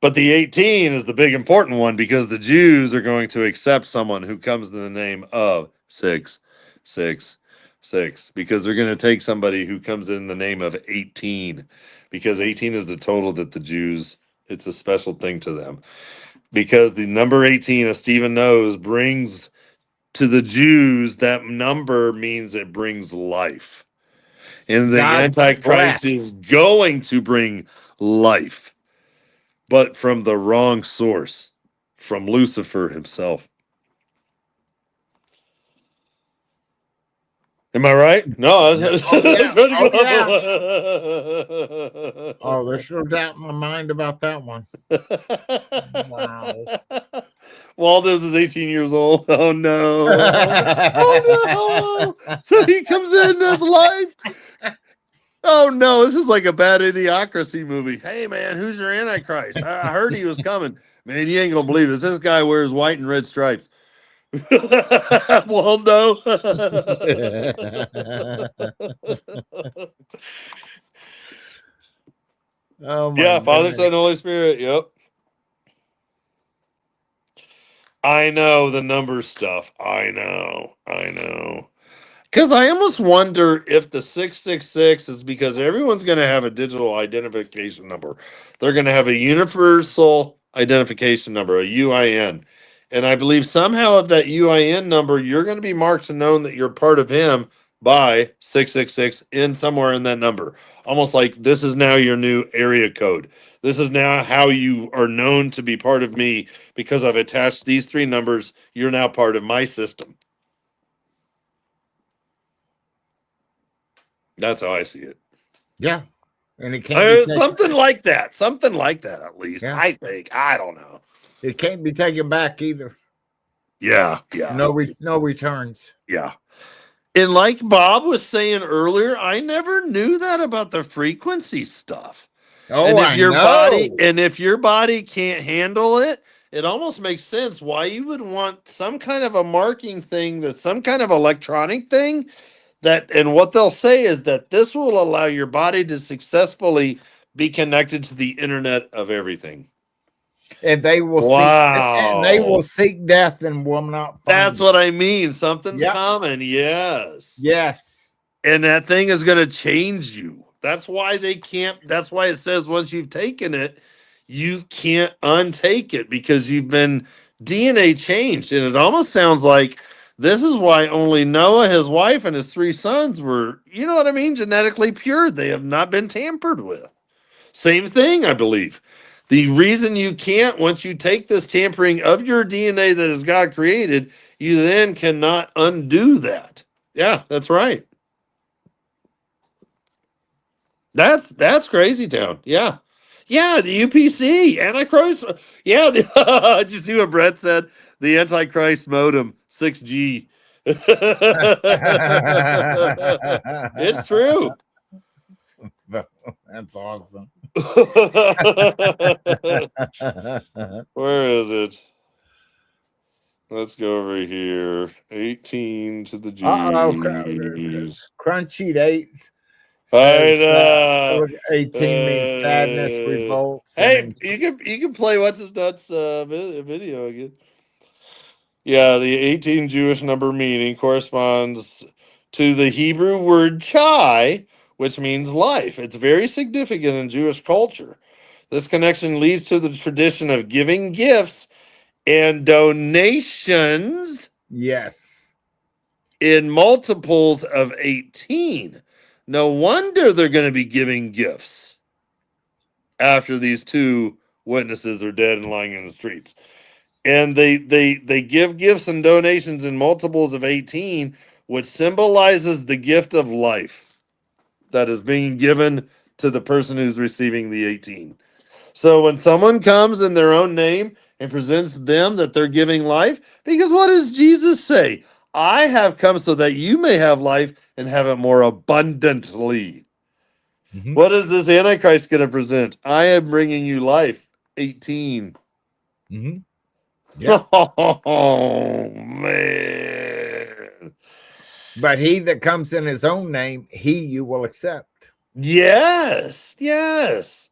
But the 18 is the big important one, because the Jews are going to accept someone who comes in the name of 6, 6, 6, because they're going to take somebody who comes in the name of 18, because 18 is the total that the Jews, it's a special thing to them. Because the number 18, as Stephen knows, brings to the Jews, that number means it brings life. And the Antichrist is going to bring life, but from the wrong source, from Lucifer himself. Am I right? No. Oh, there's no doubt in my mind about that one. Wow. Waldo's is 18 years old. Oh no. Oh no. So he comes in as life. Oh no, this is like a bad idiocracy movie. Hey man, who's your Antichrist? I heard he was coming. Man, you ain't gonna believe this. This guy wears white and red stripes. Waldo. Oh my yeah, Father, goodness. Son, Holy Spirit. Yep. I know the number stuff. I know. Because I almost wonder if the 666 is because everyone's going to have a digital identification number. They're going to have a universal identification number, a UIN. And I believe somehow of that UIN number, you're going to be marked and known that you're part of him by 666 in somewhere in that number. Almost like this is now your new area code. This is now how you are known to be part of me, because I've attached these 3 numbers. You're now part of my system. That's how I see it. Yeah. And it can't be something like that. Something like that, at least. Yeah. I think. I don't know. It can't be taken back either. Yeah. No returns. Yeah. And like Bob was saying earlier, I never knew that about the frequency stuff. Oh, and if your body can't handle it, it almost makes sense why you would want some kind of a marking thing, that's some kind of electronic thing. And what they'll say is that this will allow your body to successfully be connected to the internet of everything. And they will seek death and will not find That's it. what I mean. Something's coming. Yes. And that thing is going to change you. That's why that's why it says once you've taken it, you can't untake it, because you've been DNA changed. And it almost sounds like this is why only Noah, his wife, and his 3 sons were, you know what I mean, genetically pure. They have not been tampered with. Same thing, I believe. The reason you can't, once you take this tampering of your DNA that is God created, you then cannot undo that. Yeah, that's right. That's crazy town. Yeah. Yeah, the UPC, Antichrist. Yeah, did you see what Brett said? The Antichrist modem, 6G. It's true. That's awesome. Where is it? Let's go over here. 18 to the G's. Crunchy 8. I know. 18 means sadness, revolt. Hey, you can play what's his nuts video again. Yeah, the 18 Jewish number meaning corresponds to the Hebrew word chai, which means life. It's very significant in Jewish culture. This connection leads to the tradition of giving gifts and donations. Yes. In multiples of 18. No wonder they're going to be giving gifts after these two witnesses are dead and lying in the streets. And they give gifts and donations in multiples of 18, which symbolizes the gift of life that is being given to the person who's receiving the 18. So when someone comes in their own name and presents them that they're giving life, because what does Jesus say? I have come so that you may have life and have it more abundantly. Mm-hmm. What is this Antichrist going to present? I am bringing you life. 18. Mm-hmm. Yeah. Oh, man. But he that comes in his own name, he you will accept. Yes. Yes.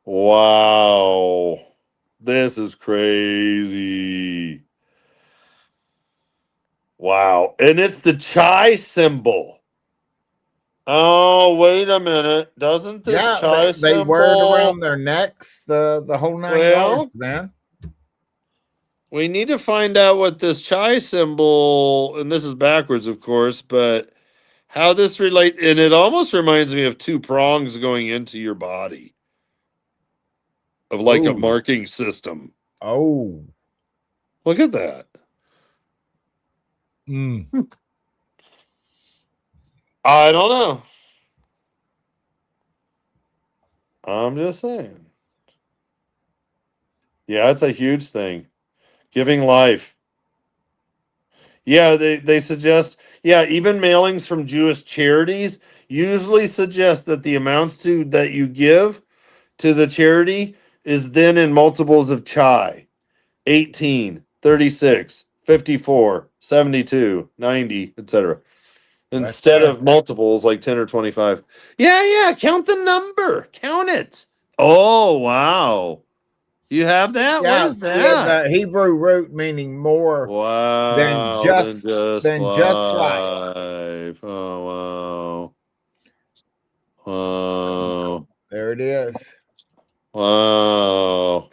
Wow. This is crazy. Wow. And it's the chai symbol. Oh, wait a minute. Doesn't this Yeah, chai they wear it symbol? around their necks, the whole 9 Well, yards, man. we need to find out what this chai symbol, and this is backwards, of course, but how this relate, and it almost reminds me of two prongs going into your body, of like a Oh, marking system. oh. Look at that. Mm. I don't know. I'm just saying. Yeah, it's a huge thing. Giving life. Yeah, they suggest, yeah, even mailings from Jewish charities usually suggest that the amounts that you give to the charity is then in multiples of chai. 18, 36, 54, 72, 90, etc. That's Instead it. of multiples like 10 or 25. Yeah, count the number. Count it. Oh, wow. You have that? What Yeah, is see, that? the Hebrew root meaning more than Wow, than just just than just life. life. Oh, wow. Wow. There it is. Wow.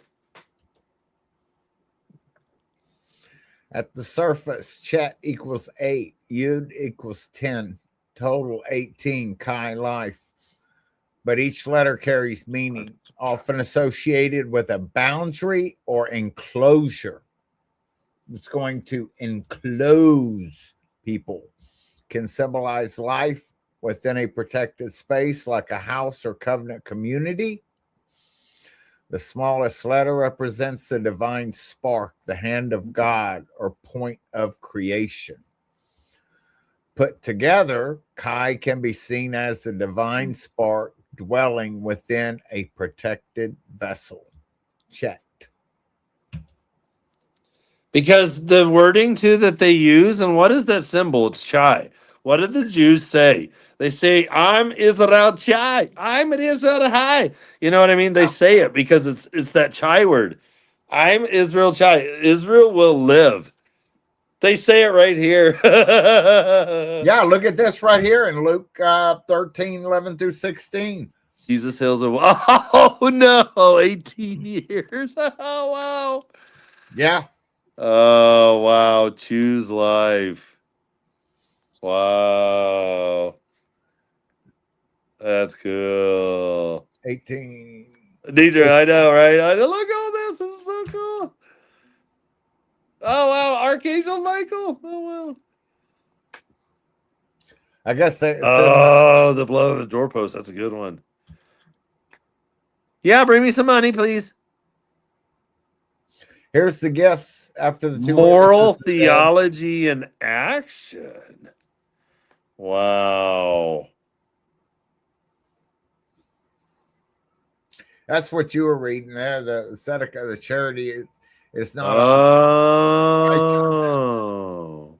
At the surface, Chet equals 8, Yud equals 10, total 18, Chi life. But each letter carries meaning, often associated with a boundary or enclosure. It's going to enclose people, can symbolize life within a protected space like a house or covenant community. The smallest letter represents the divine spark, the hand of God, or point of creation. Put together, Chi can be seen as the divine spark dwelling within a protected vessel. Checked. Because the wording too that they use, and what is that symbol? It's chai. What did the Jews say? They say, I'm Israel chai. I'm Israel high. You know what I mean? They say it because it's that chai word. I'm Israel chai. Israel will live. They say it right here. Yeah, look at this right here in Luke 13, 11 through 16. Jesus heals a oh no, 18 years. Oh wow. Yeah. Oh wow. Choose life. Wow. That's cool. 18. DJ, I know, right? I know. Look at all this. This is so cool. Oh wow, Archangel Michael. Oh wow. I guess it's Oh, the blow on the doorpost. That's a good one. Yeah, bring me some money, please. here's the gifts after the two Moral witnesses are dead. theology in action. Wow. That's what you were reading there. The tzedakah, the charity, is not righteousness. Oh.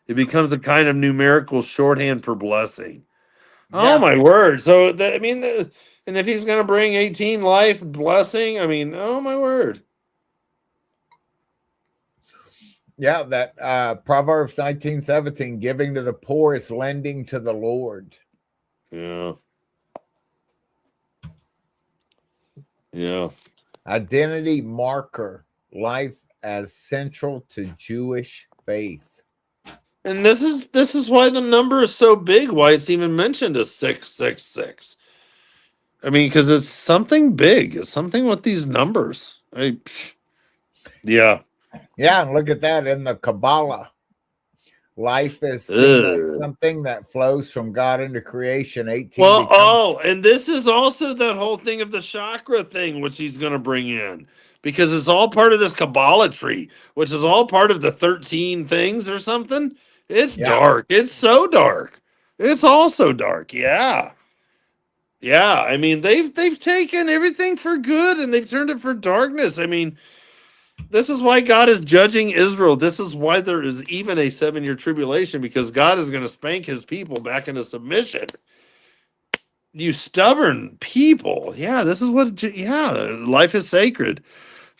It becomes a kind of numerical shorthand for blessing. Oh Yeah. my word! So I mean, and if he's going to bring 18 life blessing, I mean, oh my word! Yeah, that Proverbs 19:17, giving to the poor is lending to the Lord. Yeah, yeah. Identity marker, life as central to Jewish faith. And this is why the number is so big, why it's even mentioned as 666. I mean, because it's something big. It's something with these numbers. Yeah. Yeah, and look at that in the Kabbalah. Life is seen as Ugh. something that flows from God into creation. 18 Well, becomes and this is also that whole thing of the chakra thing, which he's going to bring in, because it's all part of this Kabbalah tree, which is all part of the 13 things or something. It's yeah. dark. It's so dark. It's also dark. Yeah. Yeah. I mean, they've taken everything for good and they've turned it for darkness. I mean, this is why God is judging Israel. This is why there is even a 7-year tribulation, because God is going to spank his people back into submission. You stubborn people. Yeah, this is what, yeah, life is sacred.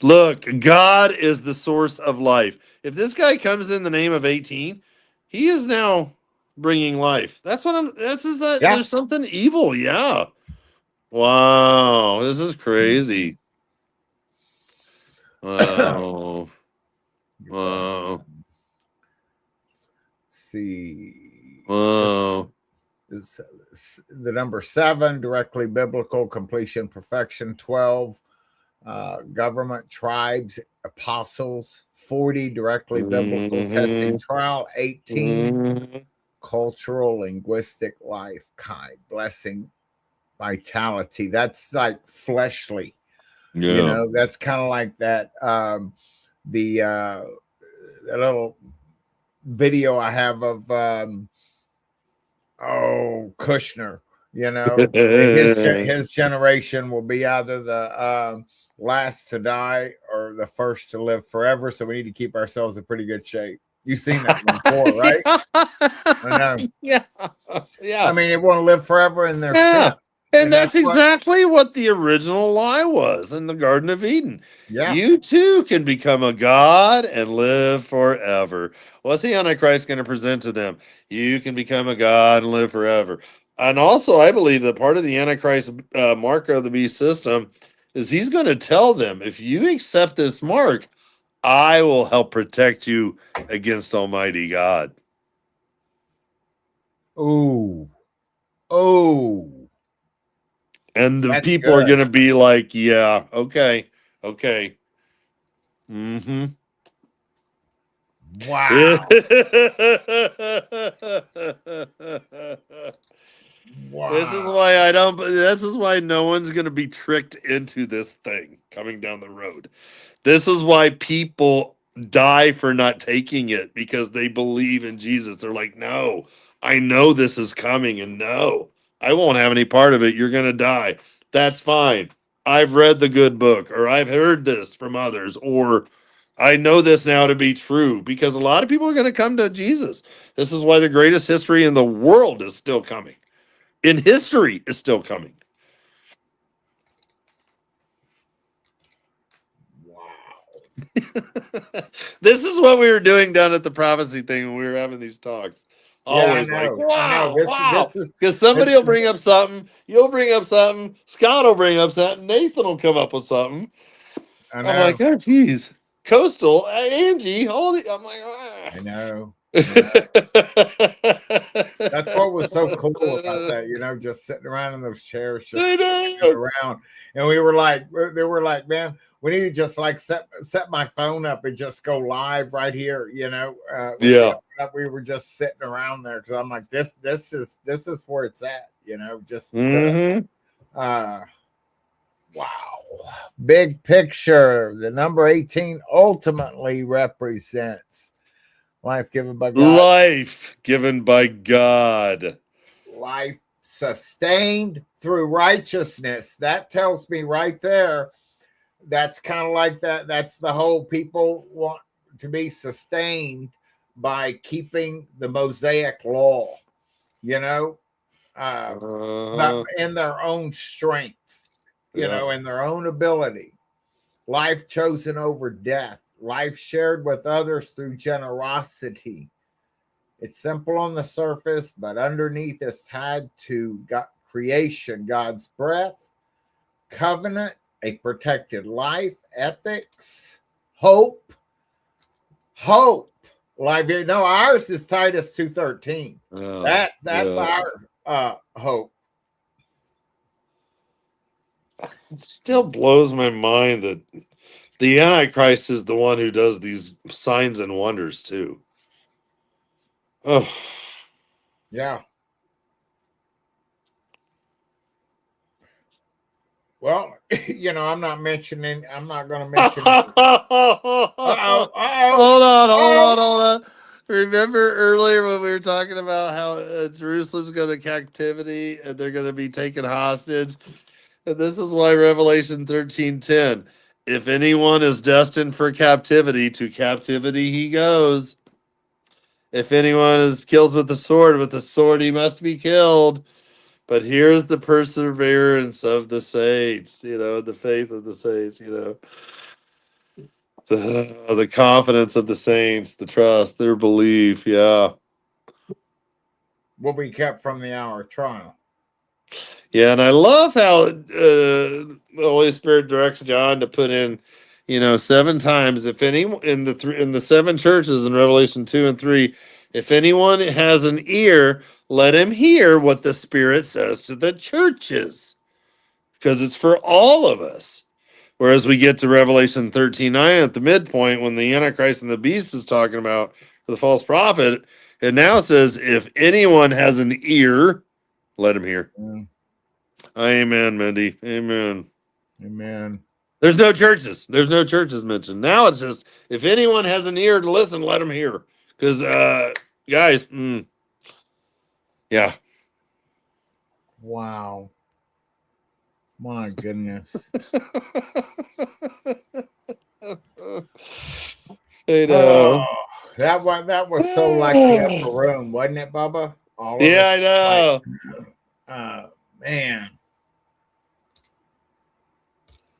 Look, God is the source of life. If this guy comes in the name of 18, he is now bringing life. This is that Yeah. there's something evil. Yeah. Wow. This is crazy. Wow. Wow. See. Wow. The number 7, directly biblical, completion, perfection. 12, government, tribes, apostles. 40, directly biblical, testing, Mhm. trial. 18, Mhm. cultural, linguistic, life, kind, blessing, vitality. That's like fleshly, Yeah. that's kind of like that. The little video I have of Kushner, his generation will be either the last to die or the first to live forever. So we need to keep ourselves in pretty good shape. You've seen that one before, right? I know. Yeah. Yeah. I mean, they want to live forever in their sin, Yeah. And and that's that's what. exactly what the original lie was in the Garden of Eden. Yeah. You too can become a god and live forever. What's the Antichrist going to present to them? You can become a god and live forever. And also, I believe that part of the Antichrist mark of the beast system is he's going to tell them, if you accept this mark, I will help protect you against Almighty God. Oh, oh, And the that's people are good. going to be like, yeah, okay, okay. Mm-hmm. Wow. Wow. This is why no one's going to be tricked into this thing coming down the road. This is why people die for not taking it, because they believe in Jesus. They're like, no, I know this is coming, and no, I won't have any part of it. You're going to die. That's fine. I've read the good book, or I've heard this from others, or I know this now to be true, because a lot of people are going to come to Jesus. This is why the greatest history in the world is still coming. In history is still coming. This is what we were doing down at the prophecy thing when we were having these talks. Yeah, I Always like, know. I know. wow, wow. This is Because somebody it, will bring up something, you'll bring up something, Scott will bring up something, Nathan will come up with something. I I'm like, know. oh, geez. Coastal, Angie, all the. I'm like, I know. I know. That's what was so cool about that, just sitting around in those chairs, just I sitting know. around. And they were like, man, we need to just like set my phone up and just go live right here. When we Yeah. opened up, we were just sitting around there because I'm like, this is where it's at, just Mm-hmm. wow. Big picture. The number 18 ultimately represents life given by God. Life given by God. Life sustained through righteousness. That tells me right there. That's kind of like that. That's the whole people want to be sustained by keeping the Mosaic law, you know, not Uh, in their own strength, yeah. in their own ability. Life chosen over death, life shared with others through generosity. It's simple on the surface, but underneath is tied to God, creation, God's breath, covenant, a protected life, ethics, hope. Hope. Live video. No, ours is Titus 2:13. That's our hope. It still blows my mind that the Antichrist is the one who does these signs and wonders too. Oh, yeah. Well, I'm not going to mention. Hold on. Remember earlier when we were talking about how Jerusalem's going to captivity and they're going to be taken hostage? And this is why Revelation 13:10. If anyone is destined for captivity, to captivity he goes. If anyone is killed with the sword he must be killed. But here's the perseverance of the saints, the faith of the saints, the confidence of the saints, the trust, their belief. Yeah. Will be kept from the hour of trial. Yeah. And I love how the Holy Spirit directs John to put in, 7 times, if any, in the 7 churches in Revelation 2 and 3, if anyone has an ear, let him hear what the Spirit says to the churches, because it's for all of us. Whereas we get to Revelation 13:9 at the midpoint, when the Antichrist and the beast is talking about the false prophet, it now says, if anyone has an ear, let him hear. Amen, Mindy. Amen. There's no churches. Mentioned. Now it's just, if anyone has an ear to listen, let him hear. Because, guys, yeah. Wow. My goodness. I know. That was so like the upper room, wasn't it, Bubba? All of us, I know.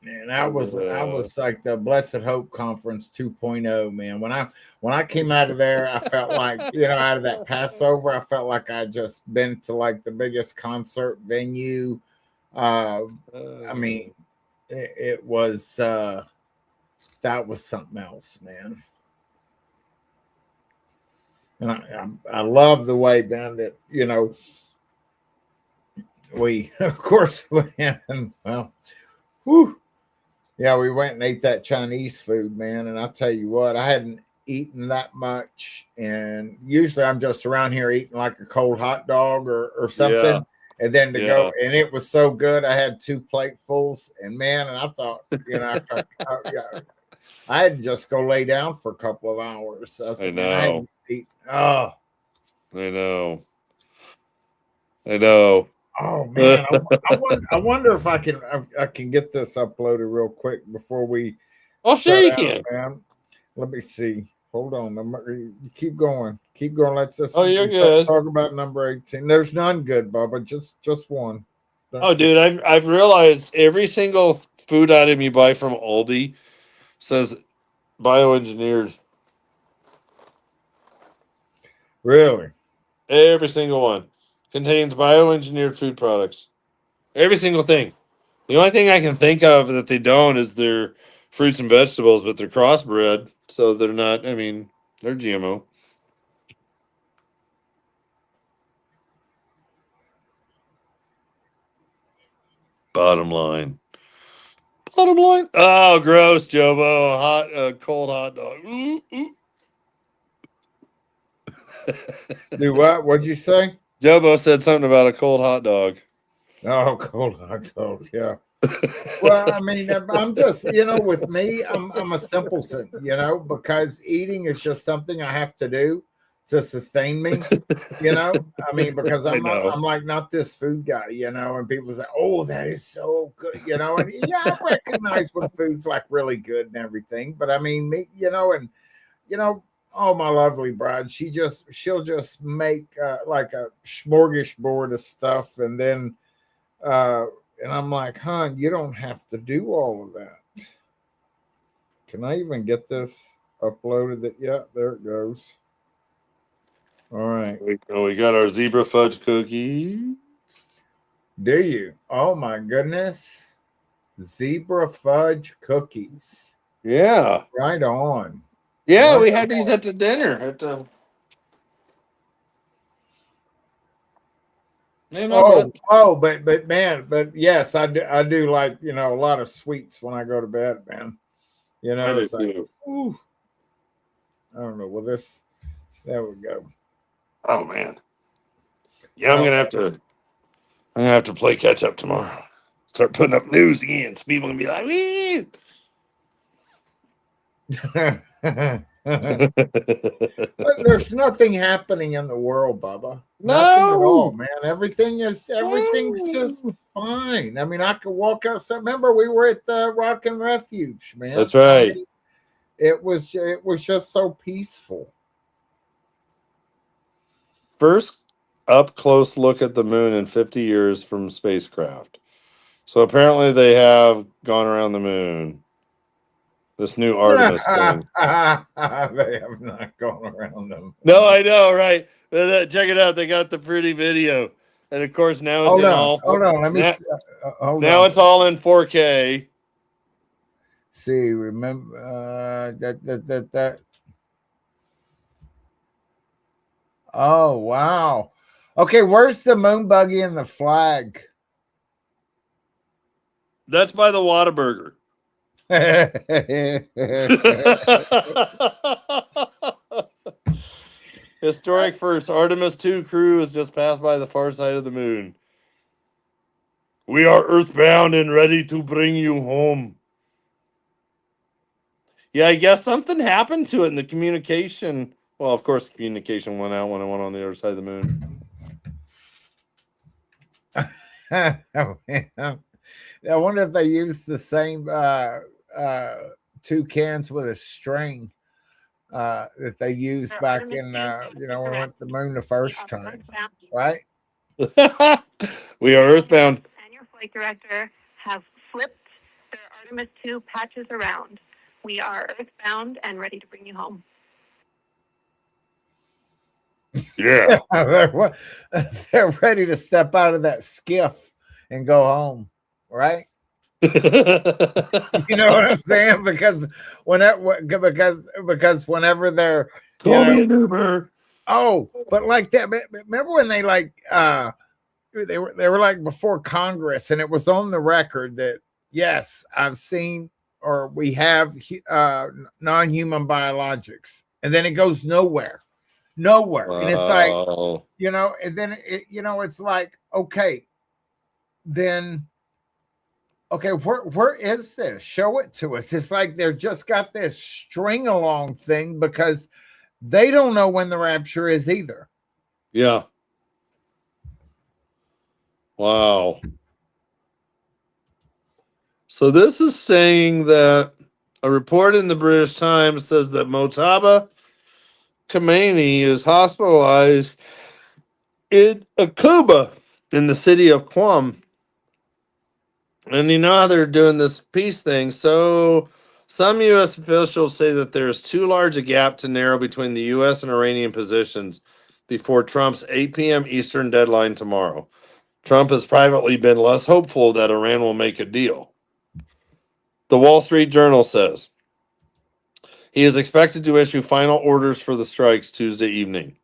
Man, I was like the Blessed Hope Conference 2.0, man. When I came out of there, I felt like, out of that Passover, I felt like I just been to like the biggest concert venue. I mean, it was that was something else, man. And I love the way, man, that we of course went, well, whew, yeah, we went and ate that Chinese food, man. And I'll tell you what, I hadn't eaten that much, and usually I'm just around here eating like a cold hot dog or something. Yeah. And then to go, and it was so good. I had 2 platefuls, and man, and I thought, after I had to just go lay down for a couple of hours. I know. I hadn't eaten. Oh, I know. Oh man, I wonder if I can get this uploaded real quick before we. Oh, sure you can, man. Let me see. Hold on. Keep going. Let's just. Oh, you're good. Talk about number 18. There's none good, Bubba. Just one. Oh, dude, I've realized every single food item you buy from Aldi says bioengineered. Really? Every single one contains bioengineered food products. Every single thing. The only thing I can think of that they don't is their fruits and vegetables, but they're crossbred, so they're not. I mean, they're GMO. Bottom line. Oh, gross, Jobo. Cold hot dog. Do what? What'd you say? Jobo said something about a cold hot dog. Oh, cold hot dog. Yeah. Well, I mean, I'm just, with me, I'm a simpleton, because eating is just something I have to do to sustain me, I mean, because I'm like not this food guy, and people say, oh, that is so good, and I recognize when food's like really good and everything, but I mean, me, oh, my lovely bride, she'll just make like a smorgasbord of stuff, and then and I'm like, hon, you don't have to do all of that. Can I even get this uploaded? Yeah, there it goes. All right. We got our zebra fudge cookie. Do you? Oh my goodness. Zebra fudge cookies. Yeah. Right on. Yeah, we had these at the dinner. But man, but yes, I do like, a lot of sweets when I go to bed, man. It's like, ooh, I don't know. Well, there we go. Oh man. Yeah, I'm gonna have to play catch up tomorrow. Start putting up news again. So people gonna be like, wee. There's nothing happening in the world, Bubba. No. Nothing at all, man. Everything's just fine. I mean, I could walk outside. Remember, we were at the Rock and Refuge, man. That's right. I mean, it was just so peaceful. First up close look at the moon in 50 years from spacecraft. So apparently they have gone around the moon. This new Artemis thing. They have not gone around them. No, I know, right? Check it out. They got the pretty video. And of course now it's hold on. Let me now it's all in 4K. See, remember that. Oh wow. Okay, where's the moon buggy and the flag? That's by the Whataburger. Historic first. Artemis 2 crew has just passed by the far side of the moon. We are earthbound and ready to bring you home. Yeah, I guess something happened to it in the communication. Well, of course, communication went out when I went on the other side of the moon. I wonder if they used the same two cans with a string that they used back in when we went to the moon the first time, right? We are earthbound. And your flight director have flipped their Artemis 2 patches around. We are earthbound and ready to bring you home. Yeah. They're ready to step out of that skiff and go home, right? You know what I'm saying? Because whenever they're call me an Uber. Oh, but like that. Remember when they they were like before Congress, and it was on the record that yes, I've seen or we have non-human biologics, and then it goes nowhere. Wow. And it's like, and then it's like, okay, then okay, where is this? Show it to us. It's like they're just got this string along thing because they don't know when the rapture is either. Yeah. Wow. So this is saying that a report in the British Times says that Motaba Khomeini is hospitalized in Akuba in the city of Qom. And you know how they're doing this peace thing. So some U.S. officials say that there's too large a gap to narrow between the U.S. and Iranian positions before Trump's 8 p.m. Eastern deadline tomorrow. Trump has privately been less hopeful that Iran will make a deal. The Wall Street Journal says he is expected to issue final orders for the strikes Tuesday evening.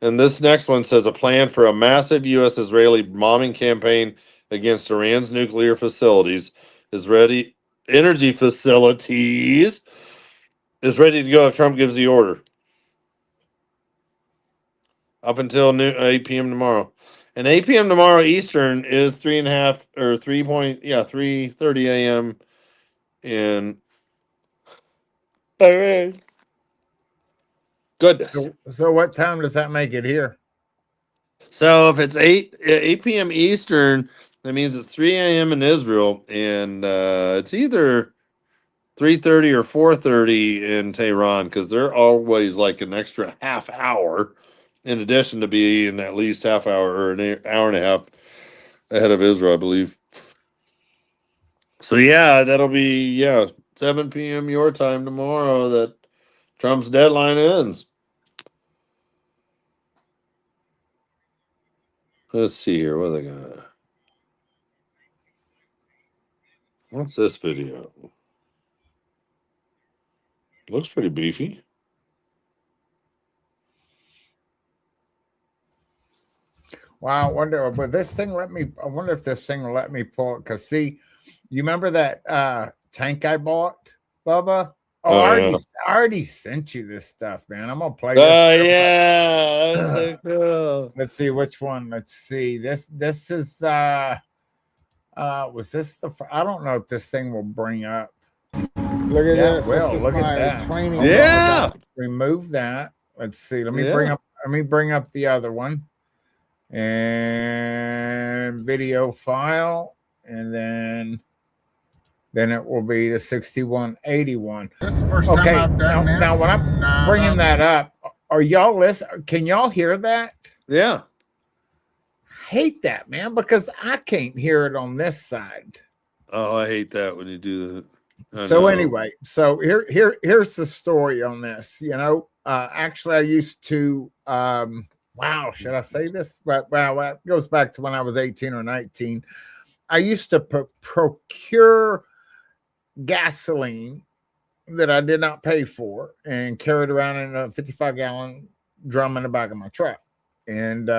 And this next one says a plan for a massive U.S.-Israeli bombing campaign against Iran's nuclear facilities is ready. Energy facilities is ready to go if Trump gives the order. Up until 8 p.m. tomorrow. And 8 p.m. tomorrow Eastern is 3:30 a.m. in Iran. Goodness. So what time does that make it here? So if it's 8 p.m. Eastern, that means it's 3 a.m. in Israel, and it's either 3:30 or 4:30 in Tehran because they're always like an extra half hour in addition to being at least half hour or an hour and a half ahead of Israel, I believe. So yeah, that'll be 7 p.m. your time tomorrow that Trump's deadline ends. Let's see here. What are they gonna? What's this video? Looks pretty beefy. Wow, I wonder, but this thing I wonder if this thing will let me pull it. Because, see, you remember that tank I bought, Bubba? Oh, I already sent you this stuff, man. I'm going to play this. Oh, yeah. That's so cool. Let's see which one. Let's see. This is, was this I don't know if this thing will bring up. Look at this. Well, this is look my at that. training. Yeah. Remove that. Let's see. Let me bring up the other one. And video file, and then it will be the 6181. This is the first time I've done this. Now, when I'm bringing that up, are y'all listening? Can y'all hear that? Yeah. I hate that, man, because I can't hear it on this side. Oh, I hate that when you do that. So anyway, here's the story on this. You know, actually, I used to. Wow, should I say this? But wow, it goes back to when I was 18 or 19. I used to procure gasoline that I did not pay for and carry it around in a 55-gallon drum in the back of my truck. And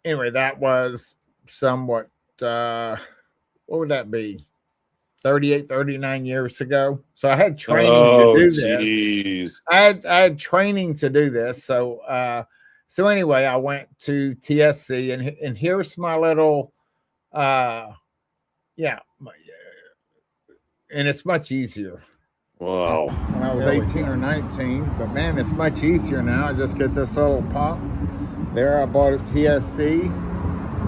anyway, that was somewhat, what would that be? 38, 39 years ago. So I had training to do this. I had training to do this. So anyway, I went to TSC and here's my little and it's much easier. Wow. When I was 18 or 19, but man, it's much easier now. I just get this little pop. There I bought at TSC.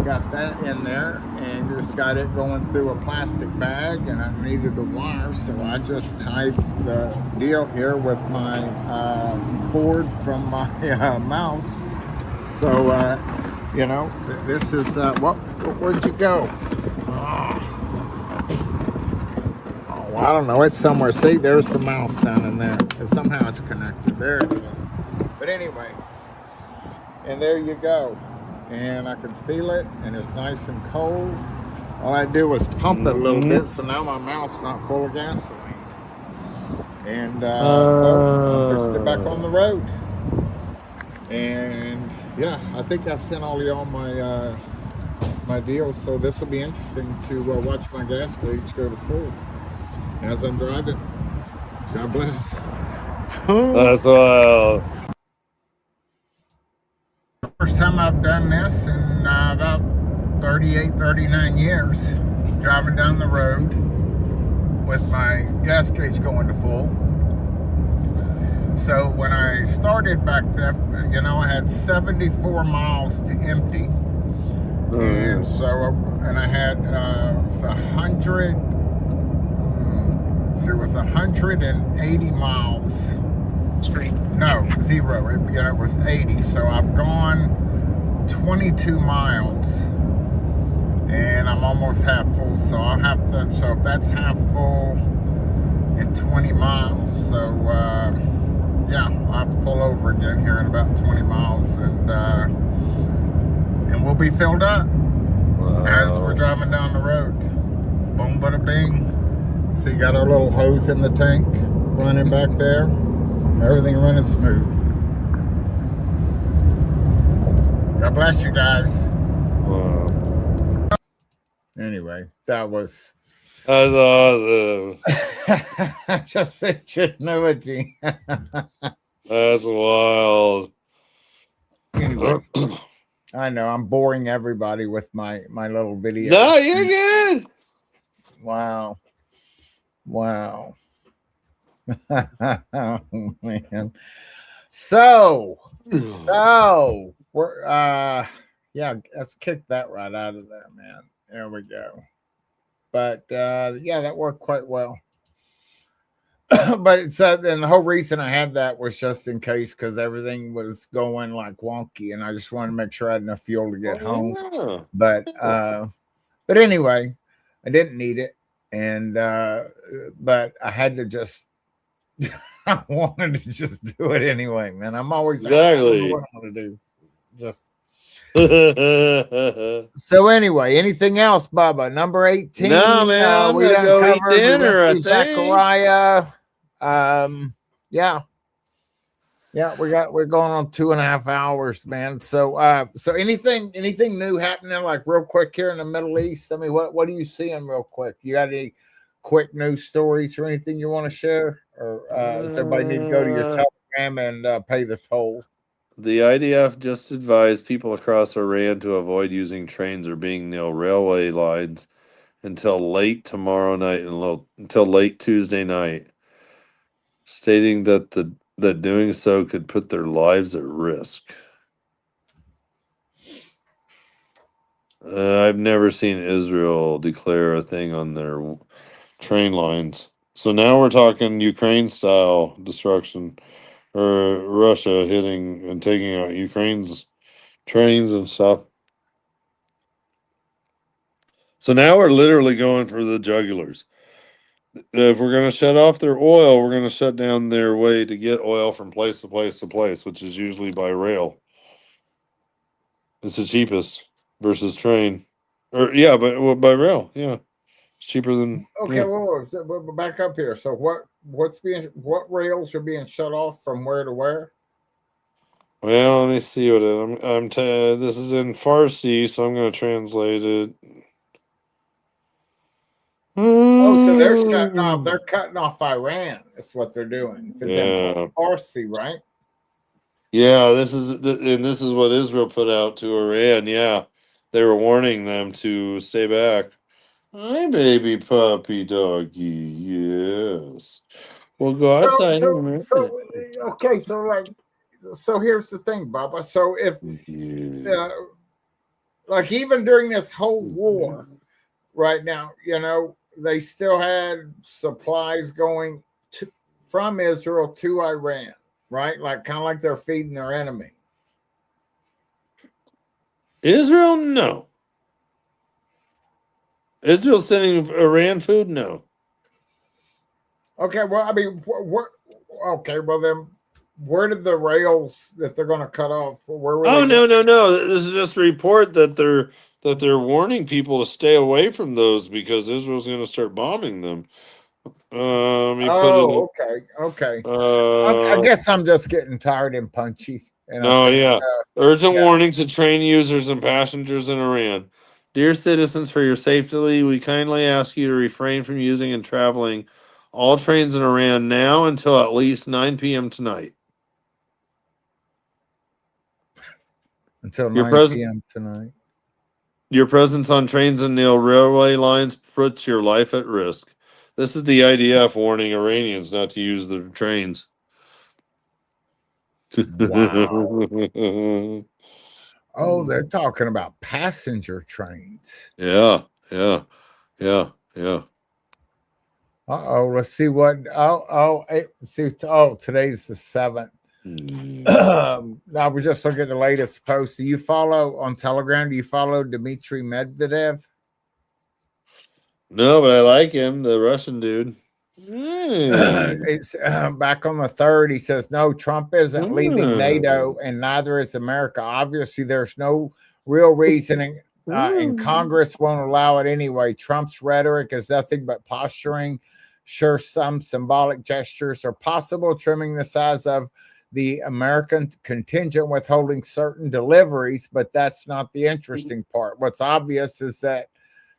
Got that in there and just got it going through a plastic bag, and I needed a wire, so I just tied the deal here with my cord from my mouse. So you know, this is where'd you go? Oh, I don't know, it's somewhere. See, there's the mouse down in there, and somehow it's connected. There it is. But anyway, and there you go. And I can feel it, and it's nice and cold. All I do is pump it a little bit, so now my mouth's not full of gasoline. And so let's get back on the road. And yeah, I think I've sent all y'all my my deals, so this will be interesting to watch my gas gauge go to full as I'm driving. God bless. That's wild. First time I've done this in about 38, 39 years, driving down the road with my gas gauge going to full. So when I started back there, you know, I had 74 miles to empty. And so, and I had it was 180 miles. Straight. No, 0. It was 80. So I've gone 22 miles and I'm almost half full. So I'll have to, so if that's half full in 20 miles, so yeah, I'll have to pull over again here in about 20 miles and we'll be filled up as we're driving down the road. Boom, bada bing. See, got our little hose in the tank running back there. Everything running smooth. God bless you guys. Wow. Anyway, that was awesome. just ingenuity. That's wild. Anyway, I know I'm boring everybody with my little video. No, you're good. Wow. Oh, man. So we're yeah, let's kick that right out of there, man. There we go. But yeah, that worked quite well. But it's and the whole reason I had that was just in case, because everything was going like wonky, and I just wanted to make sure I had enough fuel to get home. Yeah. But anyway, I didn't need it, and but I had to just. I wanted to just do it anyway, man. I'm always exactly what I'm gonna do. Just so anyway, anything else, Bubba? Number 18. No, man. We done go covered eat dinner. I think. Zechariah. Yeah. Yeah, we're going on 2.5 hours, man. So so anything new happening like real quick here in the Middle East? I mean, what are you seeing real quick? You got any quick news stories or anything you want to share? Or does everybody need to go to your Telegram and pay the toll? The IDF just advised people across Iran to avoid using trains or being near railway lines until late tomorrow night and until late Tuesday night, stating that that doing so could put their lives at risk. I've never seen Israel declare a thing on their train lines. So now we're talking Ukraine style destruction, or Russia hitting and taking out Ukraine's trains and stuff. So now we're literally going for the jugulars. If we're going to shut off their oil, we're going to shut down their way to get oil from place to place to place, which is usually by rail. It's the cheapest versus train. Or yeah, but by rail, yeah. It's cheaper than okay, well, so back up here. So what rails are being shut off from where to where? Well, let me see what this is in Farsi, so I'm going to translate it. Oh, so they're shutting off. They're cutting off Iran. That's what they're doing. It's in Farsi, right? Yeah, this is what Israel put out to Iran. Yeah, they were warning them to stay back. Hi, baby puppy doggy. Yes. Well, go outside. Okay. So here's the thing, Bubba. So if like even during this whole war right now, they still had supplies going from Israel to Iran, right? Like kind of like they're feeding their enemy. Israel, no. Israel sending Iran food, no. Okay, well, I mean, okay, well then, where did the rails that they're going to cut off? Where were no. This is just a report that they're warning people to stay away from those because Israel's going to start bombing them. Okay. I guess I'm just getting tired and punchy. And urgent warnings to train users and passengers in Iran. Dear citizens, for your safety, we kindly ask you to refrain from using and traveling all trains in Iran now until at least 9 p.m. tonight. Until 9 p.m. tonight. Your presence on trains and railway lines puts your life at risk. This is the IDF warning Iranians not to use the trains. Wow. Oh, they're talking about passenger trains. Yeah. Let's see what. Today's the 7th. Now we're just looking at the latest post. Do you follow on Telegram? Do you follow Dmitry Medvedev? No, but I like him, the Russian dude. It's back on the 3rd. He says, no, Trump isn't leaving NATO, and neither is America. Obviously, there's no real reasoning, and Congress won't allow it anyway. Trump's rhetoric is nothing but posturing. Sure, some symbolic gestures are possible, trimming the size of the American contingent, withholding certain deliveries, but that's not the interesting part. What's obvious is that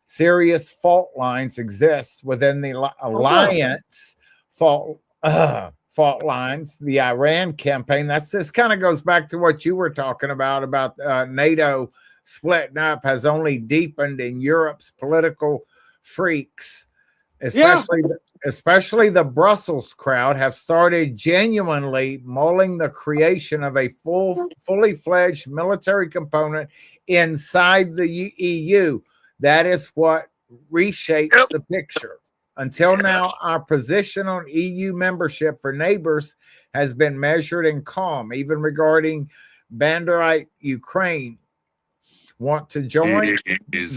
serious fault lines exist within the alliance fault lines. The Iran campaign, this kind of goes back to what you were talking about NATO splitting up, has only deepened in Europe's political freaks, especially the Brussels crowd, have started genuinely mulling the creation of a fully fledged military component inside the EU. That is what reshapes the picture. Until now, our position on EU membership for neighbors has been measured and calm, even regarding Banderite Ukraine. Want to join?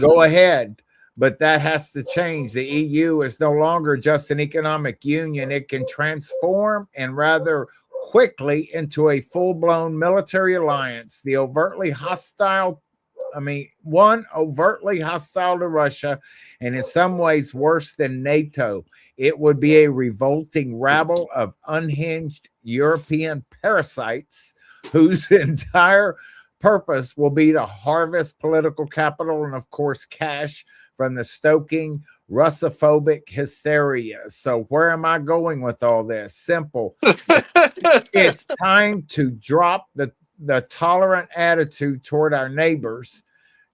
Go ahead. But that has to change. The EU is no longer just an economic union. It can transform and rather quickly into a full-blown military alliance. One overtly hostile to Russia, and in some ways worse than NATO. It would be a revolting rabble of unhinged European parasites whose entire purpose will be to harvest political capital and, of course, cash from the stoking Russophobic hysteria. So where am I going with all this? Simple. It's time to drop the tolerant attitude toward our neighbors,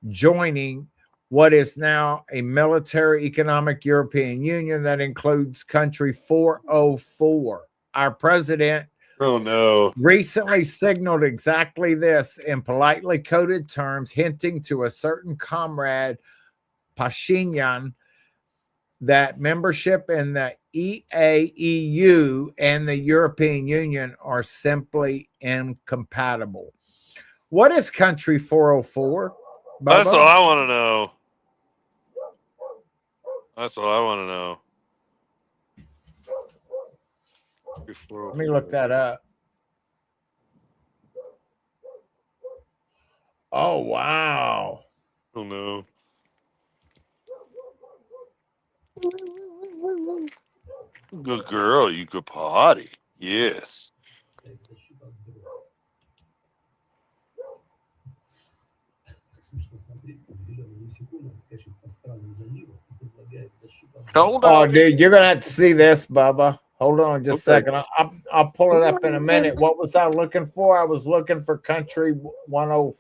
joining what is now a military economic European Union that includes country 404. Our president recently signaled exactly this in politely coded terms, hinting to a certain comrade Pashinyan that membership in the EAEU and the European Union are simply incompatible. What is country 404? Bubba? That's what I want to know. That's what I want to know. Let me look that up. Oh, wow. Oh, no. Good girl. You could potty. Yes. Hold on. Oh, dude, you're going to have to see this, Bubba. Hold on just a second. I'll pull it up in a minute. What was I looking for? I was looking for country 404.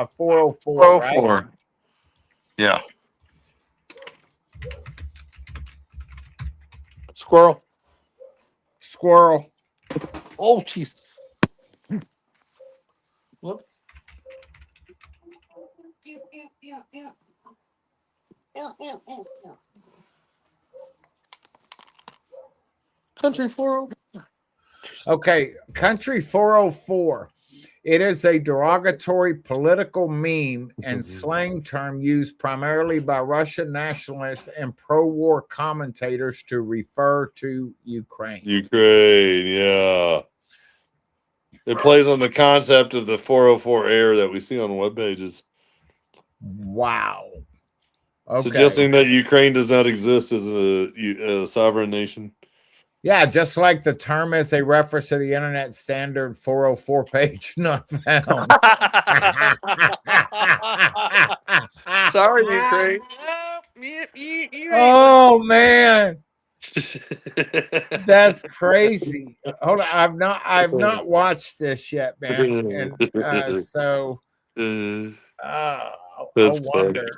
404. Right? Yeah. Squirrel. Oh, jeez. Whoops. Country 404. Okay, country 404. It is a derogatory political meme and slang term used primarily by Russian nationalists and pro-war commentators to refer to Ukraine. Ukraine, yeah. It plays on the concept of the 404 error that we see on web pages. Wow. Okay. Suggesting that Ukraine does not exist as a sovereign nation. Yeah, just like the term is a reference to the internet standard 404 page not found. Sorry, Ukraine. Oh man. That's crazy. Hold on, I've not watched this yet, man. And so I wonder.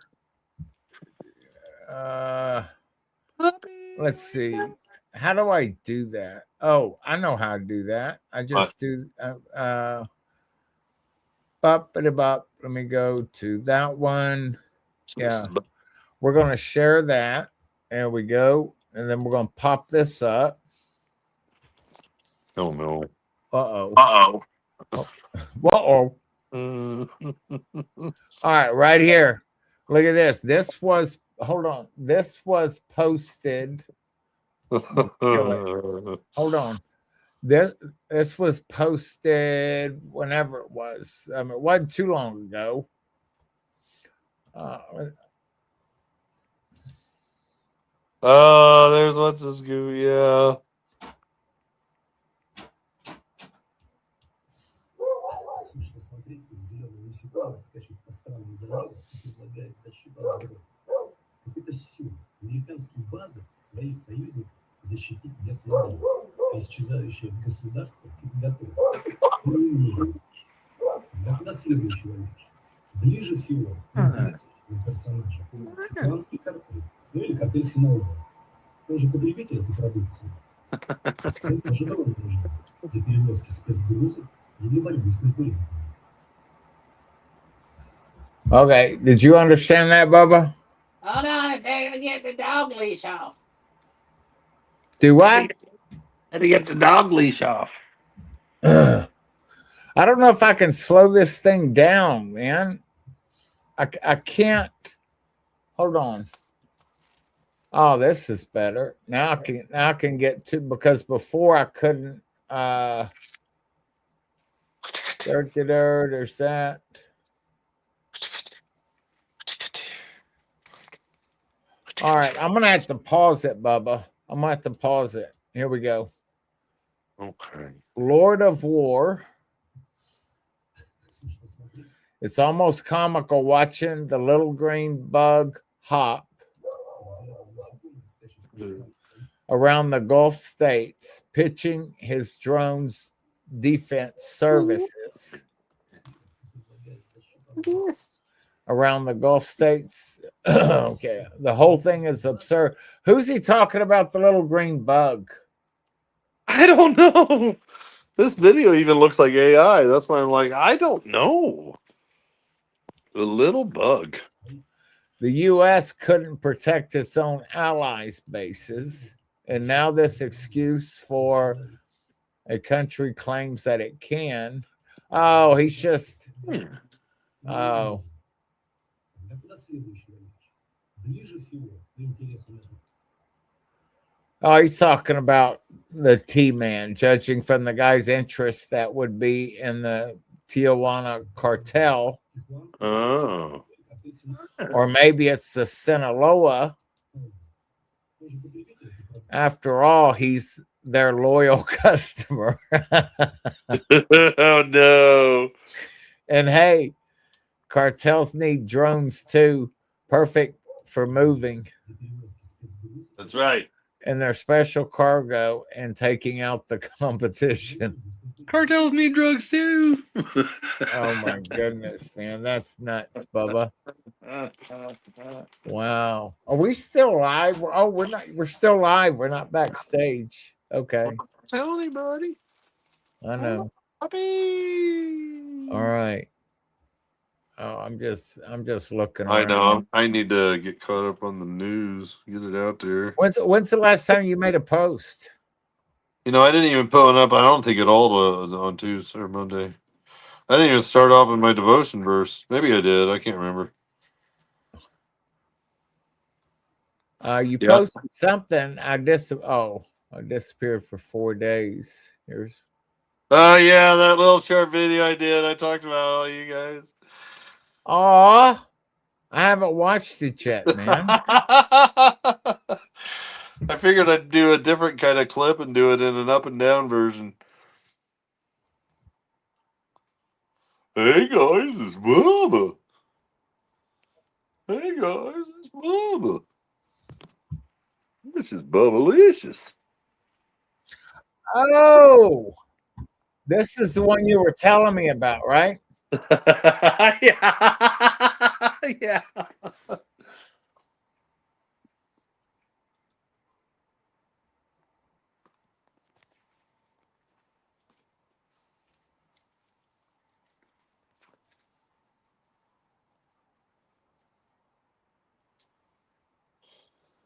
Let's see. How do I do that? Oh, I know how to do that. I just do bop. Let me go to that one. Yeah. We're going to share that. There we go. And then we're going to pop this up. Oh no. Uh-oh. All right, right here. Look at this. Hold on. This was posted. Hold on. This was posted whenever it was. I mean, it wasn't too long ago. There's what's this goo, yeah. Защитить для своих, исчезающее государство готово. Да куда следующего лишь? Ближе всего интересному персонажу Тихуанский картель, ну или картель Синалова. Он же потребитель этой продукции. Он тоже довольно нужен для перевозки спецгрузов и для борьбы с конкурентами. Okay, did you understand that, Bubba? Hold on a second to get the dog leash off. Do what? Had to get the dog leash off. I don't know if I can slow this thing down, man. I can't. Hold on. Oh, this is better. Now I can get to, because before I couldn't. There's that. All right, I'm gonna have to pause it, Bubba. I'm going to have to pause it. Here we go. Okay. Lord of War. It's almost comical watching the little green bug hop around the Gulf states, pitching his drone's defense services around the Gulf states. Okay, the whole thing is absurd. Who's he talking about? The little green bug? I don't know. This video even looks like AI. That's why I'm like, I don't know. The little bug. The U.S. couldn't protect its own allies' bases, and now this excuse for a country claims that it can. Oh, he's just. Oh. Oh, he's talking about the T-Man, judging from the guy's interest that would be in the Tijuana cartel. Oh. Or maybe it's the Sinaloa. After all, he's their loyal customer. Oh, no. And hey, cartels need drones too. Perfect for moving. That's right. And their special cargo and taking out the competition. Cartels need drugs too. Oh my goodness, man. That's nuts, Bubba. Wow. Are we still live? Oh, we're not. We're still live. We're not backstage. Okay. Tell anybody. I know. Puppy. All right. Oh, I'm just looking I around. know. I need to get caught up on the news. Get it out there. When's the last time you made a post? You know, I didn't even put one up. I don't think at all on Tuesday or Monday. I didn't even start off in my devotion verse. Maybe I did. I can't remember. You posted something. I disappeared for 4 days. Here's. Oh yeah, that little short video I did. I talked about all you guys. Aw, I haven't watched it yet, man. I figured I'd do a different kind of clip and do it in an up and down version. Hey guys, it's Bubba. Hey guys, it's Bubba. This is Bubbalicious. Oh, this is the one you were telling me about, right? Yeah. Yeah.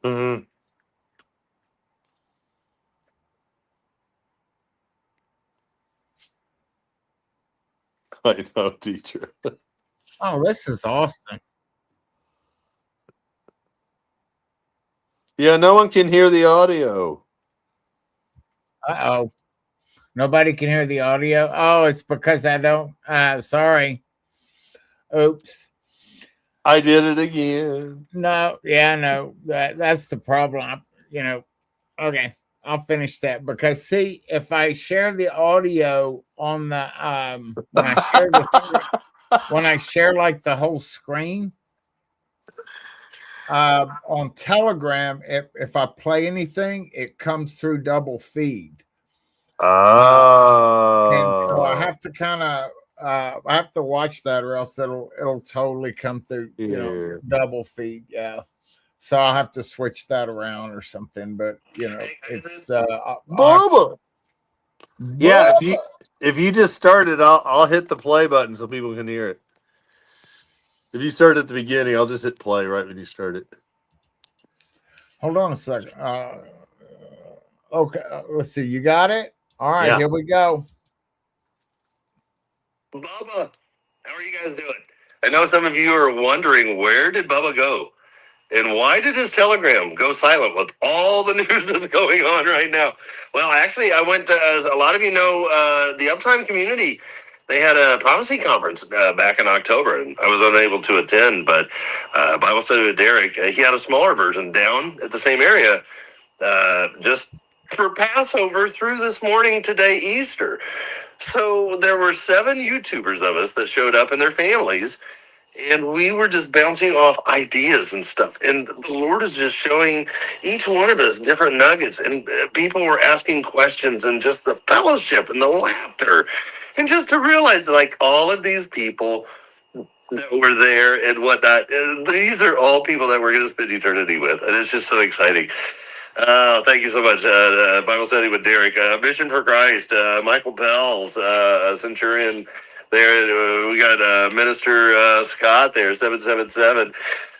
Mm-hmm. I know, teacher. Oh, this is awesome. Yeah, no one can hear the audio. Uh-oh. Nobody can hear the audio? Oh, it's because I don't. Sorry. Oops. I did it again. No, that's the problem. Okay, I'll finish that because see, if I share the audio on the when I share like the whole screen on Telegram, if I play anything, it comes through double feed. And so I have to kind of I have to watch that, or else it'll totally come through, double feed. Yeah. So I'll have to switch that around or something. But it's Bubba. Yeah, if you just start it, I'll hit the play button so people can hear it. If you start at the beginning, I'll just hit play right when you start it. Hold on a second. Okay, let's see. You got it? All right, Here we go. Bubba, how are you guys doing? I know some of you are wondering, where did Bubba go? And why did his Telegram go silent with all the news that's going on right now? Well, actually, I went to, as a lot of you know, the Uptime community, they had a prophecy conference back in October, and I was unable to attend, but Bible study with Derek, he had a smaller version down at the same area just for Passover through this morning today, Easter. So there were 7 YouTubers of us that showed up and their families, and we were just bouncing off ideas and stuff. And the Lord is just showing each one of us different nuggets, and people were asking questions, and just the fellowship and the laughter, and just to realize like all of these people that were there and whatnot, these are all people that we're going to spend eternity with, and it's just so exciting. Thank you so much. Bible study with Derek. Mission for Christ. Michael Pels, Centurion. There, we got Minister Scott there, 777.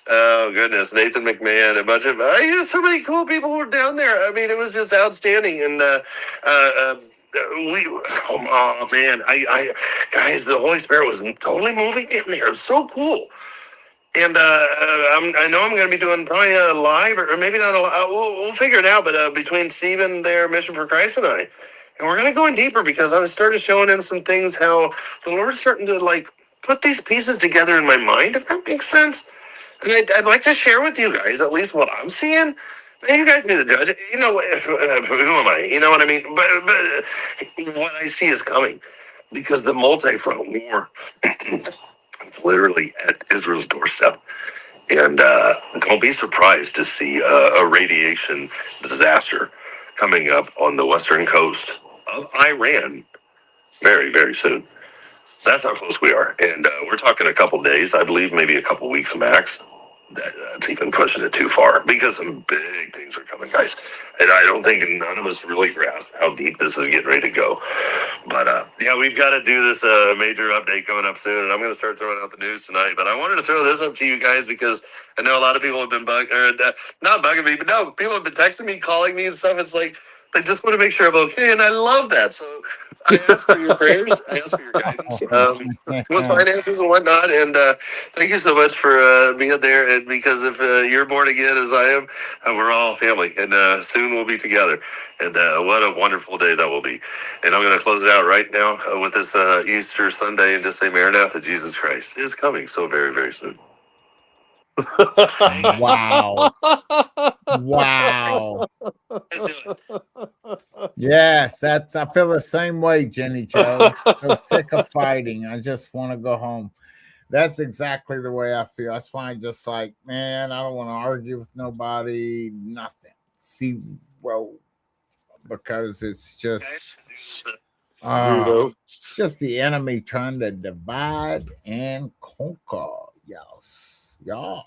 Oh goodness, Nathan McMahon, a bunch of so many cool people were down there. I mean, it was just outstanding, and we. Oh man, guys, the Holy Spirit was totally moving in there. It was so cool. And I know I'm going to be doing probably a live or maybe not a live. We'll figure it out. But between Stephen there, Mission for Christ, and I, and we're going to go in deeper because I started showing him some things, how the Lord's starting to like put these pieces together in my mind, if that makes sense. And I'd like to share with you guys at least what I'm seeing. And you guys be the judge. You know, who am I? You know what I mean? But what I see is coming because the multi-front war it's literally at Israel's doorstep. And don't be surprised to see a radiation disaster coming up on the western coast of Iran very, very soon. That's how close we are. And we're talking a couple days, I believe, maybe a couple weeks max. That's even pushing it too far because some big things are coming, guys. And I don't think none of us really grasp how deep this is getting ready to go. But yeah, we've got to do this major update coming up soon. And I'm going to start throwing out the news tonight. But I wanted to throw this up to you guys because I know a lot of people have been not bugging me, but no, people have been texting me, calling me and stuff. It's like, they just want to make sure I'm okay. And I love that. So I ask for your prayers. I ask for your guidance with finances and whatnot. And thank you so much for being there. And because if you're born again as I am, we're all family. And soon we'll be together. And what a wonderful day that will be. And I'm going to close it out right now with this Easter Sunday and just say, Maranatha, Jesus Christ is coming so very, very soon. Wow. Wow. Yes, I feel the same way, Jenny Joe. I'm sick of fighting. I just want to go home. That's exactly the way I feel. That's why I'm just like, man, I don't want to argue with nobody, nothing. See, well, because it's just just the enemy trying to divide and conquer. Yes. Y'all.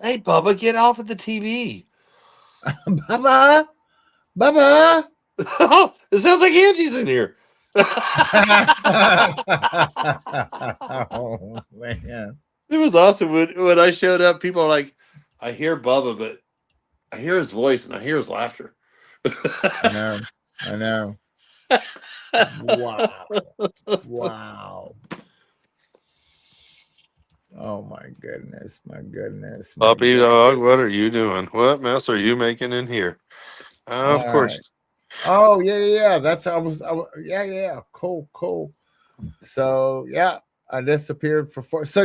Hey, Bubba, get off of the TV. Bubba. It sounds like Angie's in here. Oh man, it was awesome when I showed up. People are like, I hear Bubba, but I hear his voice and I hear his laughter. I know. Wow. Oh my goodness. Puppy dog, what are you doing? What mess are you making in here? Of course. Right. Oh yeah. That's yeah. Cool. So yeah, I disappeared for 4. So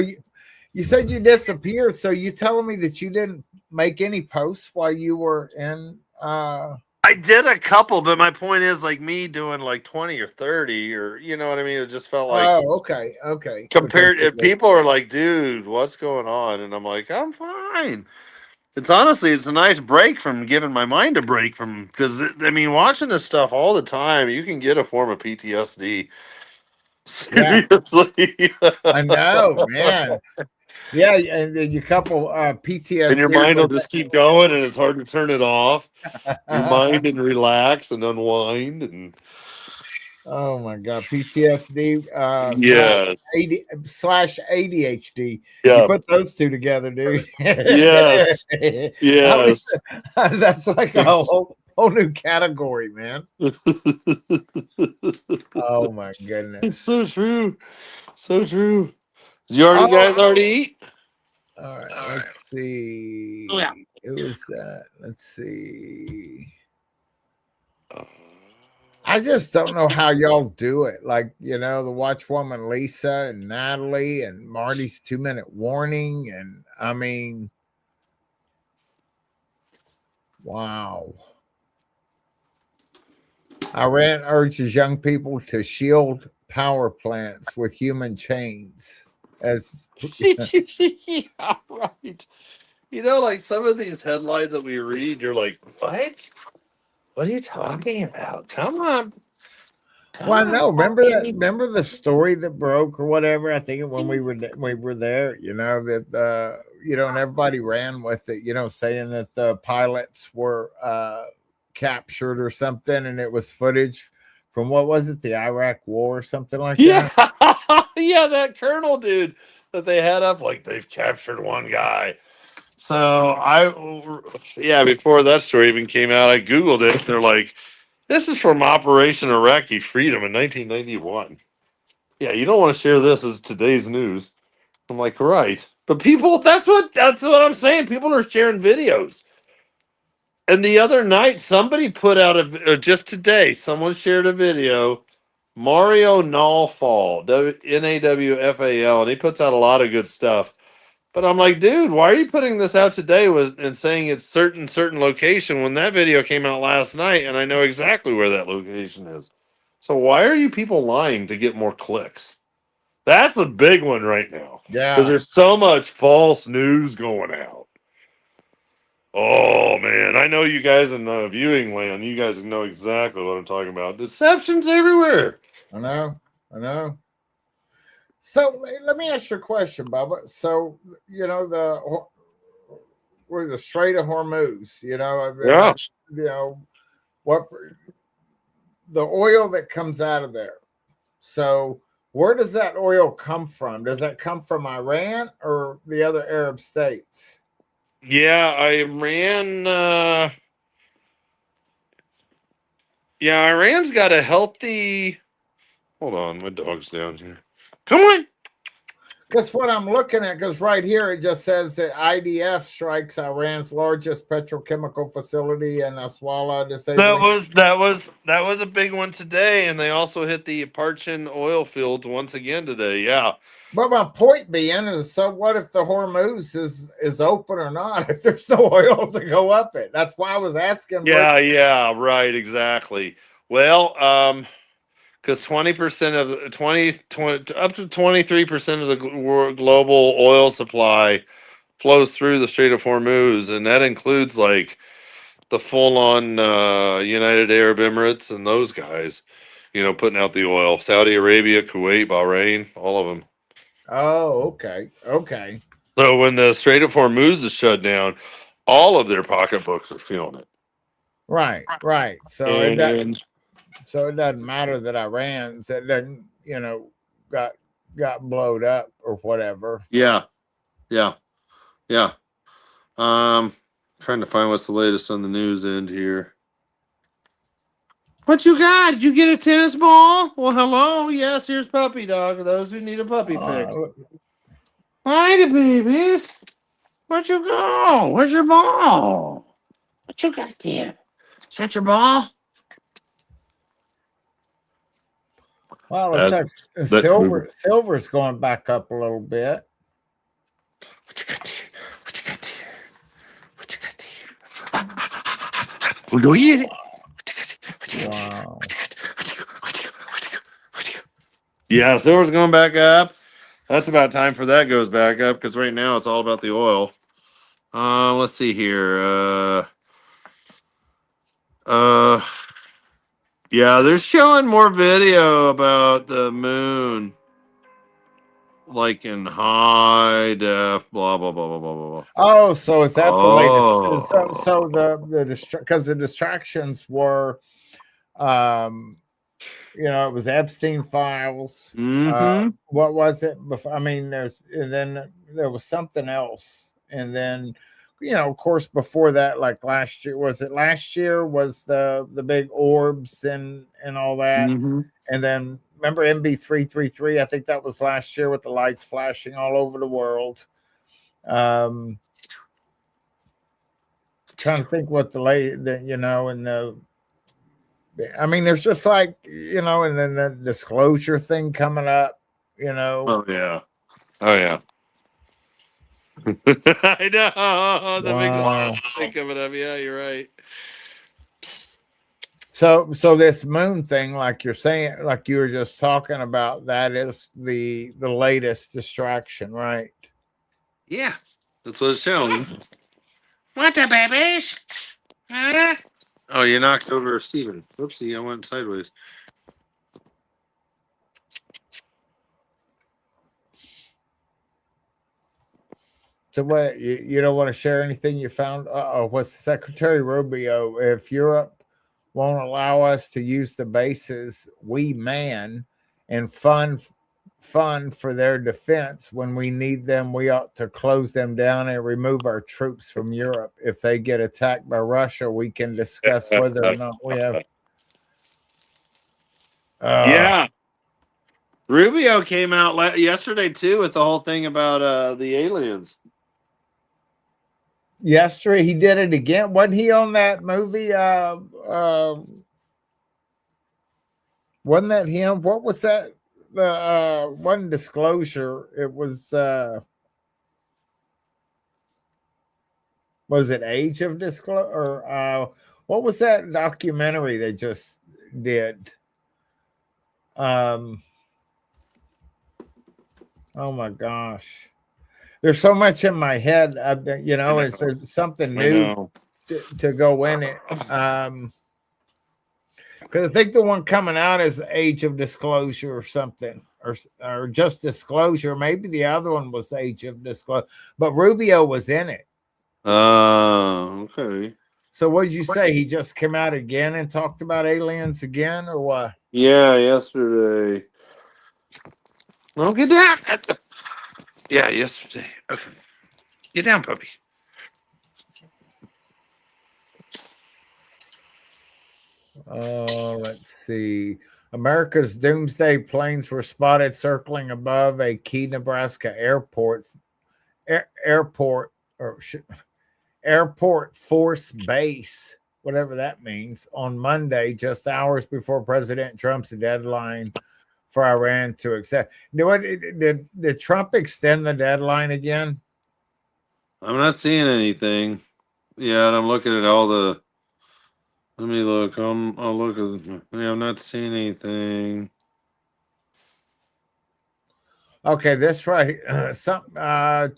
you said you disappeared. So you telling me that you didn't make any posts while you were in I did a couple, but my point is like me doing like 20 or 30 or you know what I mean? It just felt like okay. Compared if people are like, dude, what's going on? And I'm like, I'm fine. It's a nice break from giving my mind a break from because I mean watching this stuff all the time, you can get a form of PTSD. Seriously. Yeah. I know, man. Yeah, and then you couple PTSD. And your mind will just keep going and it's hard to turn it off. Your mind and relax and unwind and oh my god, PTSD yes. slash ADHD. Yeah. You put those two together, dude. Yes. Yes. That's like a whole new category, man. Oh my goodness. It's so true. So true. Did you guys already eat? All right, let's see. Oh, yeah. It was let's see. I just don't know how y'all do it. Like, you know, the Watchwoman Lisa and Natalie and Marty's 2-minute warning. And I mean, Wow. Iran urges young people to shield power plants with human chains. As Yeah, right. You know, like some of these headlines that we read, you're like, what? What are you talking about? Come on. well, Come no, on, remember that? baby. Remember the story that broke or whatever? I think when we were there, you know that and everybody ran with it, saying that the pilots were captured or something, and it was footage from what was it, the Iraq War or something like Yeah. that. Yeah, that colonel dude that they had up, like they've captured one guy. So before that story even came out, I Googled it. They're like, this is from Operation Iraqi Freedom in 1991. Yeah, you don't want to share this as today's news. I'm like, right. But people, that's what I'm saying. People are sharing videos. And the other night, somebody put out or just today, someone shared a video. Mario Nawfal, Nawfal, and he puts out a lot of good stuff. But I'm like, dude, why are you putting this out today and saying it's certain location when that video came out last night and I know exactly where that location is? So why are you people lying to get more clicks? That's a big one right now because Yeah, there's so much false news going out. Oh man, I know you guys in viewing land. You guys know exactly what I'm talking about. Deceptions everywhere. I know, I know. So let me ask you a question, Bubba. So we're the Strait of Hormuz. And Yeah. that, what the oil that comes out of there. So where does that oil come from? Does that come from Iran or the other Arab states? Yeah, Iran. Iran's got a healthy. Hold on, my dog's down here. Come on. Because what I'm looking at, because right here it just says that IDF strikes Iran's largest petrochemical facility in Aswala, disabling. That was a big one today, and they also hit the Parchin oil fields once again today. Yeah. But my point being is, so what if the Hormuz is open or not? If there's no oil to go up it, that's why I was asking. Yeah, right, exactly. Well, because 20% of the 20 up to 23% of the global oil supply flows through the Strait of Hormuz, and that includes like the full-on United Arab Emirates and those guys, putting out the oil. Saudi Arabia, Kuwait, Bahrain, all of them. Oh, okay. So when the Strait of Hormuz is shut down, all of their pocketbooks are feeling it. Right. And So it doesn't matter that Iran's that doesn't got blowed up or whatever. yeah. Trying to find what's the latest on the news end here. What you got? Did you get a tennis ball? Well, hello. Yes, here's puppy dog. For those who need a puppy fix. Hi, the babies. Where'd you go? Where's your ball? What you got there? Is that your ball? Well, it's like silver's going back up a little bit. What you got there? What you got there? What you got there? We'll go eat it. Wow. Yeah, silver's going back up. That's about time for that goes back up because right now it's all about the oil. Let's see here. Yeah, they're showing more video about the moon, like in high def. Blah blah blah blah blah blah. Oh, so is that the latest? So Oh. because the distractions were, it was Epstein files. Mm-hmm. What was it before? I mean, then there was something else, and then of course, before that, like last year, was it last year? Was the big orbs and all that, Mm-hmm. and then remember MB333? I think that was last year with the lights flashing all over the world. Trying to think what the I mean, there's just like and then the disclosure thing coming up. Oh yeah. Oh yeah. I know. That makes a lot Wow. of sense coming up. Yeah, you're right. So this moon thing, like you're saying, like you were just talking about, that is the latest distraction, right? Yeah, that's what it's showing. What the babies? Huh? Oh, you knocked over Steven. Whoopsie, I went sideways. So what, you don't want to share anything you found? What's Secretary Rubio? If Europe won't allow us to use the bases we man and fund for their defense when we need them, we ought to close them down and remove our troops from Europe. If they get attacked by Russia, we can discuss whether or not we have. Yeah. Rubio came out yesterday too with the whole thing about the aliens. Yesterday he did it again. Wasn't he on that movie? Wasn't that him? What was that? The one disclosure. It was it Age of Disclosure? Or what was that documentary they just did? Oh my gosh. There's so much in my head. Is there something new to go in it? Because I think the one coming out is Age of Disclosure or something, or just Disclosure. Maybe the other one was Age of Disclosure, but Rubio was in it. Okay. So what did you say? He just came out again and talked about aliens again, or what? Yeah, yesterday. Oh, get down. Yeah, yesterday. Okay. Get down, puppy. Let's see. America's doomsday planes were spotted circling above a key Nebraska airport. Airport or Airport Force Base, whatever that means, on Monday, just hours before President Trump's deadline for Iran to accept. Did Trump extend the deadline again? I'm not seeing anything. Yeah, and I'm looking at all the. Let me look. I'll look at. Yeah, I'm not seeing anything. Okay, that's right.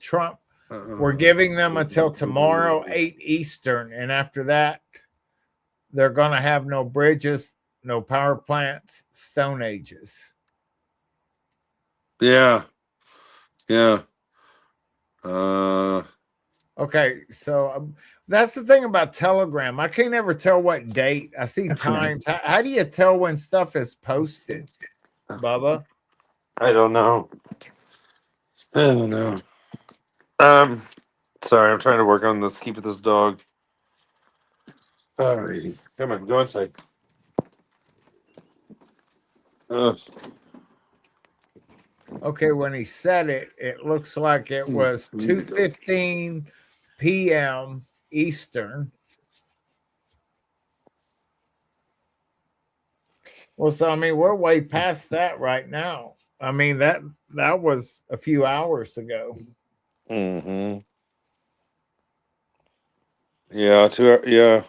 Trump. We're giving them until tomorrow, 8 Eastern, and after that, they're going to have no bridges, no power plants, stone ages. Yeah. Yeah. Okay, so that's the thing about Telegram. I can't ever tell what date. I see times. How do you tell when stuff is posted, Bubba? I don't know. Sorry, I'm trying to work on this. Keep this dog. Alrighty. Come on, go inside. Okay, when he said it, it looks like it was 2:15 p.m. Eastern. Well, so I mean, we're way past that right now. I mean, that was a few hours ago. Mm-hmm. Yeah, yeah.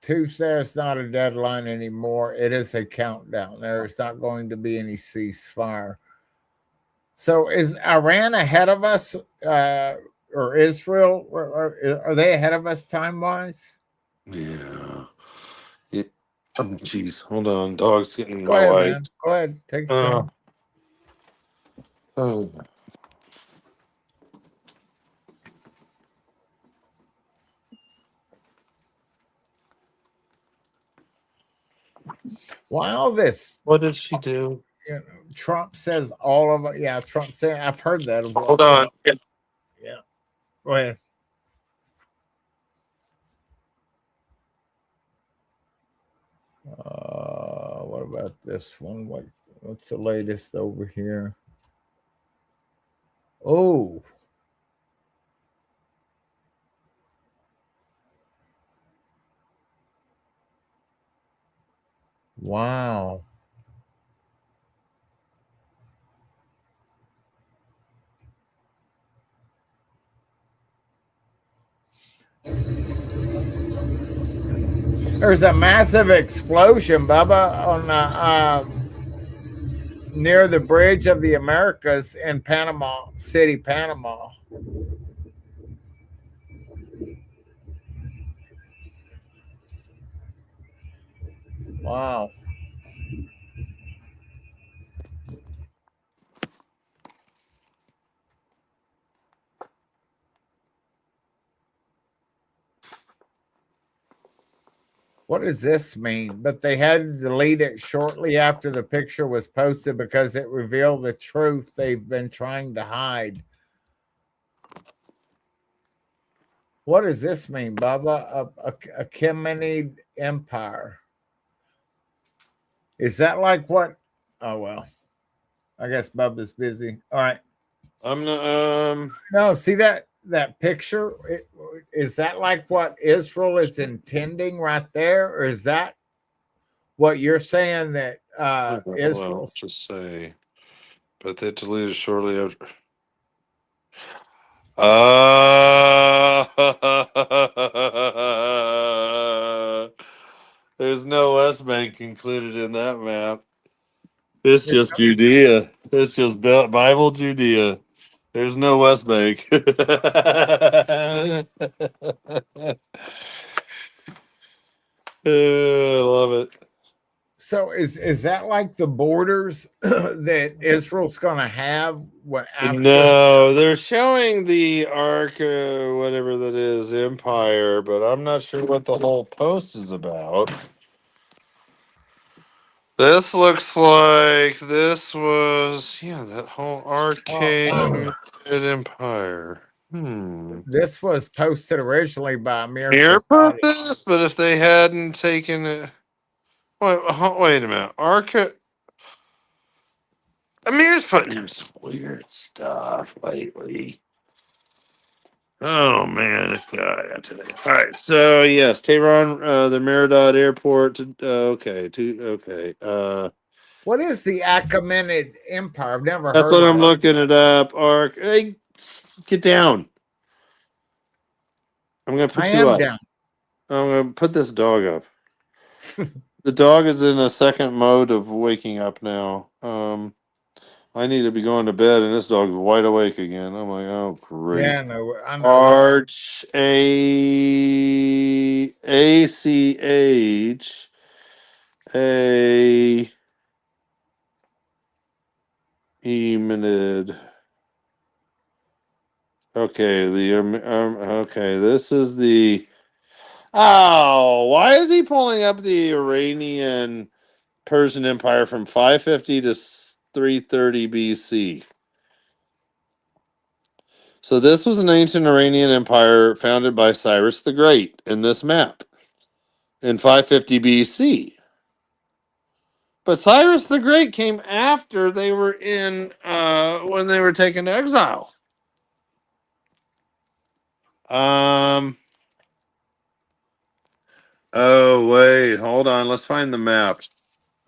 Tuesday is not a deadline anymore. It is a countdown. There is not going to be any ceasefire. So is Iran ahead of us, or Israel? Are they ahead of us time wise? Yeah. Oh, jeez. Hold on. Dog's getting Go my ahead, light. man. Go ahead. Take your time. Oh. Why all this? What did she do? You know, Trump says all of it. Yeah, Trump said. I've heard that. Hold on. Yeah. Go ahead. What about this one? What's the latest over here? Oh, Wow. There's a massive explosion, Bubba, on near the Bridge of the Americas in Panama City, Panama. Wow. What does this mean? But they had to delete it shortly after the picture was posted because it revealed the truth they've been trying to hide. What does this mean, Bubba? A Achaemenid Empire. Is that like what? Oh, well. I guess Bubba's busy. All right. I'm not. No, see that picture? Is that like what Israel is intending right there, or is that what you're saying that Israel? Well, to say, but they deleted shortly after. There's no West Bank included in that map. It's just Judea. It's just Bible Judea. There's no West Bank. I love it. So is that like the borders that Israel's going to have? What after? No, they're showing the Ark, whatever that is, Empire, but I'm not sure what the whole post is about. This looks like this was, that whole arcade empire. This was posted originally by Amir Here put Safadi. this, but if they hadn't taken it, wait a minute, Amir's putting in some weird stuff lately. Oh man, this guy today. All right, so yes, Tehran, the Meridot Airport. Okay. What is the Achaemenid Empire? I've never That's heard what of I'm that. looking it up. Arc, hey, get down. I'm gonna put I you am up. down. I'm gonna put this dog up. The dog is in a second mode of waking up now. I need to be going to bed, and this dog's wide awake again. I'm like, oh great. Yeah, no, I know. Arch ACH A Eminid. Okay, okay, this is the. Oh, why is he pulling up the Iranian Persian Empire from 550 to 330 BC? So this was an ancient Iranian empire founded by Cyrus the Great in this map in 550 BC. But Cyrus the Great came after they were in when they were taken to exile. Oh wait, hold on. Let's find the map.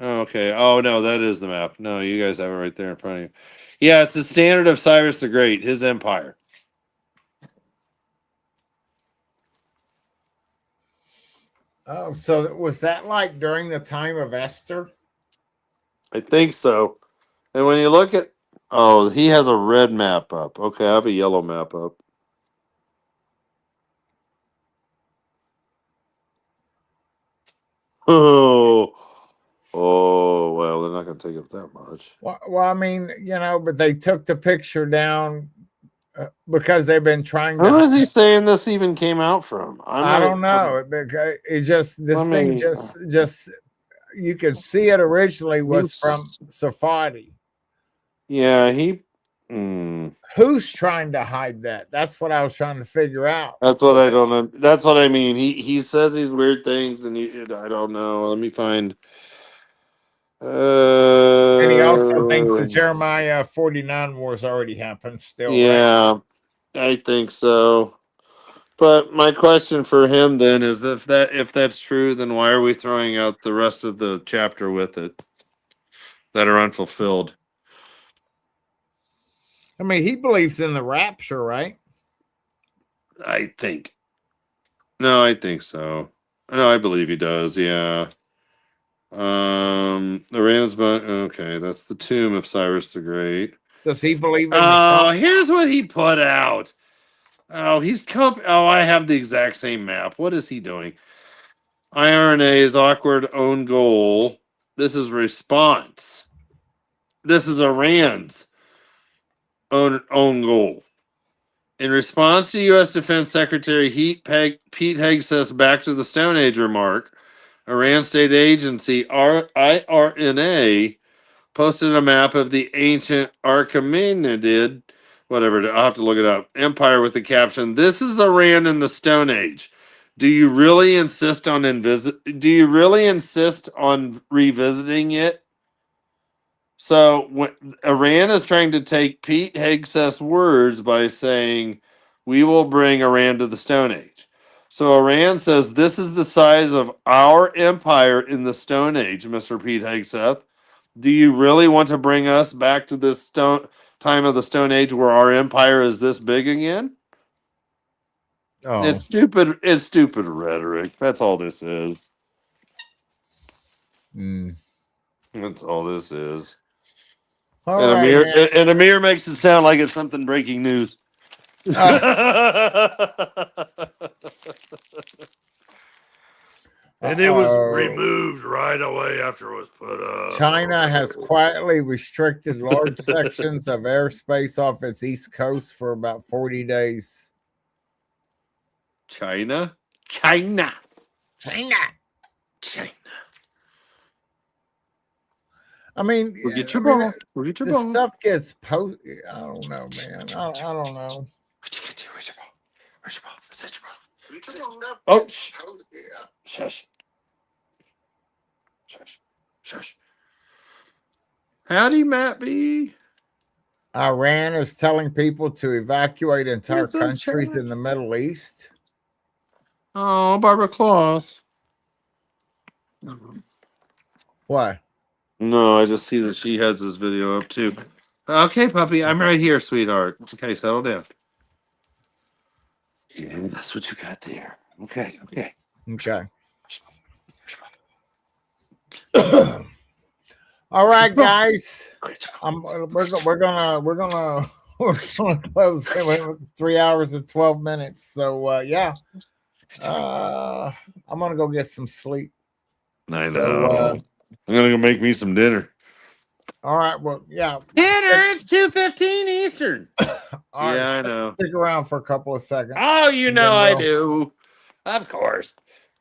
Okay. Oh no, that is the map. No, you guys have it right there in front of you. Yeah, it's the standard of Cyrus the Great, his empire. Oh, so was that like during the time of Esther? I think so. And when you look at, oh, he has a red map up. Okay, I have a yellow map up. Well, they're not going to take up that much. Well, I mean, but they took the picture down because they've been trying to. Who is he saying this even came out from? I don't know. It just you can see it originally was from Safadi. Yeah, Who's trying to hide that? That's what I was trying to figure out. That's what I don't know. That's what I mean. He says these weird things, and I don't know. Let me find. And he also thinks the Jeremiah 49 wars already happened still, right? Yeah, I think so. But my question for him then is, if that's true, then why are we throwing out the rest of the chapter with it that are unfulfilled? I mean, he believes in the rapture, right? I think. No, I think so. No, I believe he does. Yeah. Okay, that's the tomb of Cyrus the Great. Does he believe in the Oh, sun? here's what he put out. Oh, I have the exact same map. What is he doing? IRNA's awkward own goal. This is response. This is Iran's own goal. In response to U.S. Defense Secretary Pete Hegseth's Back to the Stone Age remark, Iran State Agency IRNA posted a map of the ancient Achaemenid, whatever, I'll have to look it up, empire with the caption, "This is Iran in the Stone Age. Do you really insist on revisiting it?" So Iran is trying to take Pete Hegseth's words by saying, "We will bring Iran to the Stone Age." So Iran says, "This is the size of our empire in the Stone Age, Mr. Pete Hegseth. Do you really want to bring us back to this time of the Stone Age where our empire is this big again?" Oh, It's stupid. It's stupid rhetoric. That's all this is. That's all this is. all And right, man. Amir makes it sound like it's something breaking news. And it was removed right away after it was put up. China has quietly restricted large sections of airspace off its east coast for about 40 days. China. I mean, Get your ball. Get your this ball. stuff gets posted. I don't know, man. I don't know. Where's your ball? Where's your ball? Is that your ball? Oh, shush. Shush. Howdy, Matt B. Iran is telling people to evacuate entire countries in the Middle East. Oh, Barbara Claus. What? No, I just see that she has this video up too. Okay, puppy, I'm right here, sweetheart. Okay, settle down. Yeah, that's what you got there. Okay. All right, guys. We're gonna close. It's 3 hours and 12 minutes. So yeah. I'm gonna go get some sleep. I know. I'm gonna go make me some dinner. All right. Well, yeah. Dinner. It's 2:15 Eastern. All right, I know. Stick around for a couple of seconds. Oh, you know I do. Of course.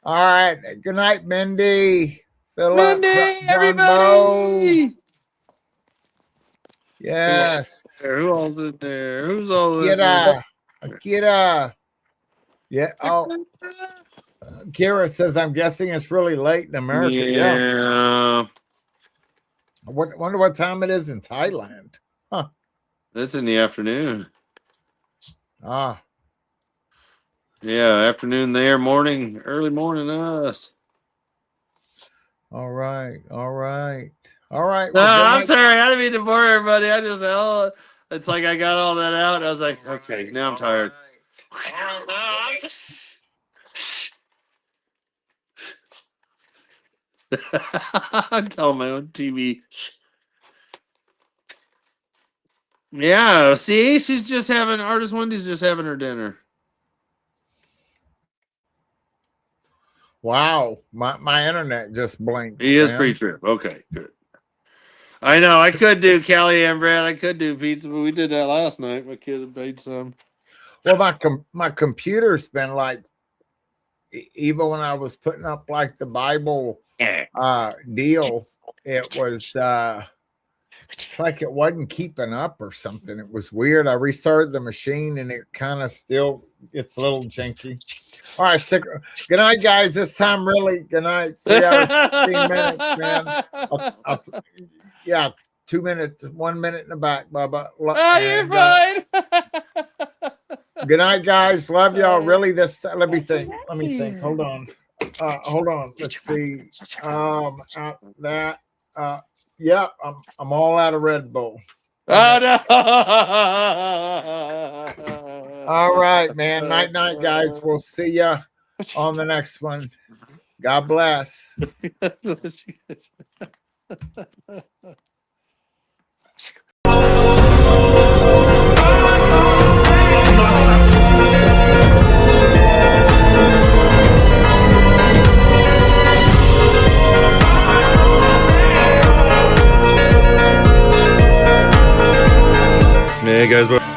All right. Good night, Mindy. Philip, Mindy, everybody. Yes. Who all's in there? Who's all in there? Akira. Yeah. Oh. Kira says, "I'm guessing it's really late in America." Yeah. Wonder what time it is in Thailand. Huh? It's in the afternoon. Ah. Yeah, afternoon there, morning, early morning us. All right. No, Well, I'm sorry. I didn't mean to bore everybody. It's like I got all that out. I was like, okay, now I'm tired. I'm telling my own TV. Yeah, see, Artist Wendy's just having her dinner. wow, my internet just blinked. He is pre-trip. Okay, good. I know. I could do Callie and Brad. I could do pizza, but we did that last night. My kid had made some. Well, my computer's been like, even when I was putting up like the Bible deal, it was it's like it wasn't keeping up or something. It was weird. I restarted the machine and it kind of it's a little janky. All right, good night, guys. This time, really, good night. 3 hours, 15 minutes, man. Yeah, 2 minutes, 1 minute in the back, Bubba. Oh, you're fine. Good night, guys. Love y'all. Really, let me think. Hold on. Let's see. Yeah, I'm all out of Red Bull. Oh, no. All right, man. Night, guys. We'll see ya on the next one. God bless. Hey guys.